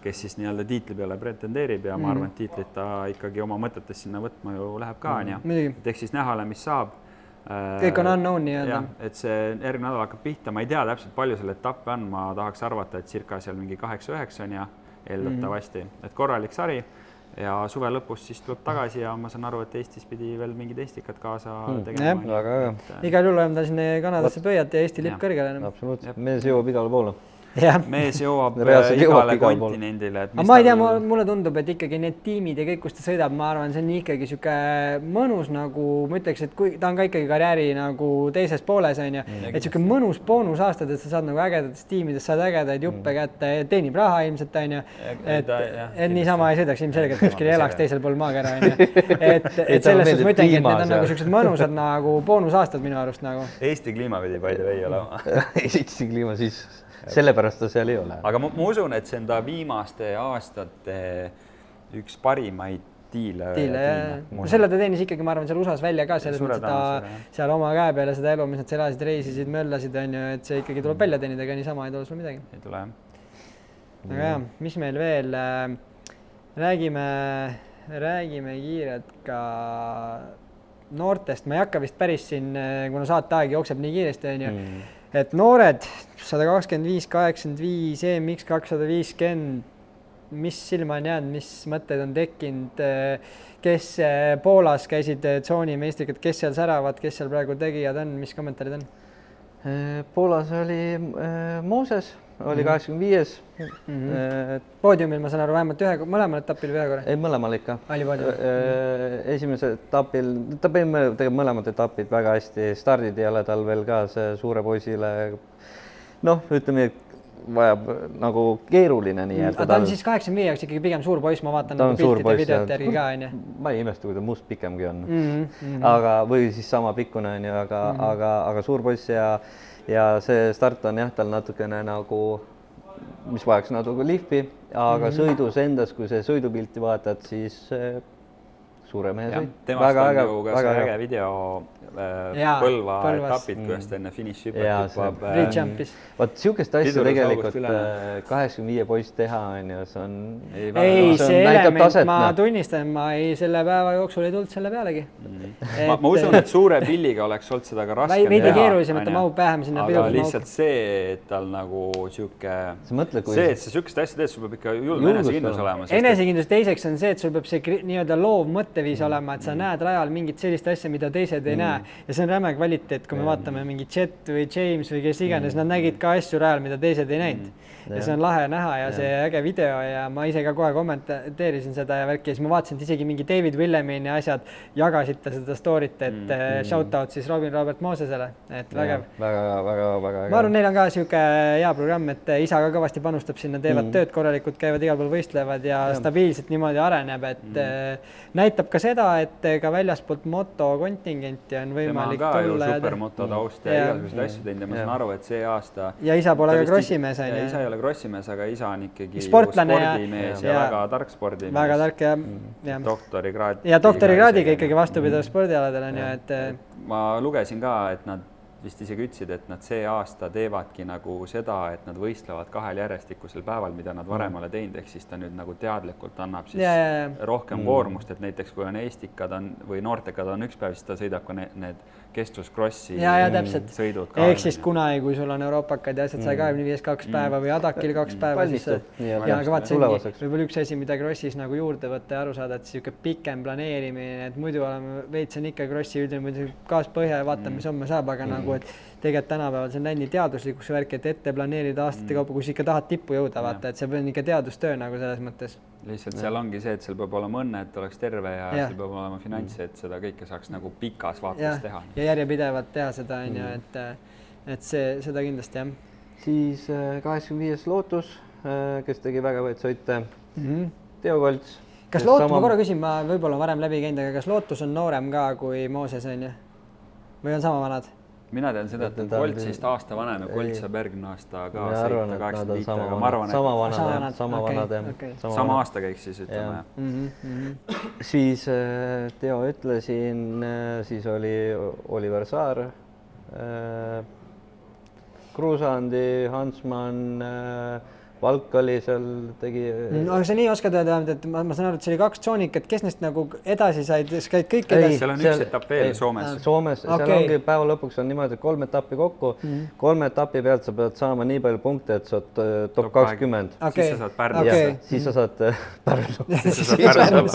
kes siis nii-öelda tiitli peale pretendeerib ja ma arvan, et tiitlit ta ikkagi oma mõtetes sinna võtma ju läheb ka, et eks siis näha ole, mis saab. Kõik on unknown nii-öelda. Et see järgmine nädal hakkab pihta, ma ei tea täpselt palju selle etappe on, ma tahaks arvata, et circa seal mingi 8-9 on ja eeldatavasti, et korralik sari ja suve lõpus siis tuleb tagasi ja ma saan aru, et Eestis pidi veel mingid eestikad kaasa tegema. Igal juhul oleme ta sinna Kanadasse pöiad ja Eesti lipp kõrgele. Absoluutselt, mees jõuab igale poole. Mees jõuab igale kontinendile. Ma ei tea, mulle tundub, et ikkagi need tiimid ja kõik, kus ta sõidab, ma arvan, see on ikkagi siuke mõnus nagu, ma ütleks, et kui ta on ka ikkagi karjääri nagu teises pooles, on ju, et siuke mõnus boonusaastad, et sa saad nagu ägedatest tiimidest, saad ägedaid juppe kätte, teenib raha ilmselt, on ju, et niisama ei sõidaks ilmselgelt, kuskil elaks teisel pool maakera, on ju. Et selles suhtes ma ütlengi, et need on nagu siuksed mõnusad nagu boonusaastad minu arust nagu. Eesti kliima pidi palju ei ole. Eesti kliima siis... Sellepärast ta seal ei ole. Aga ma usun, et see on ta viimaste aastate üks parimaid diile. Selle ta teenis ikkagi, ma arvan, seal USA-s välja ka, selles mõttes, et ta seal oma käe peale seda elu, mis nad elasid, reisisid, möllasid, on ju, et see ikkagi tuleb välja teenida, aga niisama ei tule sul midagi. Ei tule, Aga jah, mis meil veel? Räägime kiirelt ka noortest. Ma ei hakka vist päris siin, kuna saateaeg jookseb nii kiiresti, on ju. Et noored 125, 85, EMX 250, mis silma on jäänud, mis mõtted on tekkinud, kes Poolas käisid tsooni meistrikad, kes seal säravad, kes seal praegu tegijad on, mis kommentaarid on? Poolas oli Mooses, oli 85. Poodiumil ma saan aru vähemalt mõlemal etapil või ühe korra? Ei, mõlemal ikka. Oli poodium? Esimesel etapil, ta tegeb mõlemad etapid väga hästi, stardid ei ole tal veel ka see suure poisile, noh, ütleme, vajab nagu keeruline nii. Ta on siis 85 jaoks ikkagi pigem suur poiss, ma vaatan nagu piltide videote järgi ka, on ju. Ma ei imesta, kui ta must pikemgi on. Aga, või siis sama pikkune on ju, aga suur poiss ja see start on jah, tal natukene nagu, mis vajaks natuke lihvi, aga sõidus endas, kui see sõidupilti vaatad, siis suure mehe sõid. Temast on ju ka see äge video Põlva etapid, kuidas ta enne finišipet hüppab. Vaat siukest asja tegelikult 85 poiss teha on ju, see on... Ei, see element, ma tunnistan, ma selle päeva jooksul ei tulnud selle pealegi. Ma usun, et suure pilliga oleks olnud seda ka raskem teha. Veidi keerulisem, et ta mahub vähem sinna pidu. Aga lihtsalt see, et tal nagu siuke... See, et sa siukest asja teed, sul peab ikka julm enesekindlus olema. Enesekindlus teiseks on see, et sul peab see nii-öelda loov mõte mõtteviis olema, et sa näed rajal mingit sellist asja, mida teised ei näe ja see on räme kvaliteet, kui me vaatame mingi Jet või James või kes iganes, nad nägid ka asju rajal, mida teised ei näinud. Ja see on lahe näha ja see äge video ja ma ise ka kohe kommenteerisin seda ja värki ja siis ma vaatasin, et isegi mingi David Willemini asjad jagasid seda story't, et shout out siis Robert Mosesele, et vägev. Väga. Ma arvan, neil on ka siuke hea programm, et isa ka kõvasti panustab sinna, teevad tööd korralikult, käivad igal pool võistlevad ja stabiilselt niimoodi areneb, et näitab ka seda, et ka väljaspoolt motokontingenti on võimalik tulla. Tema on ka ju supermoto taust ja igasugused asju teinud ja ma saan aru, et see aasta... Ja isa pole ka krossimees. Isa ei ole krossimees, aga isa on ikkagi spordimees ja väga tark spordimees. Väga tark ja doktorikraadi. Ja doktorikraadiga ikkagi vastupidav spordialadel on ju, et... Ma lugesin ka, et nad vist isegi ütlesid, et nad see aasta teevadki nagu seda, et nad võistlevad 2 järjestikusel päeval, mida nad varem ole teinud, ehk siis ta nüüd nagu teadlikult annab siis rohkem koormust, et näiteks kui on eestikad või noortekad on üks päev, siis ta sõidab ka need kestvuskrossi sõidud ka. Ehk siis kunagi, kui sul on euroopakad ja asjad 125 2 päeva või Adakil 2 päeva, siis võib-olla üks asi, mida krossis nagu juurde võtta ja aru saada, et siuke pikem planeerimine, et muidu oleme veits on ikka krossi üldine, muidu gaas põhja ja vaatame, mis homme saab, aga nagu, et tegelikult tänapäeval see on läinud teaduslikus värk, et ette planeerida aastate kaupa, kui sa ikka tahad tippu jõuda, vaata, et see on ikka teadustöö nagu selles mõttes. Lihtsalt seal ongi see, et seal peab olema õnne, et oleks terve ja seal peab olema finantsi, et seda kõike saaks nagu pikas vaates teha. Ja järjepidevalt teha seda, on ju, et seda kindlasti, jah. Siis 85. Lotus, kes tegi väga võid sõite, Teo Kolts. Kas Lotus, ma korra küsin, ma võib-olla varem läbi käinud, aga kas Lotus on noorem ka kui Mooses, on ju? Või on sama vanad? Mina tean seda, et Koltsist aasta vanem ja Kolts saab järgmine aasta ka sõita 85, aga ma arvan, et sama vanad. Sama aasta käiks siis, ütleme. Siis Teo ütlesin, siis oli Oliver Saar, Kruusandi, Hansmann, Valk oli seal, tegi... No sa nii oskad öelda, et ma saan aru, et see oli 2 tsoonikat, kes neist nagu edasi said, käid kõik edasi? Seal on üks etapp veel Soomes. Soomes, seal ongi päeva lõpuks on niimoodi, et 3 etappi kokku, 3 etappi pealt sa pead saama nii palju punkte, et sa oled top 20. Siis sa saad Pärnu. Siis sa saad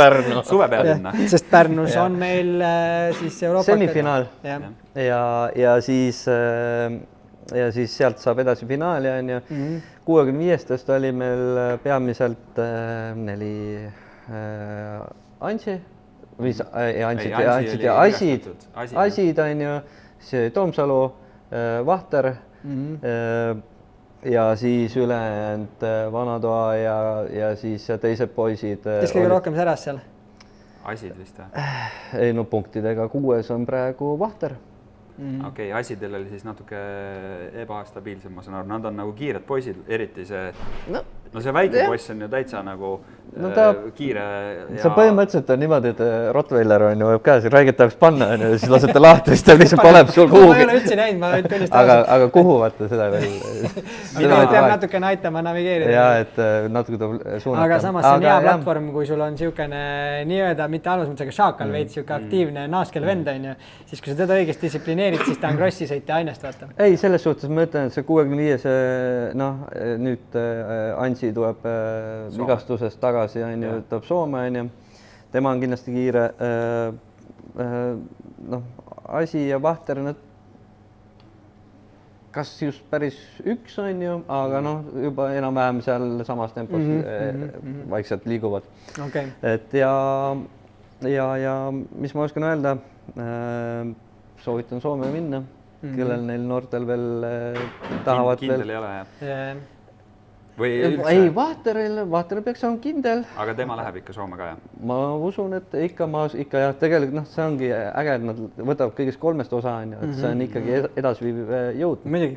Pärnu. Suve peal linna. Sest Pärnus on meil siis Euroopa... Semifinaal. Ja siis sealt saab edasi finaali, on ju. 65-st oli meil peamiselt 4 Ansi, Asid, on ju, see Toomsalu, Vahter ja siis ülejäänud Vanatoa ja siis teised poisid. Kes kõige rohkem säras seal? Asid vist või? Ei, no punktidega 6 on praegu Vahter. Okei, Asidel oli siis natuke ebastabiilsem, ma saan aru, nad on nagu kiired poisid, eriti see, no see väike poiss on ju täitsa nagu kiire. See põhimõtteliselt on niimoodi, et Rottweiler on ju võib käes, räägid tahaks panna ja siis lasete lahti, siis ta lihtsalt paneb sul kuhugi. Ma ei ole üldse näinud, ma võin tunnistada. Aga kuhu vaata seda veel? Peab natukene aitama navigeerida. Ja, et natuke tuleb suunata. Aga samas see on hea platvorm, kui sul on siukene nii-öelda, mitte halvas, aga šaakal veid siuke aktiivne naaskel vend on ju, siis kui sa teda õigesti distsiplineerid, siis ta on krossi sõita ainest vaata. Ei, selles suhtes ma ütlen, et see 65, noh, nüüd Ansi tuleb vigastusest tagasi, tuleb Soome, tema on kindlasti kiire. Noh, Asi ja Vahter, kas just päris üks on ju, aga noh, juba enam-vähem seal samas tempos vaikselt liiguvad. Et ja mis ma oskan öelda, soovitan Soome minna, kellel neil noortel veel tahavad kindel ei ole, jah? Ei, Vahteril peaks olema kindel. Aga tema läheb ikka Soome ka, jah? Ma usun, et ikka jah, tegelikult see ongi äge, et nad võtavad kõigest 3 osa, et see on ikkagi edasiviiv jõud. Muidugi.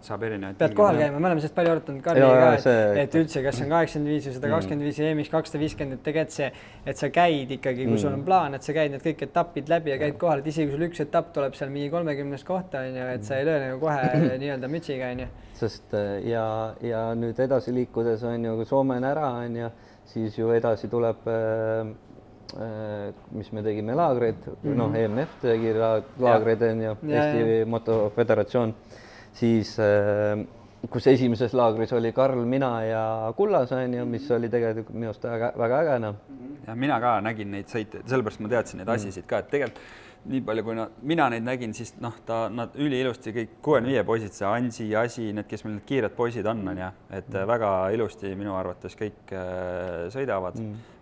Saab erinevaid. Pead kohal käima, me oleme sellest palju arutanud Karliga ka, et üldse, kas on 85 või 125 EM-is 250, et tegelikult see, et sa käid ikkagi, kui sul on plaan, et sa käid need kõik etapid läbi ja käid kohal, et isegi kui sul üks etapp tuleb seal mingi 30 kohta, et sa ei löö nagu kohe nii-öelda mütsiga, on ju. Sest ja nüüd edasi liikudes on ju, kui Soome on ära, on ju, siis ju edasi tuleb, mis me tegime laagreid, noh, EMF tegi laagreid, on ju, Eesti Motoföderatsioon. Siis, kus esimeses laagris oli Karl, mina ja Kullas, on ju, mis oli tegelikult minust väga ägena. ja mina ka nägin neid sõite, sellepärast ma teadsin neid asisid ka, et tegelikult nii palju, kui mina neid nägin, siis nad üliilusti kõik 65 poisid, see Ansi, Asi, need, kes meil need kiired poisid on ja et väga ilusti minu arvates kõik sõidavad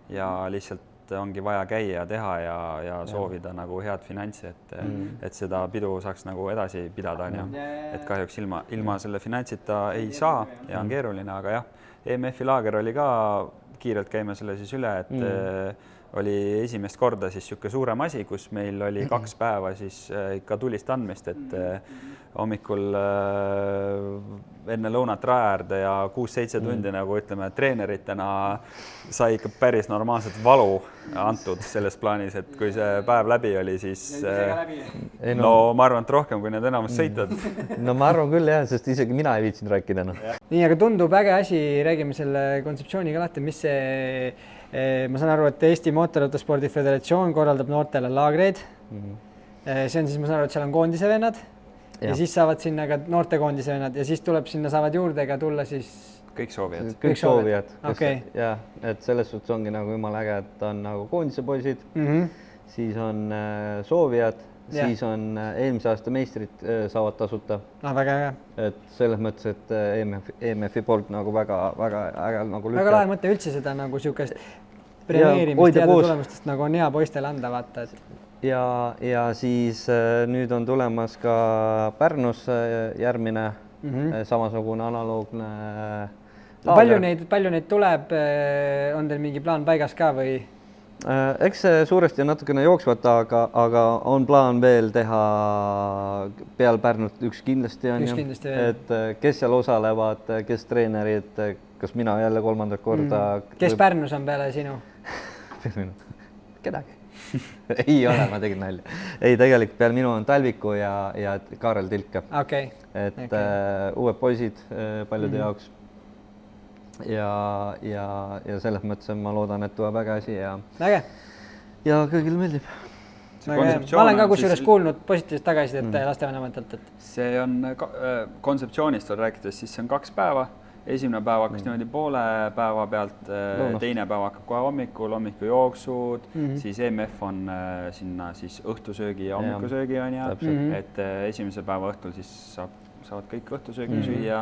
ja lihtsalt ongi vaja käia ja teha ja soovida nagu head finantsi, et seda pidu saaks nagu edasi pidada, et kahjuks ilma selle finantsita ei saa ja on keeruline, aga jah, EMF-i laager oli ka, kiirelt käime selle siis üle, et oli esimest korda siis niisugune suurem asi, kus meil oli 2 päeva siis ikka tulist andmist, et hommikul enne lõunat raja äärde ja 6-7 tundi nagu ütleme, treeneritena sai ikka päris normaalselt valu antud selles plaanis, et kui see päev läbi oli, siis no ma arvan, et rohkem kui need enamus sõitvad. No ma arvan küll jah, sest isegi mina ei viitsinud rääkida. Nii, aga tundub äge asi, räägime selle kontseptsiooniga lahti, mis see ma saan aru, et Eesti Mootorautospordi Föderatsioon korraldab noortele laagreid. See on siis, ma saan aru, et seal on koondise vennad ja siis saavad sinna ka noorte koondise vennad ja siis tuleb sinna, saavad juurde ka tulla siis kõik soovijad. Kõik soovijad. Okay. Ja, et selles suhtes ongi nagu jumala äge, et on nagu koondise poisid, siis on soovijad, siis on eelmise aasta meistrid saavad tasuta. Väga äge. Et selles mõttes, et EMF-i poolt nagu väga äge nagu väga lahe mõte üldse seda nagu siukest premeerimist teada tulemustest nagu on hea poistele anda, vaata. Ja siis nüüd on tulemas ka Pärnus järgmine samasugune analoogne laager. Palju neid tuleb, on teil mingi plaan paigas ka või? Eks see suuresti on natukene jooksvat, aga on plaan veel teha peal Pärnut üks kindlasti on ju, et kes seal osalevad, kes treenerid, kas mina jälle 3. korda. Kes Pärnus on peale sinu? Kedagi. Ei ole, ma tegin nalja. Ei, tegelikult peal minu on Talviku ja Kaarel Tilka. Et uued poisid paljude jaoks. Ja selles mõttes ma loodan, et tuleb äge asi ja kõigil meeldib. Ma olen ka kusjuures kuulnud positiivset tagasisidet lastevanematelt. See on kontseptsioonist rääkides, siis see on 2 päeva. Esimene päev hakkas niimoodi poole päeva pealt, teine päev hakkab kohe hommikujooksud, siis EMF on sinna siis õhtusöögi ja hommikusöögi on ja, et esimese päeva õhtul siis saavad kõik õhtusöögi süüa,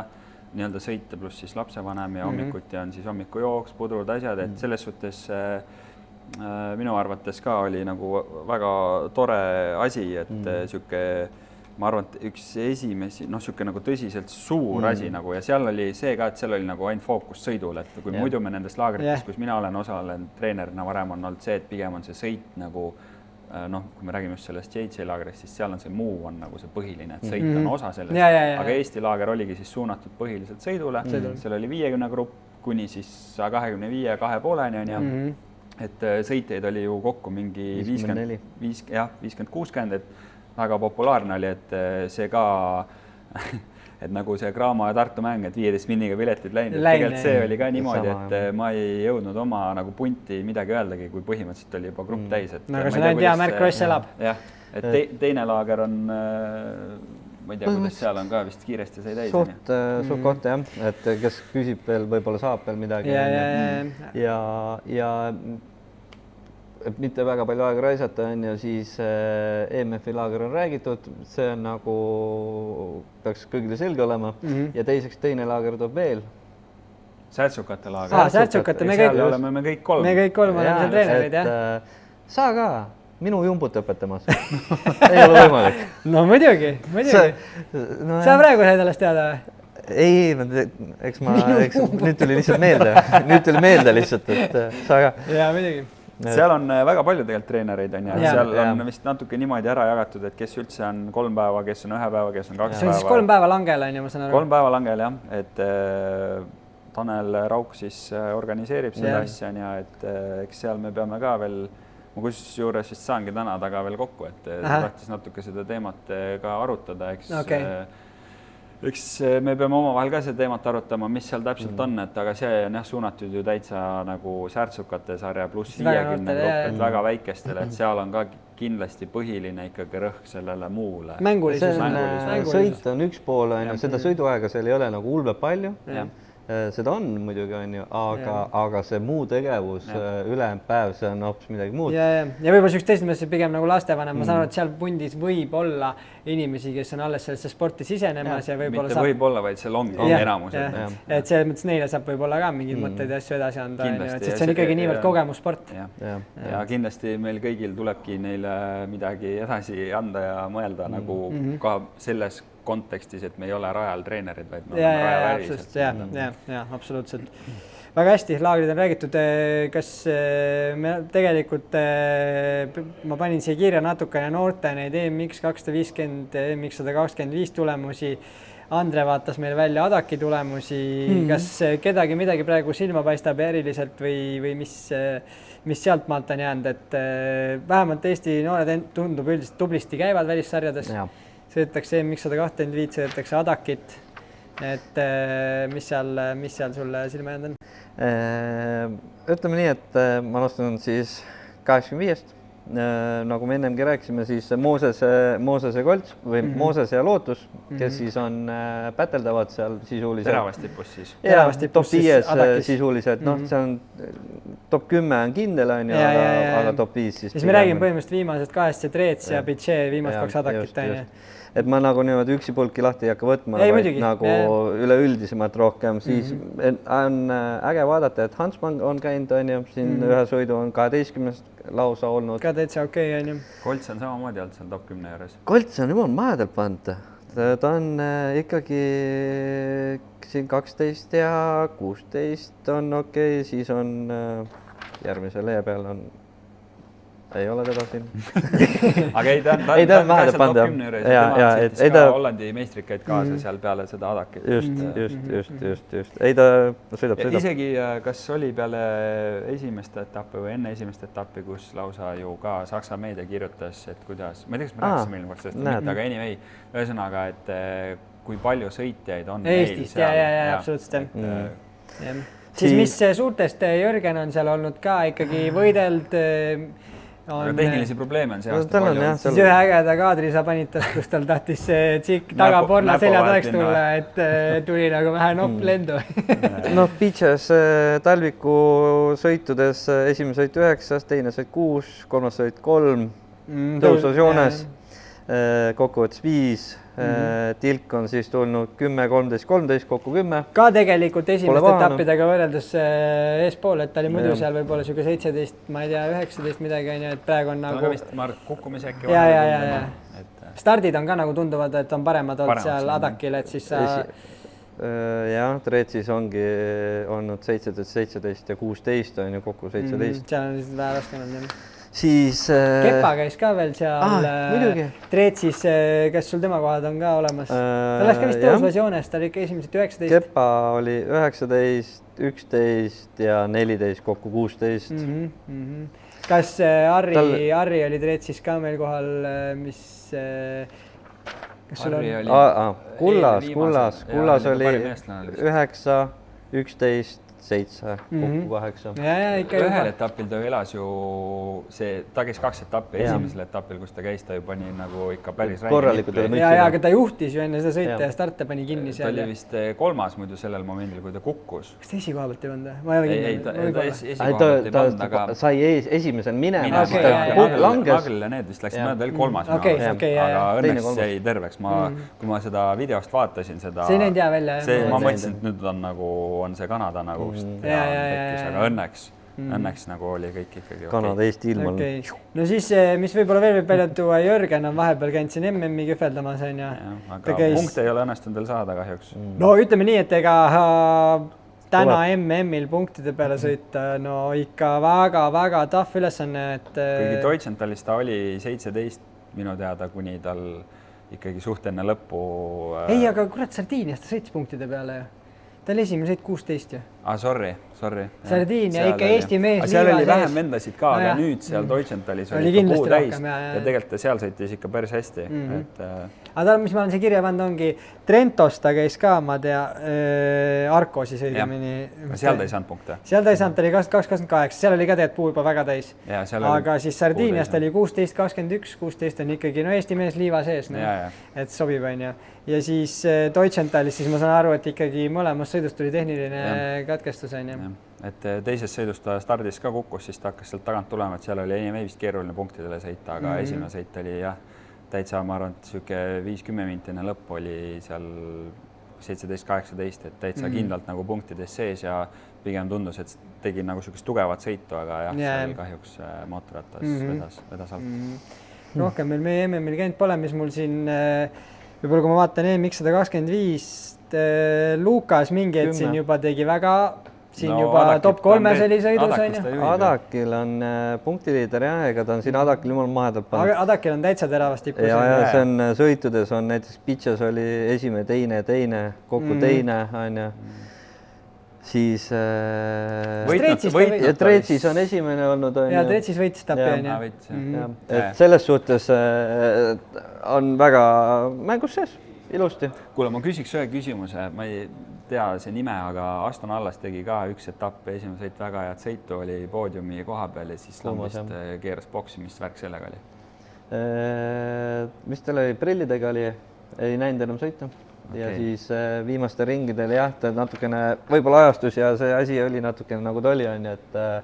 nii-öelda sõita pluss siis lapsevanem ja hommikuti on siis hommikujooks, pudrud, asjad, et selles suhtes minu arvates ka oli nagu väga tore asi, et sihuke, ma arvan, et üks esimesi, sihuke nagu tõsiselt suur asi nagu ja seal oli see ka, et seal oli nagu ainult fookus sõidul, et kui muidu me nendest laagrites, kus mina olen osalenud treenerina varem on olnud see, et pigem on see sõit nagu kui me räägime just sellest JJ laagrist, siis seal on see muu on nagu see põhiline, et sõit on osa sellest, aga Eesti laager oligi siis suunatud põhiliselt sõidule, seal oli 50 grupp kuni siis 125 2,5 on ja et sõiteid oli ju kokku mingi 50-60, et väga populaarne oli, et see ka, et nagu see Graamo ja Tartu mäng, et 15 minniga piletid läinud, tegelikult see oli ka niimoodi, et ma ei jõudnud oma nagu punti midagi öeldagi, kui põhimõtteliselt oli juba grupp täis. Aga see näid hea Märk Kross elab. Jah, et teine laager on, ma ei tea, kuidas seal on ka vist kiiresti sai täis. Suht koht jah, et kes küsib veel, võib-olla saab veel midagi. Ja et mitte väga palju aega raisata on ja siis EMF-i laager on räägitud, see on nagu peaks kõigile selge olema ja teiseks teine laager tuleb veel. Särtsukate laager. Särtsukate, me kõik kolm. Me kõik kolm oleme seal treenerid, jah. Sa ka, minu jumbut õpetamas. Ei ole võimalik. No muidugi. Sa praegu said alles teada või? Ei, eks nüüd tuli lihtsalt meelde lihtsalt, et sa ka. Jaa, muidugi. Seal on väga palju tegelikult treenereid on ja seal on vist natuke niimoodi ära jagatud, et kes üldse on 3 päeva, kes on 1 päeva, kes on 2 päeva. See on siis 3 päeva langel on ju, ma saan aru. 3 päeva langel jah, et Tanel Rauk siis organiseerib seda asja ja et eks seal me peame ka veel, ma kusjuures vist saangi täna taga veel kokku, et tahtis natuke seda teemat ka arutada, eks me peame omavahel ka seda teemat arutama, mis seal täpselt on, et aga see on suunatud ju täitsa nagu särtsukate sarja pluss 50 grupp, et väga väikestele, et seal on ka kindlasti põhiline ikkagi rõhk sellele muule. Mängulisus. Sõit on üks pool, seda sõiduaega seal ei ole nagu ulbe palju seda on muidugi, on ju, aga see muu tegevus, ülejäänud päev, see on hoopis midagi muud. Ja võib-olla selleks teised mõttes pigem nagu lastevanem, ma saan aru, et seal pundis võib olla inimesi, kes on alles sellesse sporti sisenemas ja võib-olla saab... võib-olla, vaid seal ongi enamus. Et selles mõttes neile saab võib-olla ka mingid mõtteid ja asju edasi anda, et see on ikkagi niivõrd kogemussport. Ja kindlasti meil kõigil tulebki neile midagi edasi anda ja mõelda nagu ka selles kontekstis, et me ei ole rajal treenerid, vaid me oleme rajavälised. Ja, absoluutselt. Väga hästi, laagrid on räägitud. Kas me tegelikult, ma panin siia kirja natukene noorte neid EMX 250, EMX 125 tulemusi. Andre vaatas meil välja Adaki tulemusi. Kas kedagi midagi praegu silma paistab eriliselt või mis sealt maalt on jäänud, et vähemalt Eesti noored tundub üldiselt tublisti käivad välissarjades. Sõidetakse EMX 125, sõidetakse Adakit, et mis seal sulle silma jäänud on? Ütleme nii, et ma alustan siis 85-st. Nagu me ennemgi rääkisime, siis Moosese Kolts või Mooses ja Lootus, kes siis on päteldavad seal sisuliselt. Teravastipus siis. Top 5 sisuliselt, see on top 10 on kindel, aga top 5 siis. Me räägime põhimõtteliselt viimased 2 Treets ja Pitšee viimased 2 Adakit. Et ma nagu niimoodi üksipulki lahti ei hakka võtma, vaid nagu üleüldisemalt rohkem, siis on äge vaadata, et Hansman on käinud, siin ühe sõidu on 12 lausa olnud. Ka täitsa okei, on ju. Kolts on samamoodi olnud seal top 10 juures. Kolts on juba mahedalt pannud. Ta on ikkagi siin 12 ja 16 on okei, siis on järgmise lehe peal on ei ole teda siin. Aga ei, ta on ka seal top 10 juures. Tema sõitis ka Hollandi meistrikaid kaasa seal peale seda Adakit. Just. Ei, ta sõidab. Isegi kas oli peale esimest etappi või enne esimest etappi, kus lausa ju ka Saksa meedia kirjutas, et kuidas, ma ei tea, kas me rääkisime ilmselt sellest mitte, aga anyway, ühesõnaga, et kui palju sõitjaid on Eestist, absoluutselt. Siis mis suurtest Jörgen on seal olnud ka ikkagi võideld? Aga tehnilisi probleeme on see aasta palju. Siis ühe ägeda kaadri sa panid tast, kus tal tahtis see tsikk taga porla selja toeks tulla, et tuli nagu vähe nopp lendu. Pitches talviku sõitudes esimene sõit 9, teine sõit 6, kolmas sõit 3, tõusus joones, kokkuvõttes 5. Tilk on siis tulnud 10, 13, 13, kokku 10. Ka tegelikult esimeste etappidega võrreldes eespool, et ta oli muidu seal võib-olla siuke 17, ma ei tea, 19 midagi, et praegu on nagu... Kukkumise äkki ja. Stardid on ka nagu tunduvad, et on paremad olnud seal Adakil, et siis sa... Treetsis ongi olnud 17, 17 ja 16 on ju kokku 17. Seal on siis vähe raskenud. Siis... Kepa käis ka veel seal Treetsis, kas sul tema kohad on ka olemas? Ta läks ka vist tõusvas joones, ta oli ikka esimesed 19. Kepa oli 19, 11 ja 14, kokku 16. Kas Harri oli Treetsis ka meil kohal, mis... Kullas oli 9, 11, 7, kokku 8. Ühel etapil ta elas ju ta käis 2 etappi, esimesel etapil, kus ta käis, ta ju pani nagu ikka päris korralikult. Aga ta juhtis ju enne seda sõita ja starte pani kinni seal. Ta oli vist 3. muidu sellel momendil, kui ta kukkus. Kas ta esikoha pealt ei pannud? Ma ei ole kindel. Ta esikoha pealt ei pannud, aga... sai esimesel minema. Nagel ja need vist läks, ta oli 3. aga õnneks jäi terveks. Kui ma seda videost vaatasin, see ei näinud hea välja. Ma mõtlesin, et nüüd on see Kanada nagu aga õnneks nagu oli kõik ikkagi Kanada Eesti ilmal. No siis, mis võib-olla veel võib välja tuua, Jörgen on vahepeal käinud siin MM-i kühveldamas, on ju. Aga punkte ei ole õnnestunud veel saada kahjuks. No ütleme nii, et ega täna MM-il punktide peale sõita, no ikka väga tough ülesanne, et... Kuigi Deutschentalis ta oli 17 minu teada, kuni tal ikkagi suht enne lõppu... Ei, aga kurat, Sardiinias ta sõitis punktide peale ju. Ta oli esimene sõit 16 ju. Sorry. Sardiinia, ikka Eesti mees liiva sees. Seal oli vähem vendasid ka, aga nüüd seal Deutschenthalis oli ikka puu täis ja tegelikult seal sõitis ikka päris hästi. Aga mis ma olen siia kirja pannud, ongi Trentos ta käis ka, ma tea, Arkosi sõidamini. Seal ta ei saanud punkte. Seal ta ei saanud, ta oli 22-28, seal oli ka tegelikult puu juba väga täis. Aga siis Sardiiniast oli 16-21, 16 on ikkagi Eesti mees liiva sees, et sobib, on ju. Ja siis Deutschenthalis, siis ma saan aru, et ikkagi mõlemas sõidus tuli tehniline katkestus, on ju. Et teises sõidus ta stardis ka kukkus, siis ta hakkas sealt tagant tulema, et seal oli ei vist keeruline punktidele sõita, aga esimene sõit oli täitsa, ma arvan, et siuke 5-10 mintine lõpp oli seal 17-18, et täitsa kindlalt nagu punktides sees ja pigem tundus, et tegi nagu siukest tugevat sõitu, aga seal kahjuks mootorratas vedas alt. Rohkem meil meie MM-il käinud pole, mis mul siin, võib-olla kui ma vaatan MX125, Lukas mingi hetk siin juba tegi väga juba top 3 oli sõidus, on ju? Adakil on punktiliider ja ega ta on siin Adakil jumal mahedalt pannud. Adakil on täitsa teravast tipus. Ja see on sõitudes on näiteks Pitšas oli esimene, teine, kokku teine, on ju. Siis Treetsis on esimene olnud, on ju. Ja Treetsis võitis Tapi, on ju. Et selles suhtes on väga mängus sees, ilusti. Kuule, ma küsiks ühe küsimuse, ma ei tea see nime, aga Aston Allas tegi ka üks etapp, esimene sõit väga head sõitu oli poodiumi koha peal ja siis lambist keeras boksi, mis värk sellega oli? Mis tal oli, prillidega oli, ei näinud enam sõitu ja siis viimaste ringidel ta natukene võib-olla ajastus ja see asi oli natukene nagu ta oli, on ju,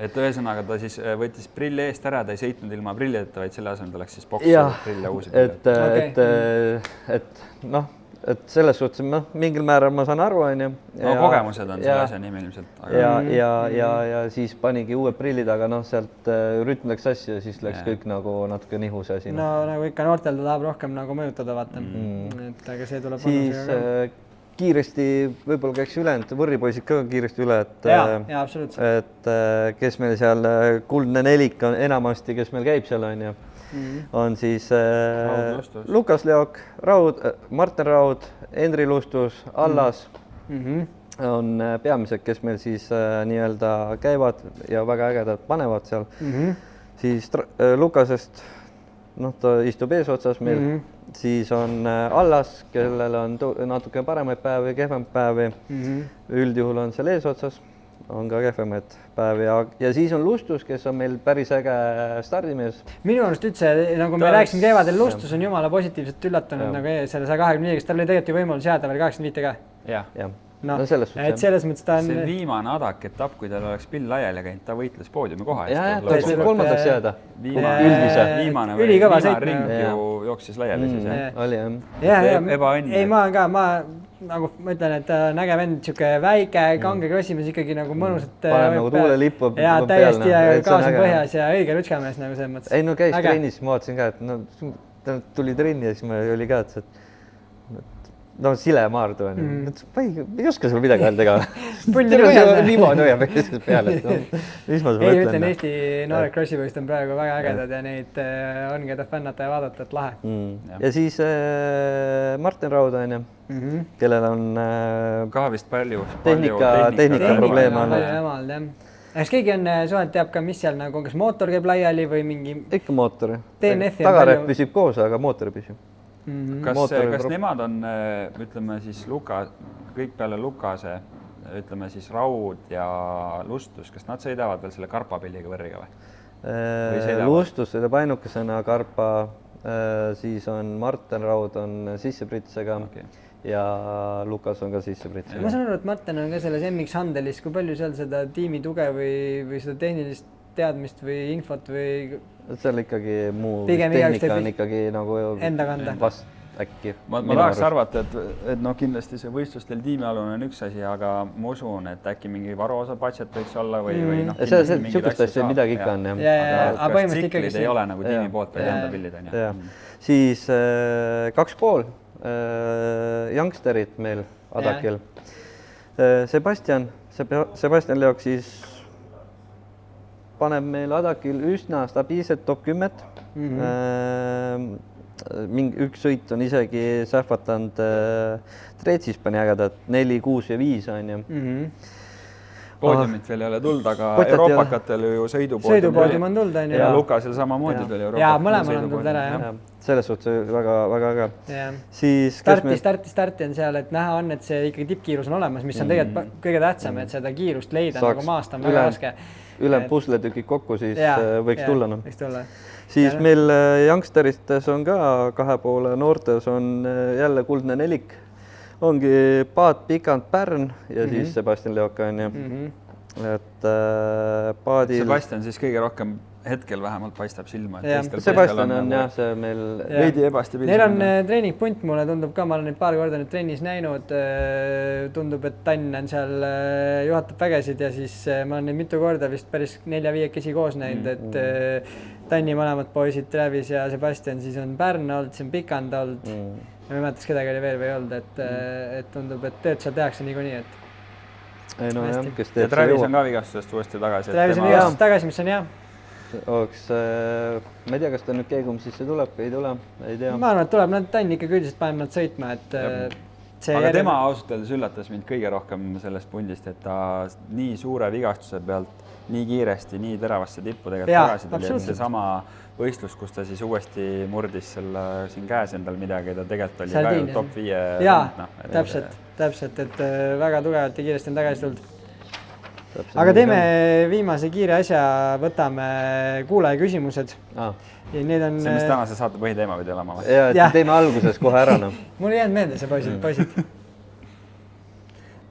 et ühesõnaga ta siis võttis prilli eest ära, ta ei sõitnud ilma prillideta, vaid selle asemel ta läks siis boksi prille uusi prille. Et selles suhtes, mingil määral ma saan aru, on ju. Kogemused on selle asja nimi ilmselt. Ja siis panigi uued prillid, aga sealt rütm läks asja ja siis läks kõik nagu natuke nihus asi. No nagu ikka noortel ta tahab rohkem nagu mõjutada, vaata. Et aga see tuleb panusega ka. Kiiresti, võib-olla käiks üle, võrripoisid ka kiiresti üle, et kes meil seal kuldne nelik on enamasti, kes meil käib seal, on ju. On siis Lukas Leok, Martin Raud, Henri Lustus, Allas on peamised, kes meil siis nii-öelda käivad ja väga ägedad panevad seal. Siis Lukasest, ta istub eesotsas meil, siis on Allas, kellel on natuke paremaid päevi, kehvemaid päevi. Üldjuhul on seal eesotsas, on ka kehvemaid päevi ja siis on Lustus, kes on meil päris äge stardimees. Minu arust üldse, nagu me rääkisime kevadel, Lustus on jumala positiivselt üllatunud nagu selle 125, tal oli tegelikult ju võimalus jääda veel 85 ka. No selles mõttes ta on... See viimane Adak etapp, kui tal oleks pill laiali käinud, ta võitles poodiumi koha eest. Ta võiks veel kolmandaks jääda. Viimane ring ju jooksis laiali siis. Oli jah. Ebaõnne. Ei, ma nagu ma ütlen, et näge vend siuke väike, kange krossimees ikkagi nagu mõnusat. Paneb nagu tuulelipu. Ja täiesti gaas on põhjas ja õige lutskamees nagu selles mõttes. Ei, no käis trennis, ma vaatasin ka, et ta tuli trenni ja siis ma oli ka, et Sile Maardu on. Ma ei oska sul midagi öelda ka. Niimoodi hoiab eesest peale. Mis ma sulle ütlen? Eesti noored krossipõist on praegu väga ägedad ja neid on, keda fännata ja vaadata, et lahe. Ja siis Martin Raud on, kellel on ka vist palju tehnika probleeme olnud. Kas keegi on suhelt teab ka, mis seal nagu, kas mootor käib laiali või mingi... Ikka mootor. Tagarepp püsib koos, aga mootor püsib. Kas nemad on, ütleme siis kõik peale Lukase, ütleme siis Raud ja Lustus, kas nad sõidavad veel selle karpapilliga võrriga või? Lustus sõidab ainukesena karpa, siis on Martin Raud on sissepritsega ja Lukas on ka sissepritsega. Ma saan aru, et Martin on ka selles MX Handelis, kui palju seal seda tiimi tuge või seda tehnilist teadmist või infot või... Seal ikkagi muu tehnika on ikkagi nagu enda kanda. Vast äkki. Ma tahaks arvata, et kindlasti see võistlustel tiimialune on üks asi, aga ma usun, et äkki mingi varuosa patšet võiks olla või Sihukest asja midagi ikka on. Aga tsiklid ei ole nagu tiimi poolt või enda pillid on. Siis 2,5 youngsterid meil Adakil. Sebastian Leok siis paneb meil Adakil üsna stabiilset top 10. Üks sõit on isegi sähvatanud Treetsis pani ägedad 4, 6 ja 5 on ju. poodiumit veel ei ole tulnud, aga Euroopakatel ju sõidupoodium on tulnud, on ju. Ja Lukasel samamoodi tuli Euroopa. Ja mõlemal on tulnud ära, jah. Selles suhtes väga äge. Siis starti on seal, et näha on, et see ikkagi tippkiirus on olemas, mis on tegelikult kõige tähtsam, et seda kiirust leida nagu maast on väga raske. Ülem pusletükid kokku, siis võiks tulla. Võiks tulla. Siis meil youngsteristes on ka 2,5 noortes on jälle kuldne nelik. Ongi Paat, Pikant, Pärn ja siis Sebastian Leoka on ju. Et Paadil... Sebastian siis kõige rohkem hetkel vähemalt paistab silma. Sebastian on jah, see meil veidi ebastabiilne. Neil on treeningpunt, mulle tundub ka, ma olen neid paar korda nüüd trennis näinud, tundub, et Tann on seal, juhatab vägesid ja siis ma olen neid mitu korda vist päris 4-5 koos näinud, et Tanni mõlemad poisid, Travis ja Sebastian, siis on Pärn olnud, siis on Pikand olnud, ma ei mäletas kedagi oli veel või ei olnud, et tundub, et tööd seal tehakse niikuinii, et ei no jah, kes teeb Travis on ka vigastusest uuesti tagasi. Travis on vigastusest tagasi, mis on hea. Ma ei tea, kas ta nüüd keegum sisse tuleb või ei tule, ei tea. Ma arvan, et tuleb, nad Tann ikka üldiselt paneb nad sõitma, et aga tema ausalt öeldes üllatas mind kõige rohkem sellest pundist, et ta nii suure vigastuse pealt nii kiiresti, nii teravasse tippu tegelikult tagasi tuli, et see sama võistlus, kus ta siis uuesti murdis selle siin käes endal midagi, ta tegelikult oli ka ju top 5. Jaa, täpselt, et väga tugevalt ja kiiresti on tagasi tulnud. Aga teeme viimase kiire asja, võtame kuulaja küsimused. See on mis tänase saate põhiteema pidi olema või? Jaa, teeme alguses kohe ära. Mul ei jäänud meelde see poisid.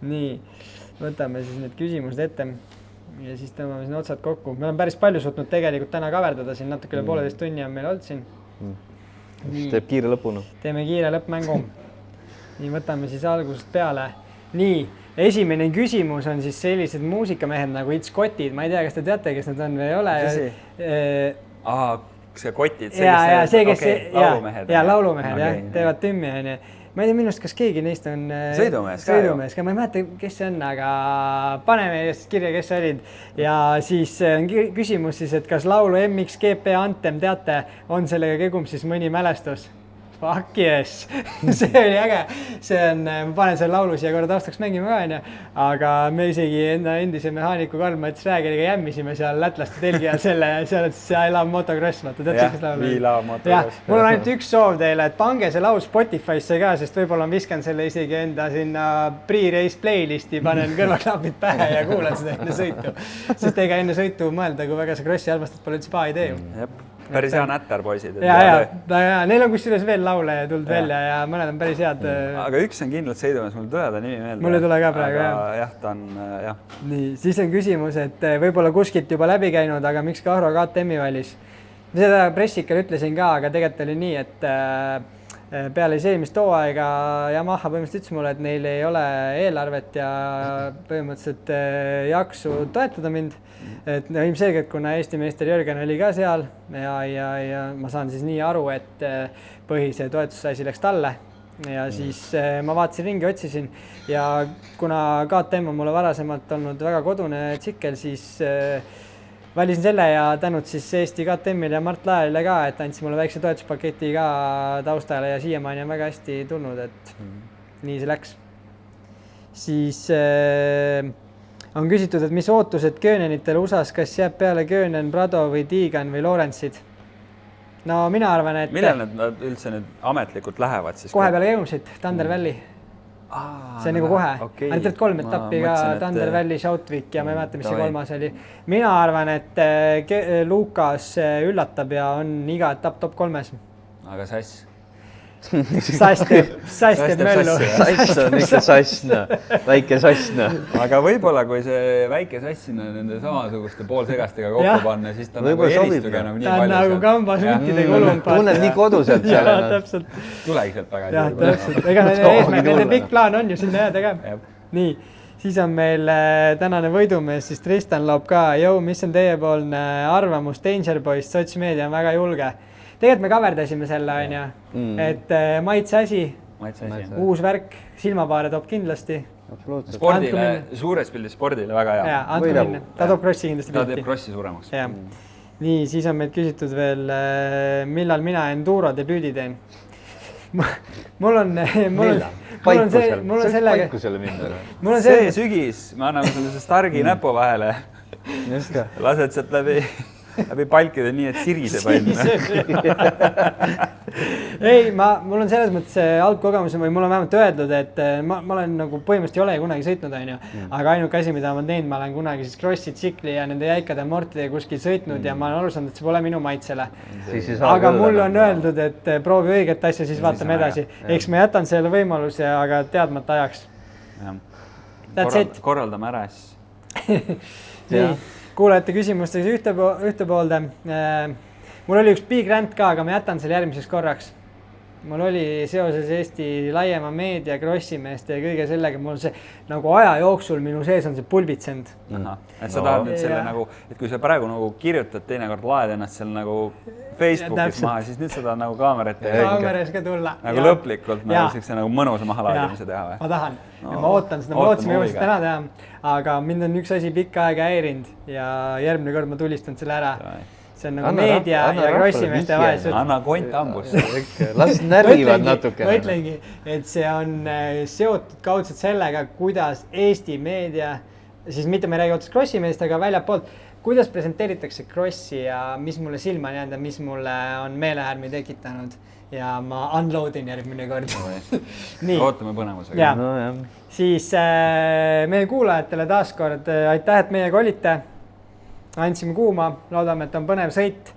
Nii, võtame siis need küsimused ette ja siis tõmbame siin otsad kokku. Me oleme päris palju suutnud tegelikult täna kaverdada siin, natuke üle 1,5 tunni on meil olnud siin. Teeb kiire lõpuna. Teeme kiire lõppmängu. Nii, võtame siis algusest peale. Nii, esimene küsimus on siis sellised muusikamehed nagu It's Kotid. Ma ei tea, kas te teate, kes need on või ei ole. See Kotid, laulumehed, teevad tümmi. Ma ei tea minust, kas keegi neist on sõidumees ka. Ma ei mäleta, kes see on, aga paneme kirja, kes olid. Ja siis on küsimus siis, et kas laulu MXGP Anthem teate, on sellega kegum siis mõni mälestus? Fuck yes! See oli äge. See on, ma panen selle laulu siia korra taustaks mängima ka, aga me isegi enda endise mehaaniku Karl-Mats Räägeliga jämmisime seal lätlaste telgi ja seal I Love Motocross, vaata, tead kes laulu? We Love Motocross. Mul on ainult üks soov teile, et pange see laul Spotify'sse ka, sest võib-olla ma viskan selle isegi enda sinna pre-race playlisti, panen kõrvaklapid pähe ja kuulan seda enne sõitu. Sest ega enne sõitu mõelda, kui väga see crossi armastad, pole üldse paha idee ju. Päris hea nätter poisid. Neil on kusjuures veel laule tulnud välja ja mõned on päris head. Aga üks on kindlalt sõidumees, mul tule ta nimi meelde. Mul ei tule ka praegu, jah. Ta on, jah. Nii, siis on küsimus, et võib-olla kuskilt juba läbi käinud, aga miks Kahro KTM-i valis? Seda pressikal ütlesin ka, aga tegelikult oli nii, et peale eelmist hooaega Yamaha põhimõtteliselt ütles mulle, et neil ei ole eelarvet ja põhimõtteliselt jaksu toetada mind. Et ilmselgelt, kuna Eesti meister Jörgen oli ka seal ja ma saan siis nii aru, et põhise toetusasi läks talle ja siis ma vaatasin ringi, otsisin ja kuna KTM on mulle varasemalt olnud väga kodune tsikkel, siis valisin selle ja tänud siis Eesti KTM-ile ja Mart Laelile ka, et andsin mulle väikse toetuspaketi ka taustale ja siiamaani on väga hästi tulnud, et nii see läks. Siis on küsitud, et mis ootused Köönenitel USA-s, kas jääb peale Köönen, Prado või Tiigan või Lorentsid? No mina arvan, et... Millal nad üldse nüüd ametlikult lähevad siis? Kohe peale Kegumsit, Thunder Valley. See on nagu kohe. Ainult 3 etappi ka Thunder Valley, Shoutwick ja ma ei mäleta, mis see 3. oli. Mina arvan, et Lukas üllatab ja on iga etapp top 3. Aga sass? Sass teeb möllu. Sass on ikka sassna, väike sassna. Aga võib-olla, kui see väike sassina nende samasuguste poolsegastega kokku panna, siis ta nagu eristuge enam nii palju. Ta on nagu kambas huntidega ulumpat. Tunneb nii koduselt seal. Jaa, täpselt. Tulegi sealt tagasi. Jah, täpselt. Ega nende pikk plaan on ju sinna jääda ka. Nii, siis on meil tänane võidumees, siis Tristan loob ka. Jou, mis on teiepoolne arvamus? Danger Boys, sotsmeedia on väga julge. Tegelikult me kaverdasime selle, et maitse asi, uus värk, silmapaare toob kindlasti. Spordile, suures pildis spordile väga hea. Andku minna, ta toob krossi kindlasti. Ta teeb krossi suuremaks. Nii, siis on meid küsitud veel, millal mina Enduro debüüdi teen. mul on sellega. See sügis, me anname sulle see stargi näpu vahele. Lased sealt läbi palkide nii, et siriseb ainult. Ei, mul on selles mõttes halb kogemus või mul on vähemalt öeldud, et ma olen nagu põhimõtteliselt ei ole kunagi sõitnud, aga ainuke asi, mida ma teinud, ma olen kunagi siis crossi, tsikli ja nende jäikade mortidega kuskil sõitnud ja ma olen aru saanud, et see pole minu maitsele. Aga mul on öeldud, et proovi õiget asja, siis vaatame edasi. Eks ma jätan selle võimaluse, aga teadmata ajaks. Korraldame ära siis. Nii, kuulajate küsimustega ühte poolde. Mul oli üks big rant ka, aga ma jätan selle järgmiseks korraks. Mul oli seoses Eesti laiema meedia, krossimeeste ja kõige sellega, mul see nagu aja jooksul minu sees on see pulbitsend. Et sa tahad nüüd selle nagu, et kui sa praegu nagu kirjutad, teinekord laed ennast seal nagu Facebookis maha, siis nüüd sa tahad nagu kaameras ka tulla. Nagu lõplikult nagu siukse nagu mõnusa mahalaadimise teha või? Ma tahan. Ma ootan seda, ma ootasin jõudnud täna teha, aga mind on üks asi pikka aega häirinud ja järgmine kord ma tulistan selle ära. See on nagu meedia ja krossimeeste vahel. Anna kont hambus. Las närvivad natuke. Ma ütlengi, et see on seotud kaudselt sellega, kuidas Eesti meedia, siis mitte me ei räägi otsast krossimeest, aga väljapoolt, kuidas presenteeritakse krossi ja mis mulle silma on jäänud ja mis mulle on meelehärmi tekitanud. Ja ma unloadin järgmine kord. Ootame põnevusega. Siis meie kuulajatele taaskord aitäh, et meiega olite. Andsime kuuma, loodame, et on põnev sõit.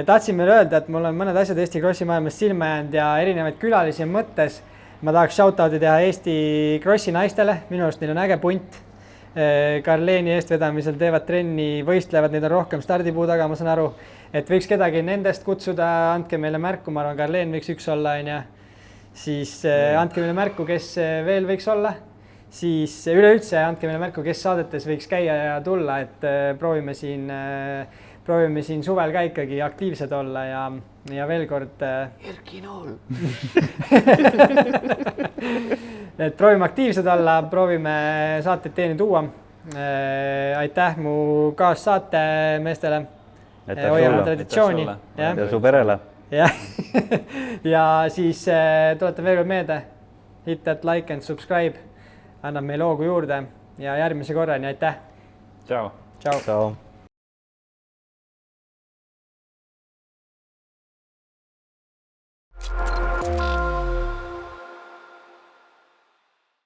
Tahtsin veel öelda, et mul on mõned asjad Eesti krossi maailmas silma jäänud ja erinevaid külalisi mõttes. Ma tahaks shoutout'i teha Eesti krossi naistele, minu arust neil on äge punt. Karleeni eestvedamisel teevad trenni, võistlevad, neid on rohkem stardipuu taga, ma saan aru. Et võiks kedagi nendest kutsuda, andke meile märku, ma arvan, Karleen võiks üks olla, siis andke meile märku, kes veel võiks olla. Siis üleüldse andke meile märku, kes saadetes võiks käia ja tulla, et proovime siin suvel ka ikkagi aktiivsed olla ja veel kord. Erki Nool. Et proovime aktiivsed olla, proovime saateid teeni tuua. Aitäh mu kaassaatemeestele. Hoiame traditsiooni. Ja su perele. Ja siis tuletan veel meelde, hit that like and subscribe. Annab meil hoogu juurde ja järgmise korrani, aitäh! Ciao! Ciao!